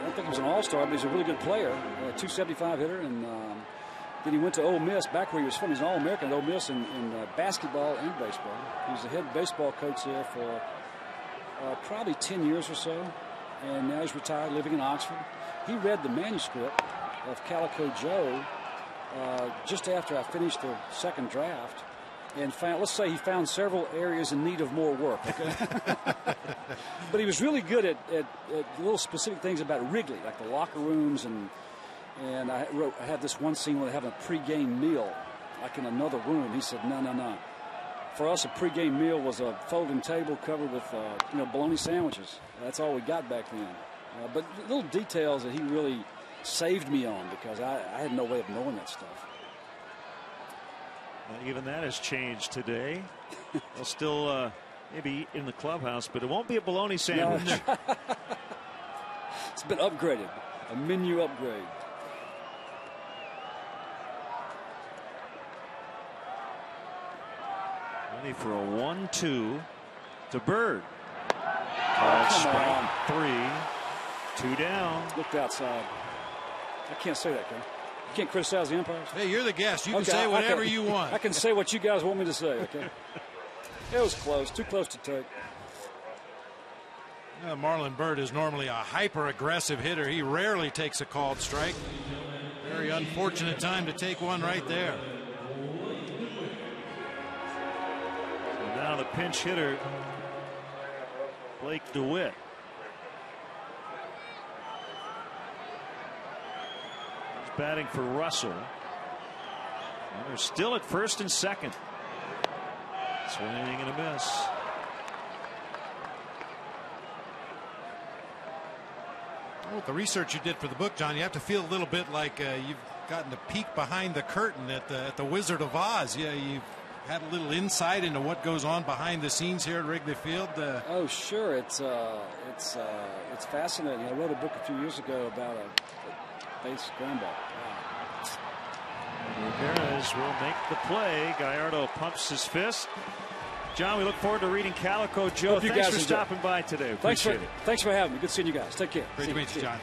don't think he was an all-star, but he's a really good player. 275 hitter. And then he went to Ole Miss, back where he was from. He's an All-American at Ole Miss in basketball and baseball. He was the head baseball coach there for probably 10 years or so, and now he's retired, living in Oxford. He read the manuscript of Calico Joe just after I finished the second draft, and let's say he found several areas in need of more work. Okay? But he was really good at little specific things about Wrigley, like the locker rooms, and I had this one scene where they have a pregame meal, like in another room. He said, no. For us, a pregame meal was a folding table covered with, bologna sandwiches. That's all we got back then. But little details that he really saved me on, because I had no way of knowing that stuff. Well, even that has changed today. They'll still maybe eat in the clubhouse, but it won't be a bologna sandwich. No. It's been upgraded, a menu upgrade. Ready for a 1-2 to Bird. Come on. 3, 2 down. Looked outside. I can't say that, Ken. You can't criticize the umpires. Hey, you're the guest. You can say whatever you want. I can say what you guys want me to say, okay? It was close. Too close to take. Marlon Byrd is normally a hyper-aggressive hitter. He rarely takes a called strike. Very unfortunate time to take one right there. Now the pinch hitter, Blake DeWitt. He's batting for Russell. And they're still at first and second. Swing and a miss. Well, with the research you did for the book, John, you have to feel a little bit like you've gotten to peek behind the curtain at the Wizard of Oz. Yeah, had a little insight into what goes on behind the scenes here at Wrigley Field? Oh, sure. It's fascinating. I wrote a book a few years ago about a base ground ball. Ramirez will make the play. Gallardo pumps his fist. John, we look forward to reading Calico Joe. Thanks for stopping by today. Appreciate it. Thanks for having me. Good seeing you guys. Take care. Great to meet you, John.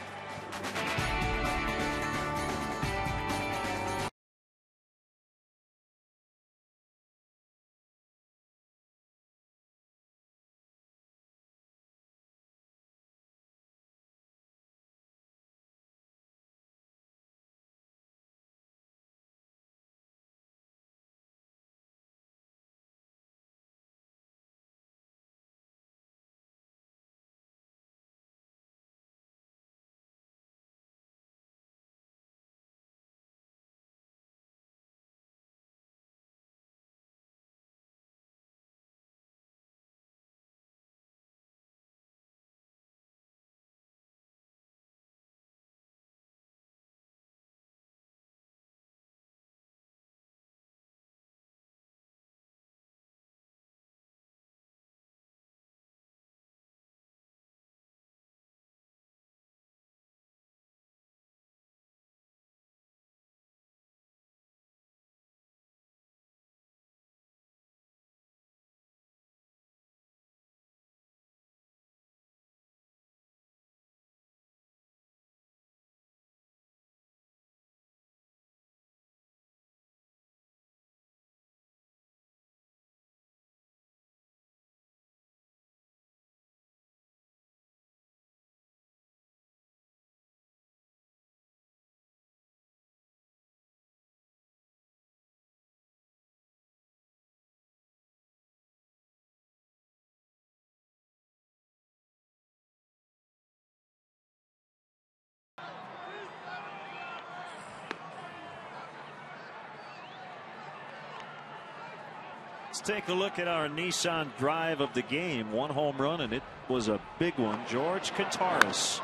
Let's take a look at our Nissan drive of the game. One home run, and it was a big one. George Kataris,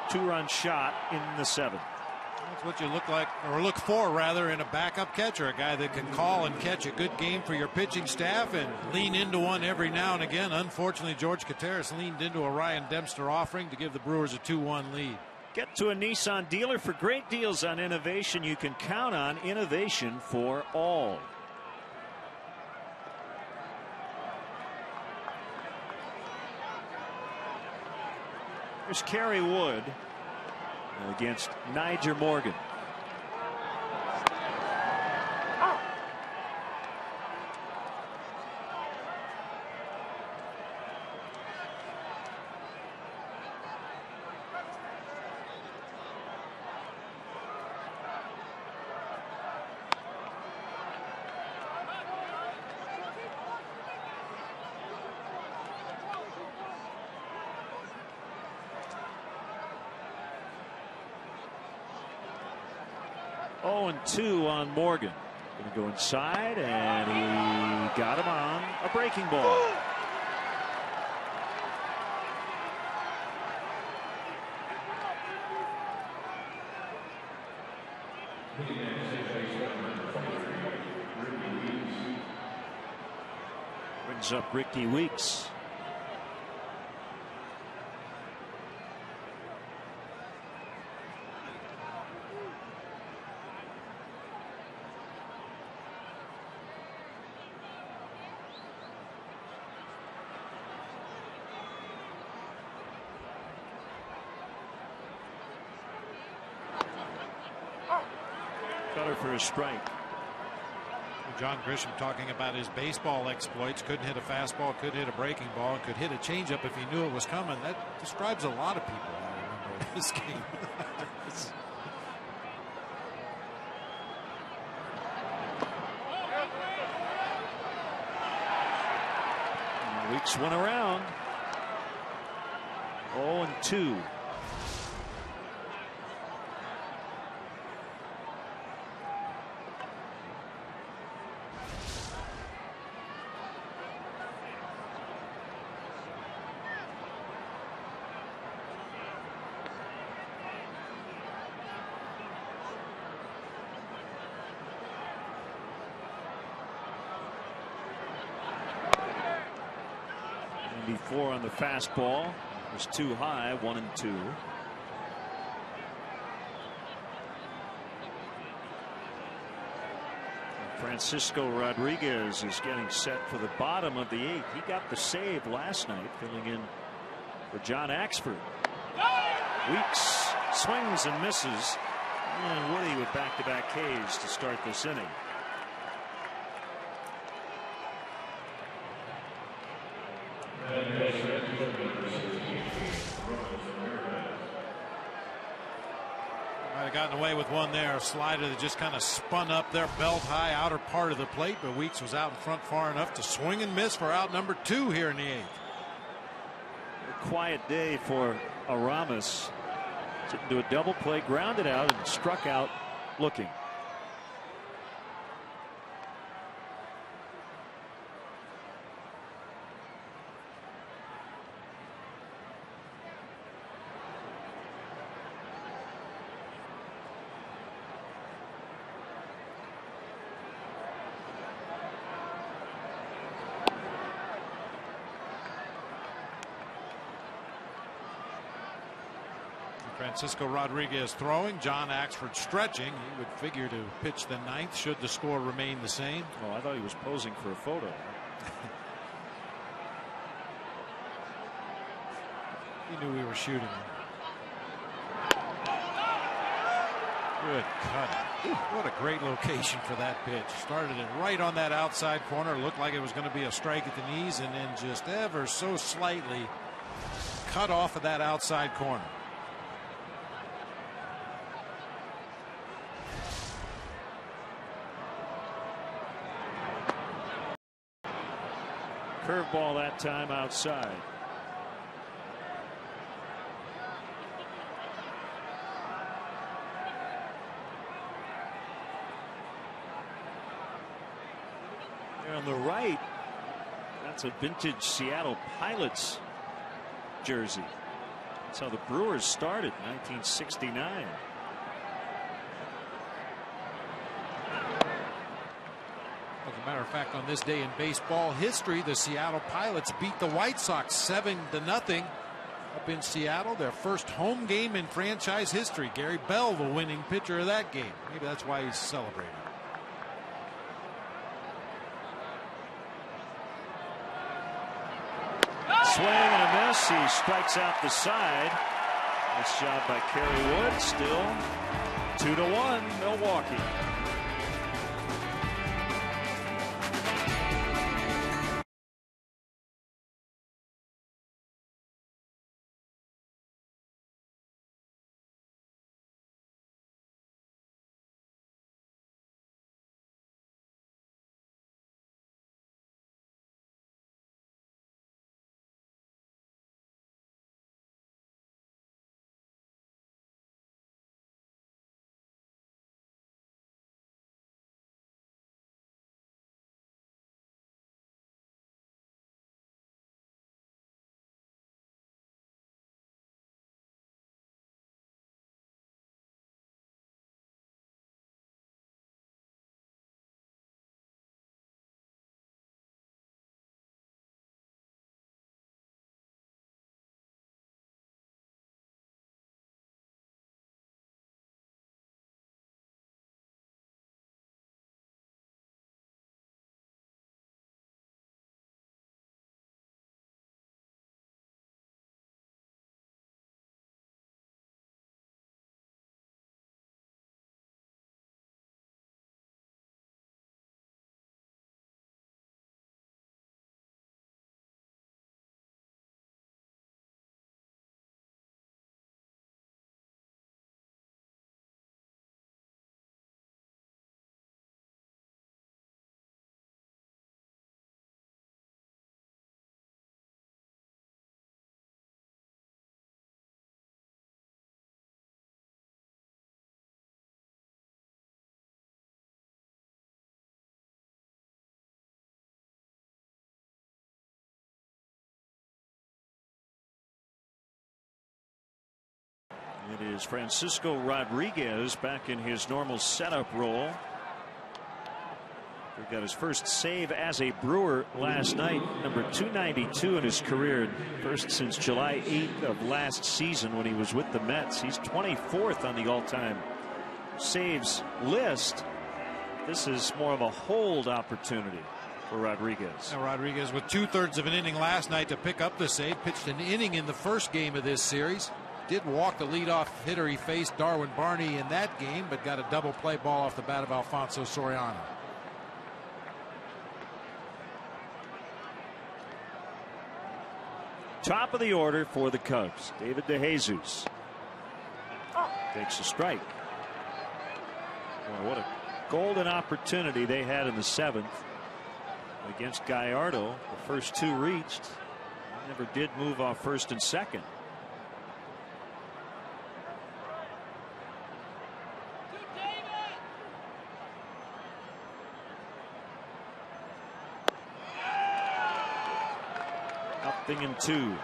2-run shot in the 7th. That's what you look like, or look for rather, in a backup catcher, a guy that can call and catch a good game for your pitching staff and lean into one every now and again. Unfortunately, George Kataris leaned into a Ryan Dempster offering to give the Brewers a 2-1 lead. Get to a Nissan dealer for great deals on innovation. You can count on innovation for all. Here's Kerry Wood against Niger Morgan. Oh, 2 on Morgan. Going to go inside, and he got him on a breaking ball. Brings up Ricky Weeks. Cutter for a strike. John Grisham talking about his baseball exploits. Couldn't hit a fastball, could hit a breaking ball, and could hit a changeup if he knew it was coming. That describes a lot of people, I remember, in this game. Weeks went around. 0-2. 94 on the fastball. It was too high, 1-2. Francisco Rodriguez is getting set for the bottom of the 8th. He got the save last night, filling in for John Axford. Weeks swings and misses, and Woody with back-to-back Ks to start this inning. Might have gotten away with one there. A slider that just kind of spun up their belt high outer part of the plate, but Weeks was out in front far enough to swing and miss for out number 2 here in the 8th. A quiet day for Aramis. Didn't do a double play, grounded out, and struck out looking. Francisco Rodriguez throwing, John Axford stretching. He would figure to pitch the 9th should the score remain the same. Oh, I thought he was posing for a photo. He knew we were shooting him. Good cut. What a great location for that pitch. Started it right on that outside corner. Looked like it was going to be a strike at the knees, and then just ever so slightly cut off of that outside corner. Curveball that time outside. There on the right, that's a vintage Seattle Pilots jersey. That's how the Brewers started, 1969. As a matter of fact, on this day in baseball history, the Seattle Pilots beat the White Sox 7-0 up in Seattle. Their first home game in franchise history. Gary Bell, the winning pitcher of that game. Maybe that's why he's celebrating. Swing and a miss. He strikes out the side. Nice job by Kerry Wood. Still 2-1 Milwaukee. It is Francisco Rodriguez back in his normal setup role He got his first save as a Brewer last night, number 292 in his career, first since July 8th of last season when he was with the Mets. He's 24th on the all-time saves list. This is more of a hold opportunity for Rodriguez. Now Rodriguez with 2/3 of an inning last night to pick up the save. Pitched an inning in the first game of this series. Did walk the leadoff hitter he faced, Darwin Barney, in that game, but got a double play ball off the bat of Alfonso Soriano. Top of the order for the Cubs, David DeJesus takes a strike. Boy, what a golden opportunity they had in the 7th against Gallardo. The first 2 reached. Never did move off first and second. Nothing in 2.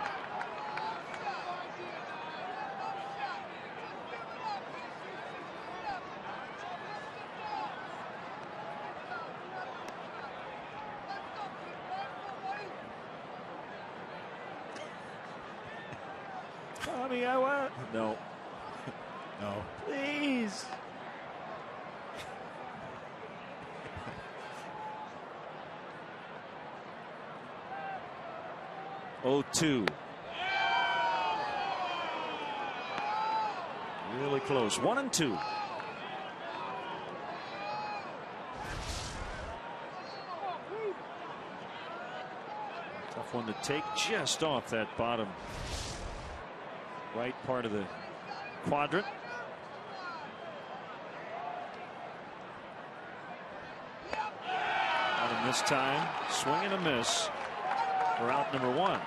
Tommy, I want. No. No. Please. Oh, 2. Really close. 1 and 2. Tough one to take, just off that bottom right part of the quadrant. Got him this time. Swing and a miss for out number 1.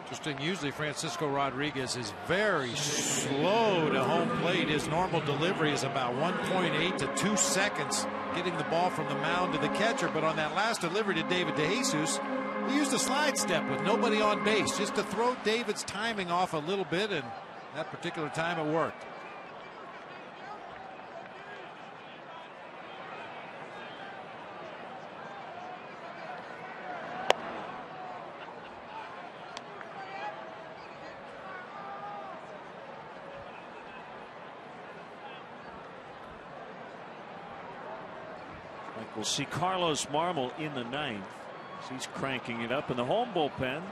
Interesting. Usually Francisco Rodriguez is very slow to home plate. His normal delivery is about 1.8 to 2 seconds getting the ball from the mound to the catcher. But on that last delivery to David DeJesus, he used a slide step with nobody on base just to throw David's timing off a little bit, and that particular time it worked. We'll see Carlos Marmol in the 9th. He's cranking it up in the home bullpen.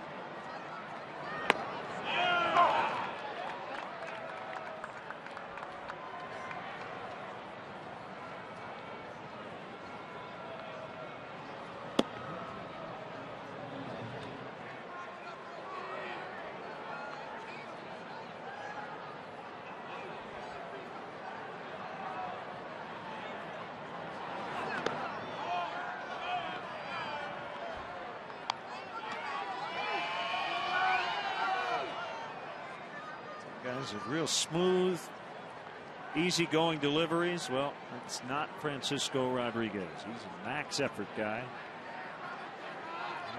Guys with real smooth, easygoing deliveries. Well, it's not Francisco Rodriguez. He's a max effort guy.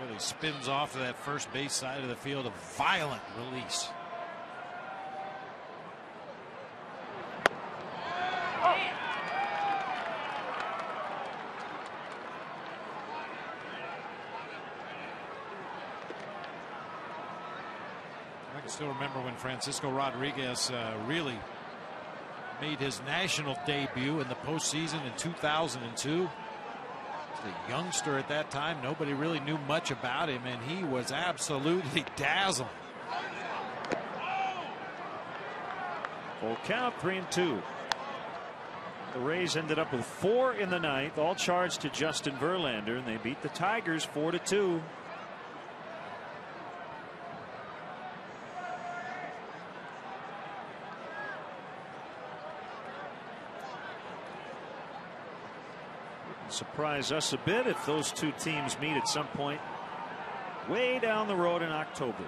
Really spins off to that first base side of the field, a violent release. I can still remember when Francisco Rodriguez really made his national debut in the postseason in 2002. A youngster at that time. Nobody really knew much about him, and he was absolutely dazzling. Full count, 3-2. The Rays ended up with 4 in the 9th, all charged to Justin Verlander, and they beat the Tigers 4-2. Surprise us a bit if those two teams meet at some point way down the road in October.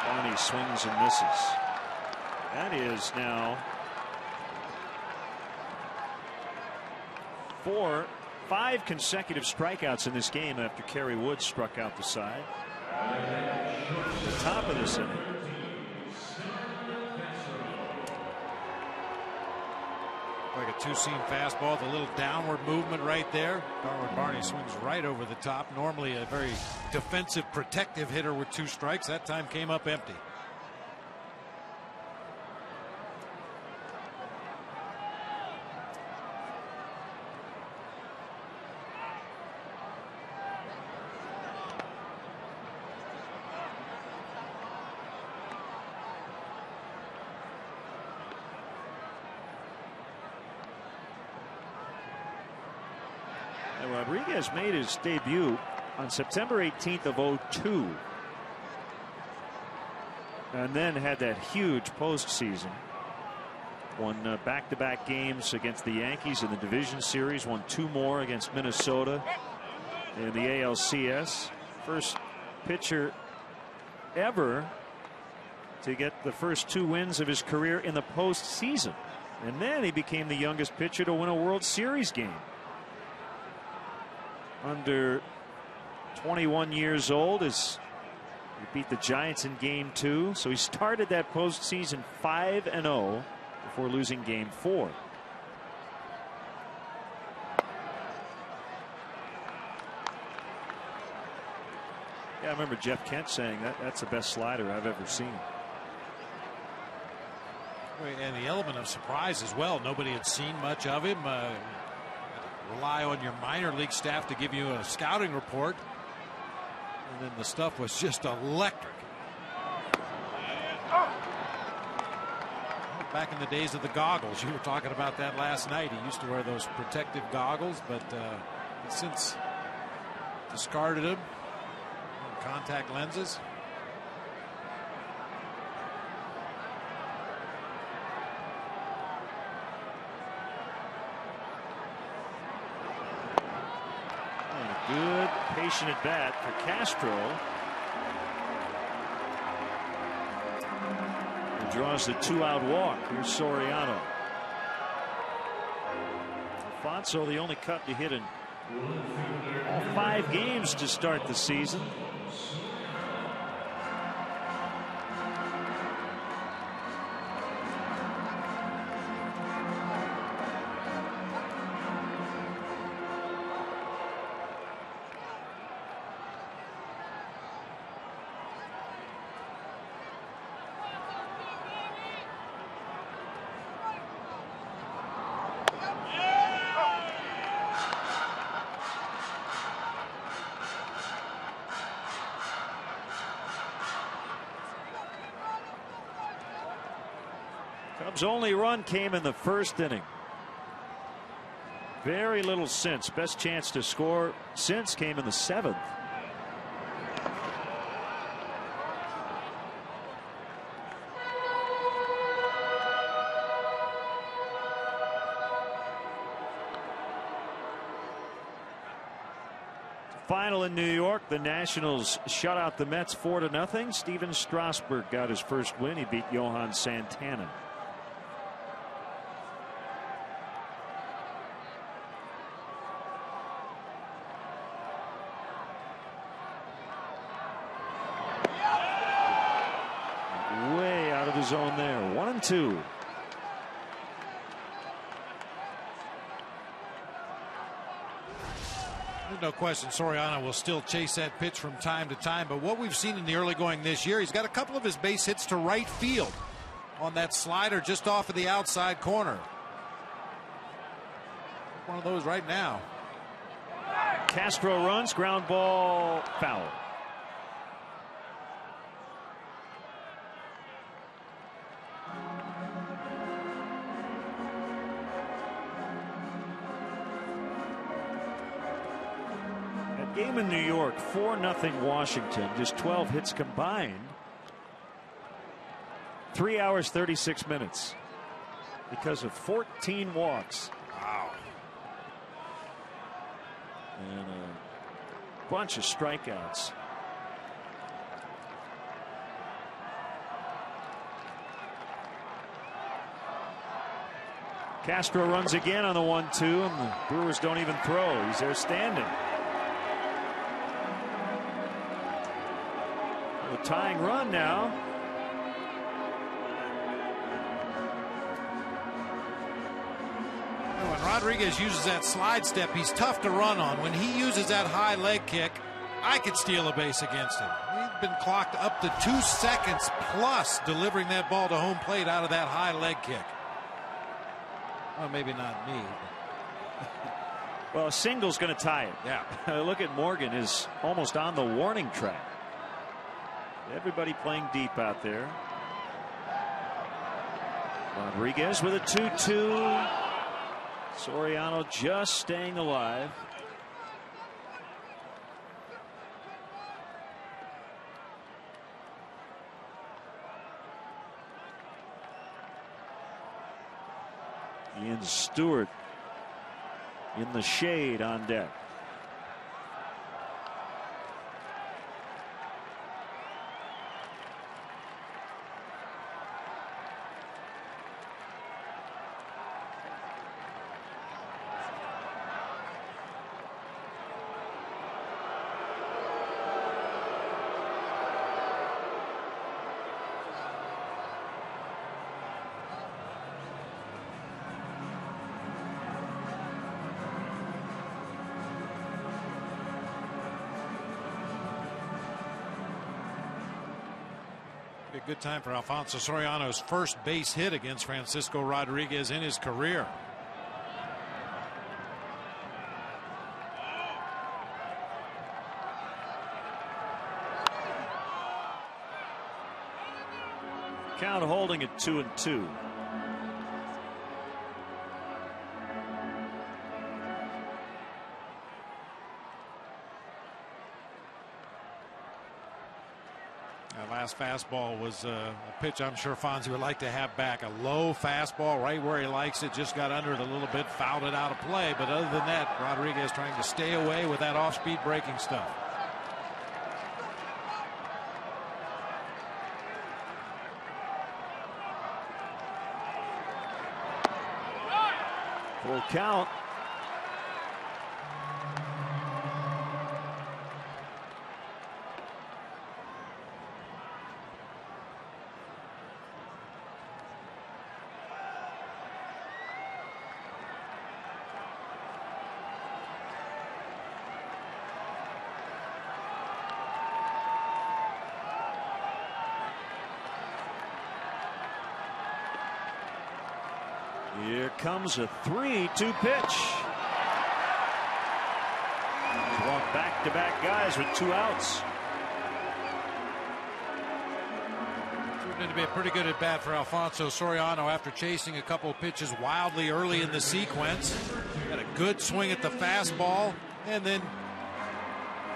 Barney swings and misses. That is now 5 consecutive strikeouts in this game after Kerry Wood struck out the side. The top of this inning. two-seam fastball, the little downward movement right there. Darwin Barney swings right over the top. Normally a very defensive, protective hitter with 2 strikes. That time came up empty. Rodriguez made his debut on September 18th of 2002, and then had that huge postseason. Won back-to-back games against the Yankees in the division series. Won 2 more against Minnesota in the ALCS. First pitcher ever to get the first 2 wins of his career in the postseason, and then he became the youngest pitcher to win a World Series game. Under 21 years old, as he beat the Giants in Game 2, so he started that postseason 5-0 before losing Game 4. Yeah, I remember Jeff Kent saying that's the best slider I've ever seen. And the element of surprise as well. Nobody had seen much of him. Rely on your minor league staff to give you a scouting report, and then the stuff was just electric. Back in the days of the goggles, you were talking about that last night. He used to wear those protective goggles, but since discarded them. Contact lenses. Good patient at bat for Castro. He draws the 2-out walk. Here's Soriano. Alfonso, the only cut to hit in all 5 games to start the season. Cubs' only run came in the first inning. Very little since. Best chance to score since came in the 7th. Final in New York, the Nationals shut out the Mets 4-0. Steven Strasburg got his first win. He beat Johan Santana. Way out of the zone there. 1-2. There's no question Soriano will still chase that pitch from time to time, but what we've seen in the early going this year, he's got a couple of his base hits to right field on that slider just off of the outside corner. One of those right now. Castro runs, ground ball, foul. Game in New York, 4-0 Washington, just 12 hits combined. 3 hours 36 minutes because of 14 walks. Wow. And a bunch of strikeouts. Castro runs again on the 1-2, and the Brewers don't even throw. He's there standing. A tying run now. when Rodriguez uses that slide step, he's tough to run on. When he uses that high leg kick, I could steal a base against him. He's been clocked up to 2 seconds plus delivering that ball to home plate out of that high leg kick. Well, maybe not me. Well, a single's going to tie it. Yeah. Look at Morgan, is almost on the warning track. Everybody playing deep out there. Rodriguez with a 2-2. Soriano just staying alive. Ian Stewart in the shade on deck. A good time for Alfonso Soriano's first base hit against Francisco Rodriguez in his career. Count holding at 2-2. Last fastball was a pitch I'm sure Fonzie would like to have back. A low fastball right where he likes it. Just got under it a little bit, fouled it out of play. But other than that, Rodriguez trying to stay away with that off-speed breaking stuff. Full count. Here comes a 3-2 pitch. Walk back-to-back guys with 2 outs. Turned into be a pretty good at bat for Alfonso Soriano after chasing a couple of pitches wildly early in the sequence. Got a good swing at the fastball and then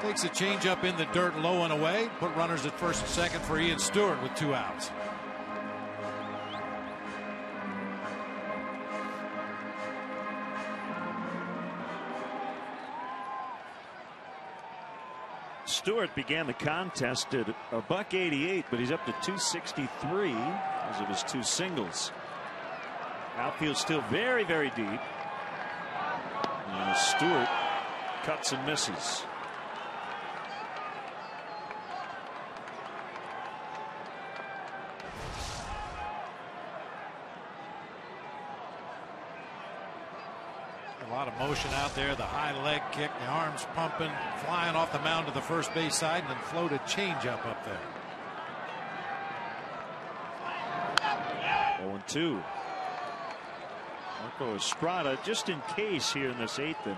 takes a changeup in the dirt low and away. Put runners at first and second for Ian Stewart with 2 outs. Stewart began the contest at $188, but he's up to 263 because of his 2 singles. Outfield still very, very deep. And Stewart cuts and misses. A lot of motion out there. The high leg kick, the arms pumping, flying off the mound to the first base side, and then floated changeup up there. 0-2. Marco Estrada, just in case here in this 8th inning,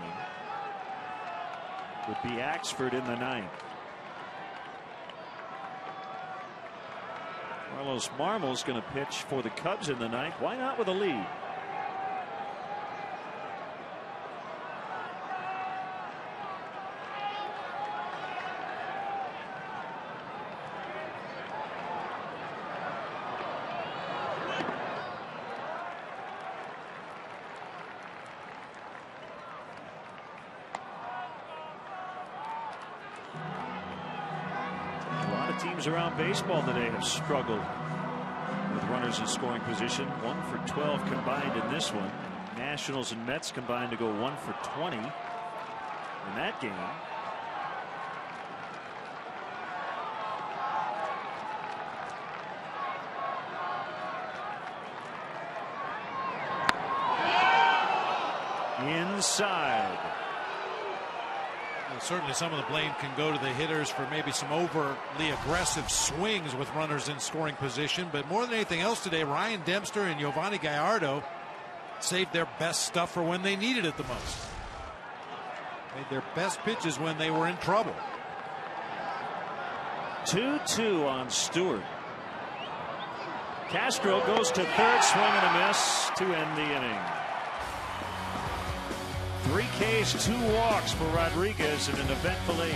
would be Axford in the 9th. Carlos Marmol's going to pitch for the Cubs in the 9th. Why not with a lead? Teams around baseball today have struggled with runners in scoring position. 1 for 12 combined in this one. Nationals and Mets combined to go 1 for 20 in that game. inside. Well, certainly some of the blame can go to the hitters for maybe some overly aggressive swings with runners in scoring position. But more than anything else today, Ryan Dempster and Giovanni Gallardo saved their best stuff for when they needed it the most. Made their best pitches when they were in trouble. 2-2 on Stewart. Castro goes to third, swing and a miss to end the inning. 3 Ks, 2 walks for Rodriguez in an eventful 8.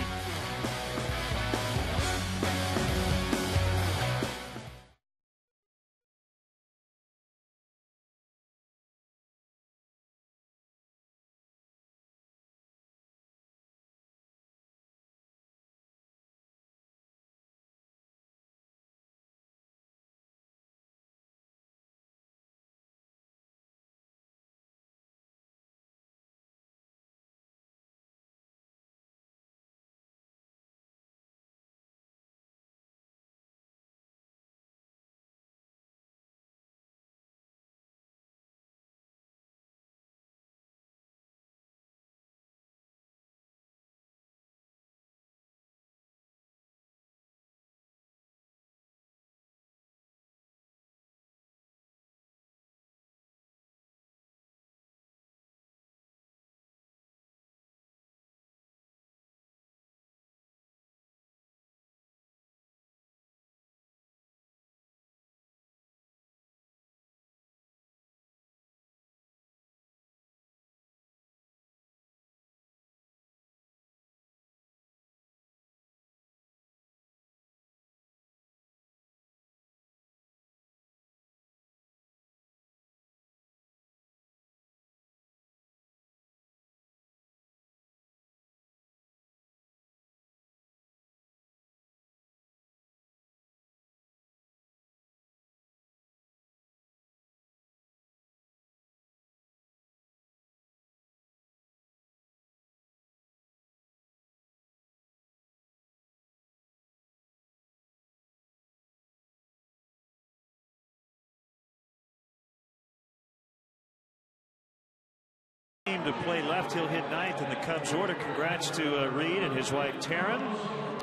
To play left, he'll hit ninth in the Cubs order. Congrats to Reed and his wife Taryn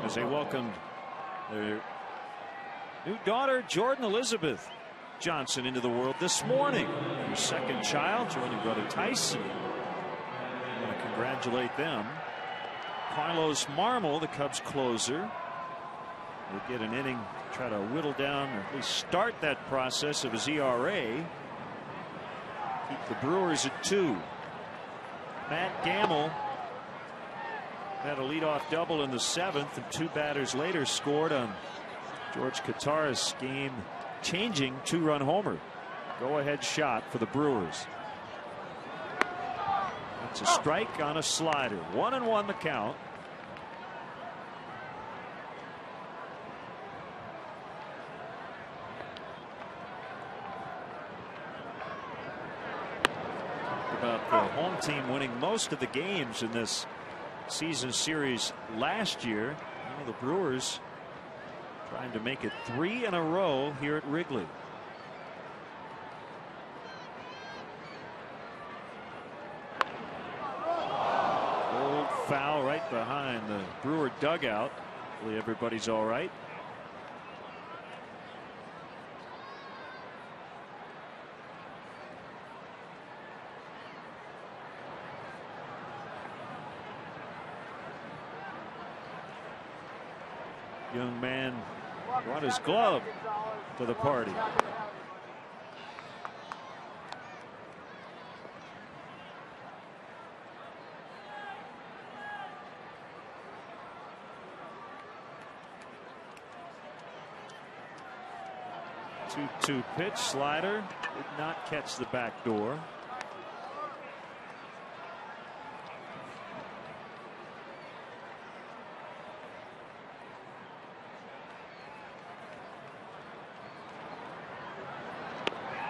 as they welcomed their new daughter Jordan Elizabeth Johnson into the world this morning. Her second child, joining brother Tyson. I want to congratulate them. Carlos Marmol, the Cubs closer, will get an inning, try to whittle down or at least start that process of his ERA. Keep the Brewers at 2. Matt Gamble had a leadoff double in the 7th, and 2 batters later scored on George Katara's game-changing 2-run homer. Go-ahead shot for the Brewers. That's a strike on a slider. 1-1 the count. About the home team winning most of the games in this season series last year. Now the Brewers trying to make it 3 in a row here at Wrigley. Old foul right behind the Brewer dugout. Hopefully everybody's all right. Young man brought his glove to the party. Two pitch slider did not catch the back door.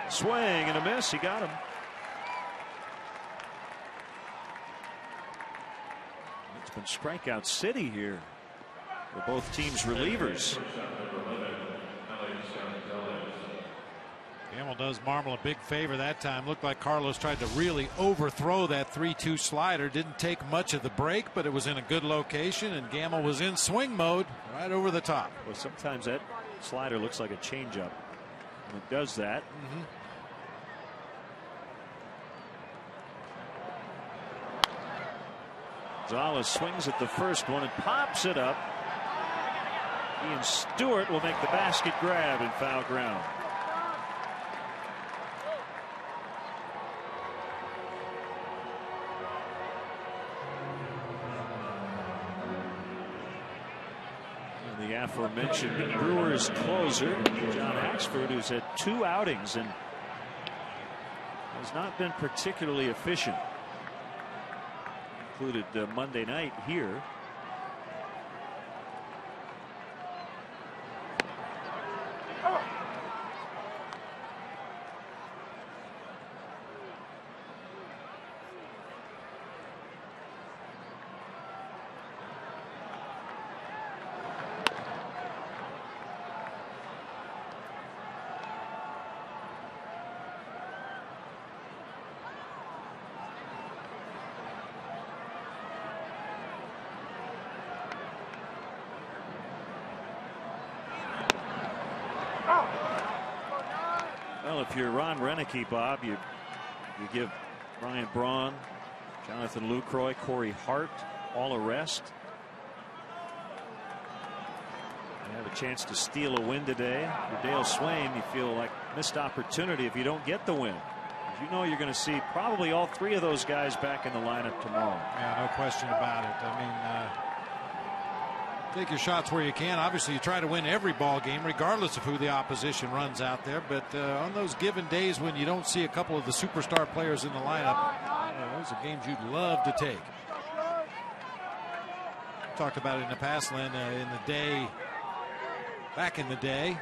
Swing and a miss. He got him. It's been strikeout city here for both teams relievers. Gamble does Marmol a big favor that time. Looked like Carlos tried to really overthrow that 3-2 slider. Didn't take much of the break, but it was in a good location, and Gamble was in swing mode right over the top. Well, sometimes that slider looks like a changeup. And it does that. Gonzalez swings at the first one and pops it up. Ian Stewart will make the basket grab and foul ground. And the aforementioned Brewers closer, John Axford, who's had 2 outings and has not been particularly efficient. Included Monday night here. Well, if you're Ron Renicky, Bob, you give Ryan Braun, Jonathan Lucroy, Corey Hart all a rest. You have a chance to steal a win today. For Dale Swain, you feel like missed opportunity if you don't get the win. You know you're going to see probably all 3 of those guys back in the lineup tomorrow. Yeah, no question about it. I mean, take your shots where you can. Obviously, you try to win every ball game, regardless of who the opposition runs out there. But on those given days when you don't see a couple of the superstar players in the lineup, those are games you'd love to take. Talked about it in the past, Len, back in the day,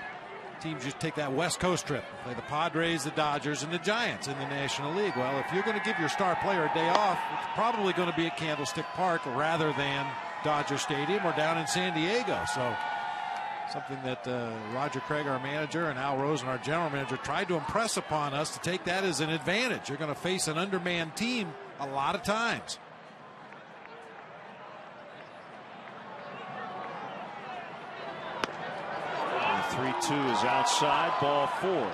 teams just take that West Coast trip. Play the Padres, the Dodgers, and the Giants in the National League. Well, if you're going to give your star player a day off, it's probably going to be at Candlestick Park rather than Dodger Stadium or down in San Diego. So something that Roger Craig, our manager, and Al Rosen, our general manager, tried to impress upon us, to take that as an advantage. You're going to face an undermanned team a lot of times. The 3-2 is outside, ball 4.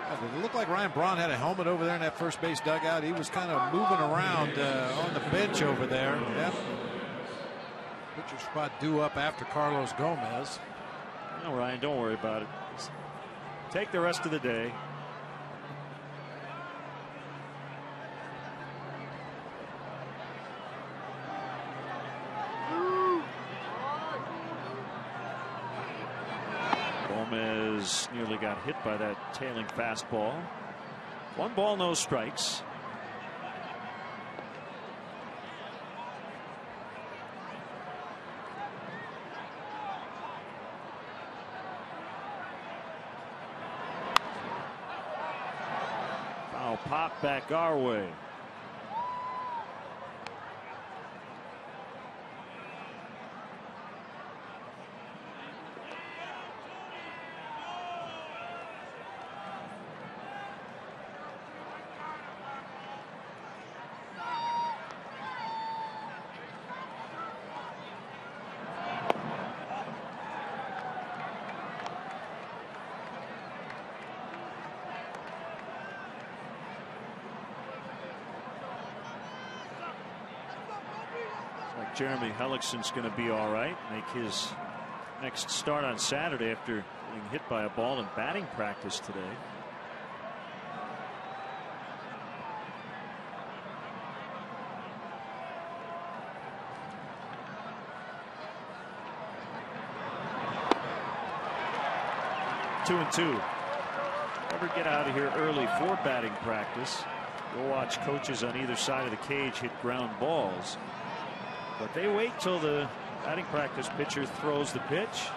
It looked like Ryan Braun had a helmet over there in that first base dugout. He was kind of moving around on the bench over there. Yep. Pitcher spot due up after Carlos Gomez. No, Ryan, don't worry about it. Just take the rest of the day. Gomez nearly got hit by that tailing fastball. 1 ball, no strikes. Foul pop back our way. Jeremy Hellickson's going to be all right. Make his next start on Saturday after being hit by a ball in batting practice today. Two and two. Never get out of here early for batting practice. You'll watch coaches on either side of the cage hit ground balls. But they wait till the batting practice pitcher throws the pitch.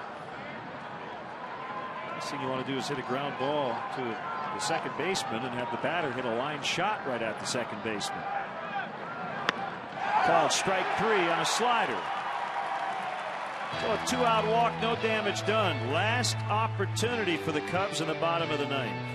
Last thing you want to do is hit a ground ball to the second baseman and have the batter hit a line shot right at the second baseman. Called strike 3 on a slider. So a 2-out walk, no damage done. Last opportunity for the Cubs in the bottom of the ninth.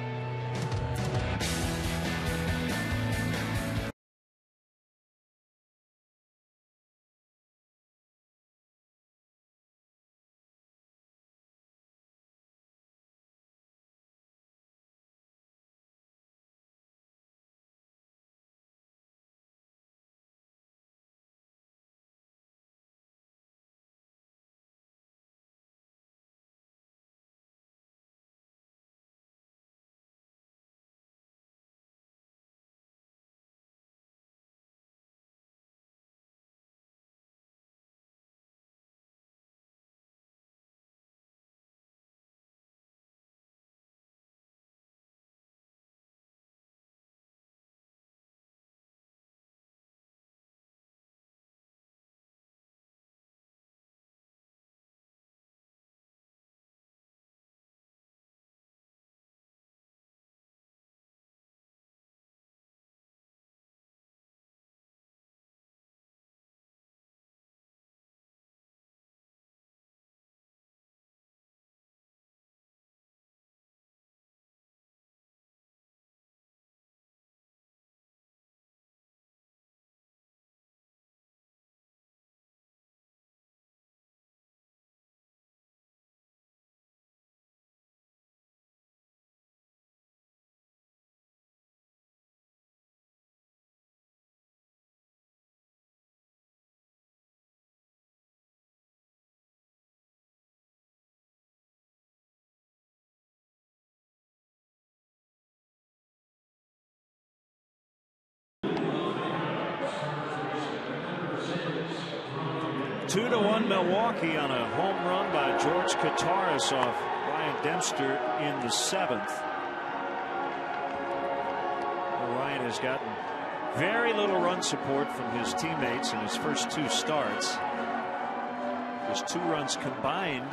Two to 1 Milwaukee on a home run by George Kataris off Ryan Dempster in the 7th. Ryan has gotten very little run support from his teammates in his first 2 starts. Just 2 runs combined,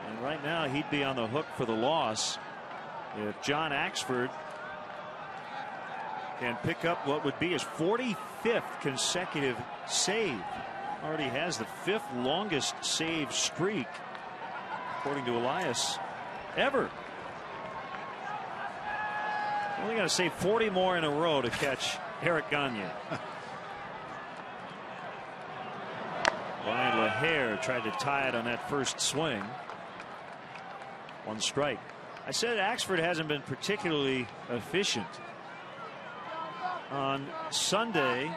and right now he'd be on the hook for the loss if John Axford can pick up what would be his 45th consecutive save. Already has the 5th longest save streak, according to Elias, ever. Only got to save 40 more in a row to catch Eric Gagne. Ryan LaHare tried to tie it on that first swing. 1 strike. I said Axford hasn't been particularly efficient. On Sunday,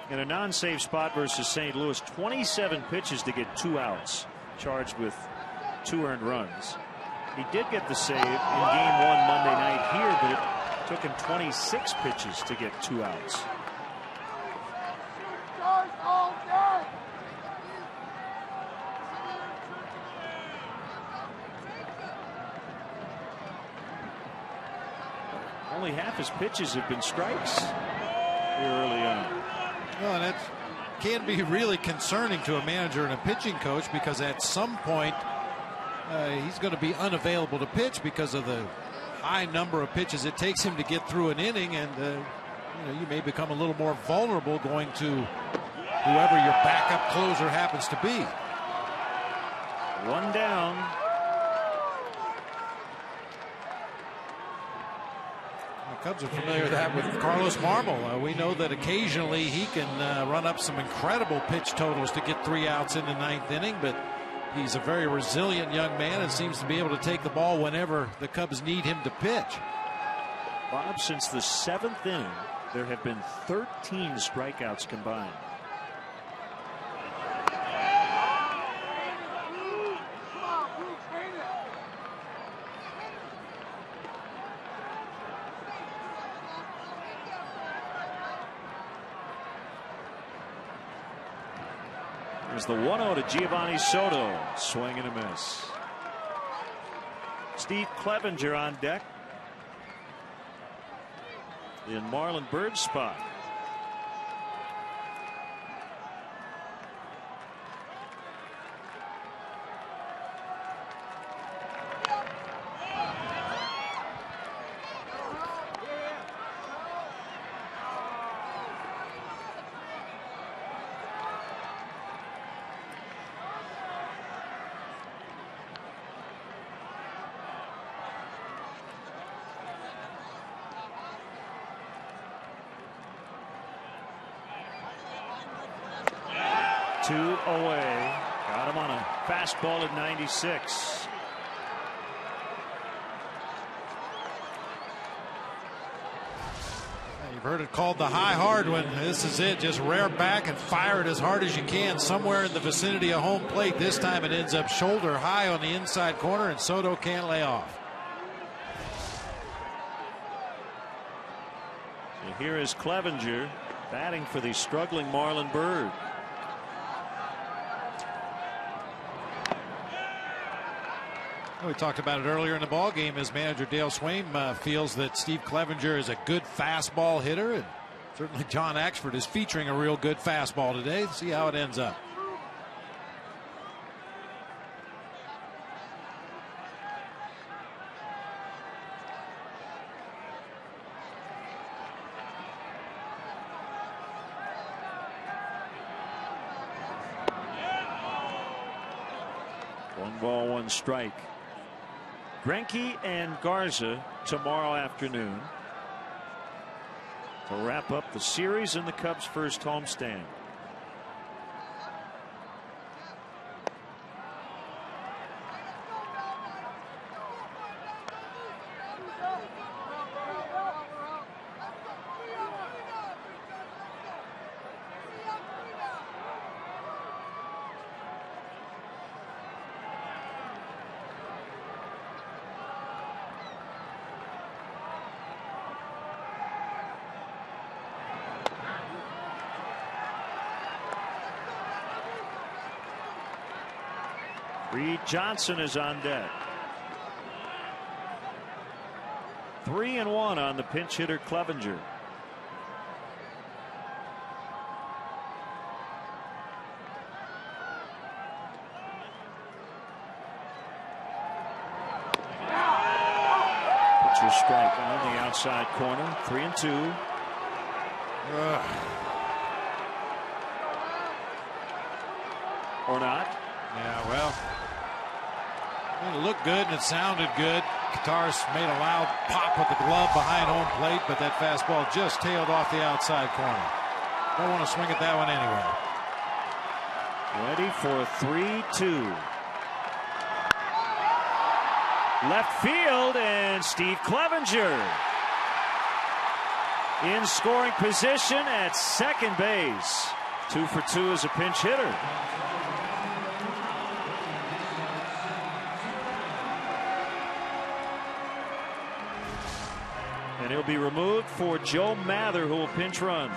in a non-save spot versus St. Louis, 27 pitches to get 2 outs, charged with 2 earned runs. He did get the save in Game 1 Monday night here, but it took him 26 pitches to get 2 outs. Only half his pitches have been strikes here early on. Well, and that can be really concerning to a manager and a pitching coach, because at some point he's going to be unavailable to pitch because of the high number of pitches it takes him to get through an inning, and you may become a little more vulnerable going to whoever your backup closer happens to be. 1 down. Cubs are familiar with that with Carlos Marmol. We know that occasionally he can run up some incredible pitch totals to get 3 outs in the 9th inning, but he's a very resilient young man and seems to be able to take the ball whenever the Cubs need him to pitch. Bob, since the 7th inning, there have been 13 strikeouts combined. There's the 1-0 to Giovanni Soto. Swing and a miss. Steve Clevenger on deck in Marlon Byrd's spot. 2 away. Got him on a fastball at 96. You've heard it called the high hard one. This is it. Just rear back and fire it as hard as you can somewhere in the vicinity of home plate. This time it ends up shoulder high on the inside corner, and Soto can't lay off. And here is Clevenger batting for the struggling Marlon Byrd. We talked about it earlier in the ball game as manager Dale Swaim feels that Steve Clevenger is a good fastball hitter, and certainly John Axford is featuring a real good fastball today. Let's see how it ends up. One ball, one strike. Greinke and Garza tomorrow afternoon to wrap up the series in the Cubs' first homestand. Reed Johnson is on deck. 3-1 on the pinch hitter Clevenger. Pitcher strike on the outside corner. 3-2. Or not. Yeah, well, it looked good and it sounded good. Guitarist made a loud pop with the glove behind home plate, but that fastball just tailed off the outside corner. Don't want to swing at that one anywhere. Ready for 3-2. Left field, and Steve Clevenger in scoring position at second base. 2 for 2 as a pinch hitter. And he'll be removed for Joe Mather, who will pinch run.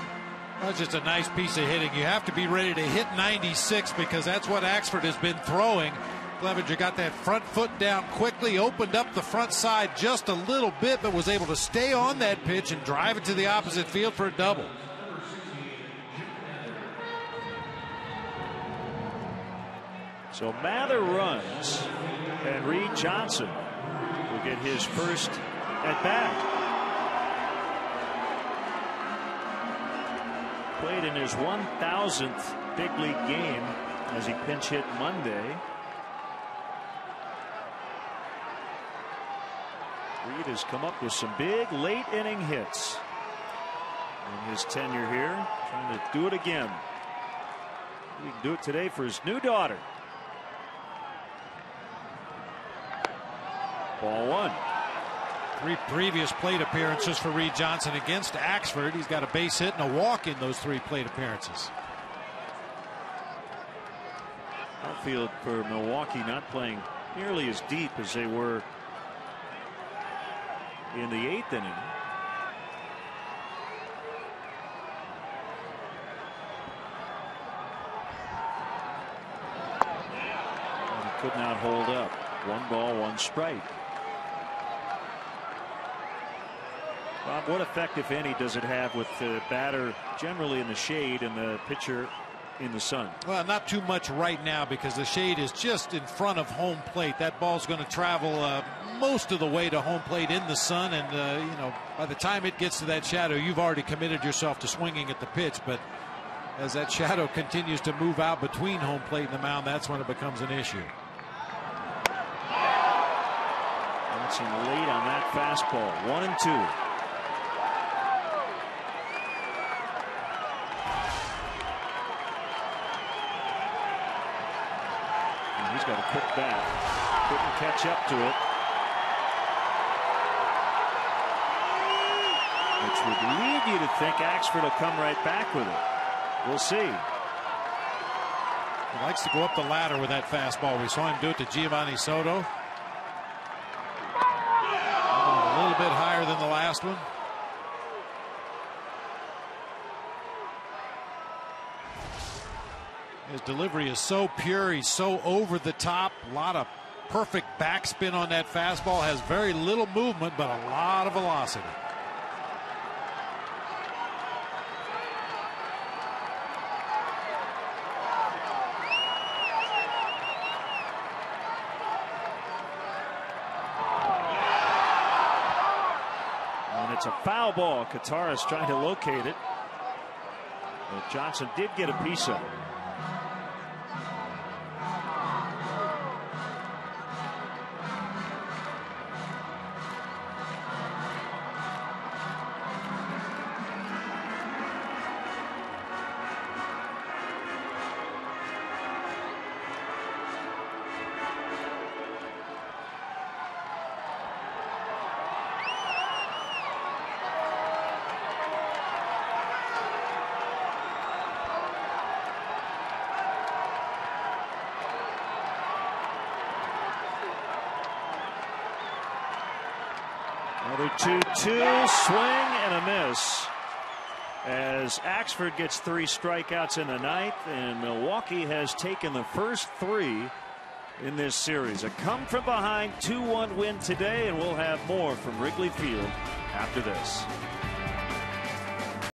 That's just a nice piece of hitting. You have to be ready to hit 96 because that's what Axford has been throwing. Clevenger got that front foot down quickly, opened up the front side just a little bit, but was able to stay on that pitch and drive it to the opposite field for a double. So Mather runs, and Reed Johnson will get his first at bat. Played in his 1,000th big league game as he pinch hit Monday. Reed has come up with some big late inning hits in his tenure here, trying to do it again. He can do it today for his new daughter. Ball one. 3 previous plate appearances for Reed Johnson against Axford. He's got a base hit and a walk in those 3 plate appearances. Outfield for Milwaukee not playing nearly as deep as they were in the 8th inning. And he could not hold up. 1 ball, 1 strike. Bob, what effect, if any, does it have with the batter generally in the shade and the pitcher in the sun? Well, not too much right now because the shade is just in front of home plate. That ball's going to travel most of the way to home plate in the sun, and you know, by the time it gets to that shadow, you've already committed yourself to swinging at the pitch. But as that shadow continues to move out between home plate and the mound, that's when it becomes an issue. Johnson late on that fastball. 1-2. He's got a quick bat. Couldn't catch up to it. Which would lead you to think Axford will come right back with it. We'll see. He likes to go up the ladder with that fastball. We saw him do it to Giovanni Soto. A little bit higher than the last one. His delivery is so pure. He's so over the top. A lot of perfect backspin on that fastball. Has very little movement, but a lot of velocity. It's a foul ball. Kataris trying to locate it. But Johnson did get a piece of it. Another 2-2 swing and a miss as Axford gets 3 strikeouts in the ninth, and Milwaukee has taken the first 3 in this series. A come from behind 2-1 win today, and we'll have more from Wrigley Field after this.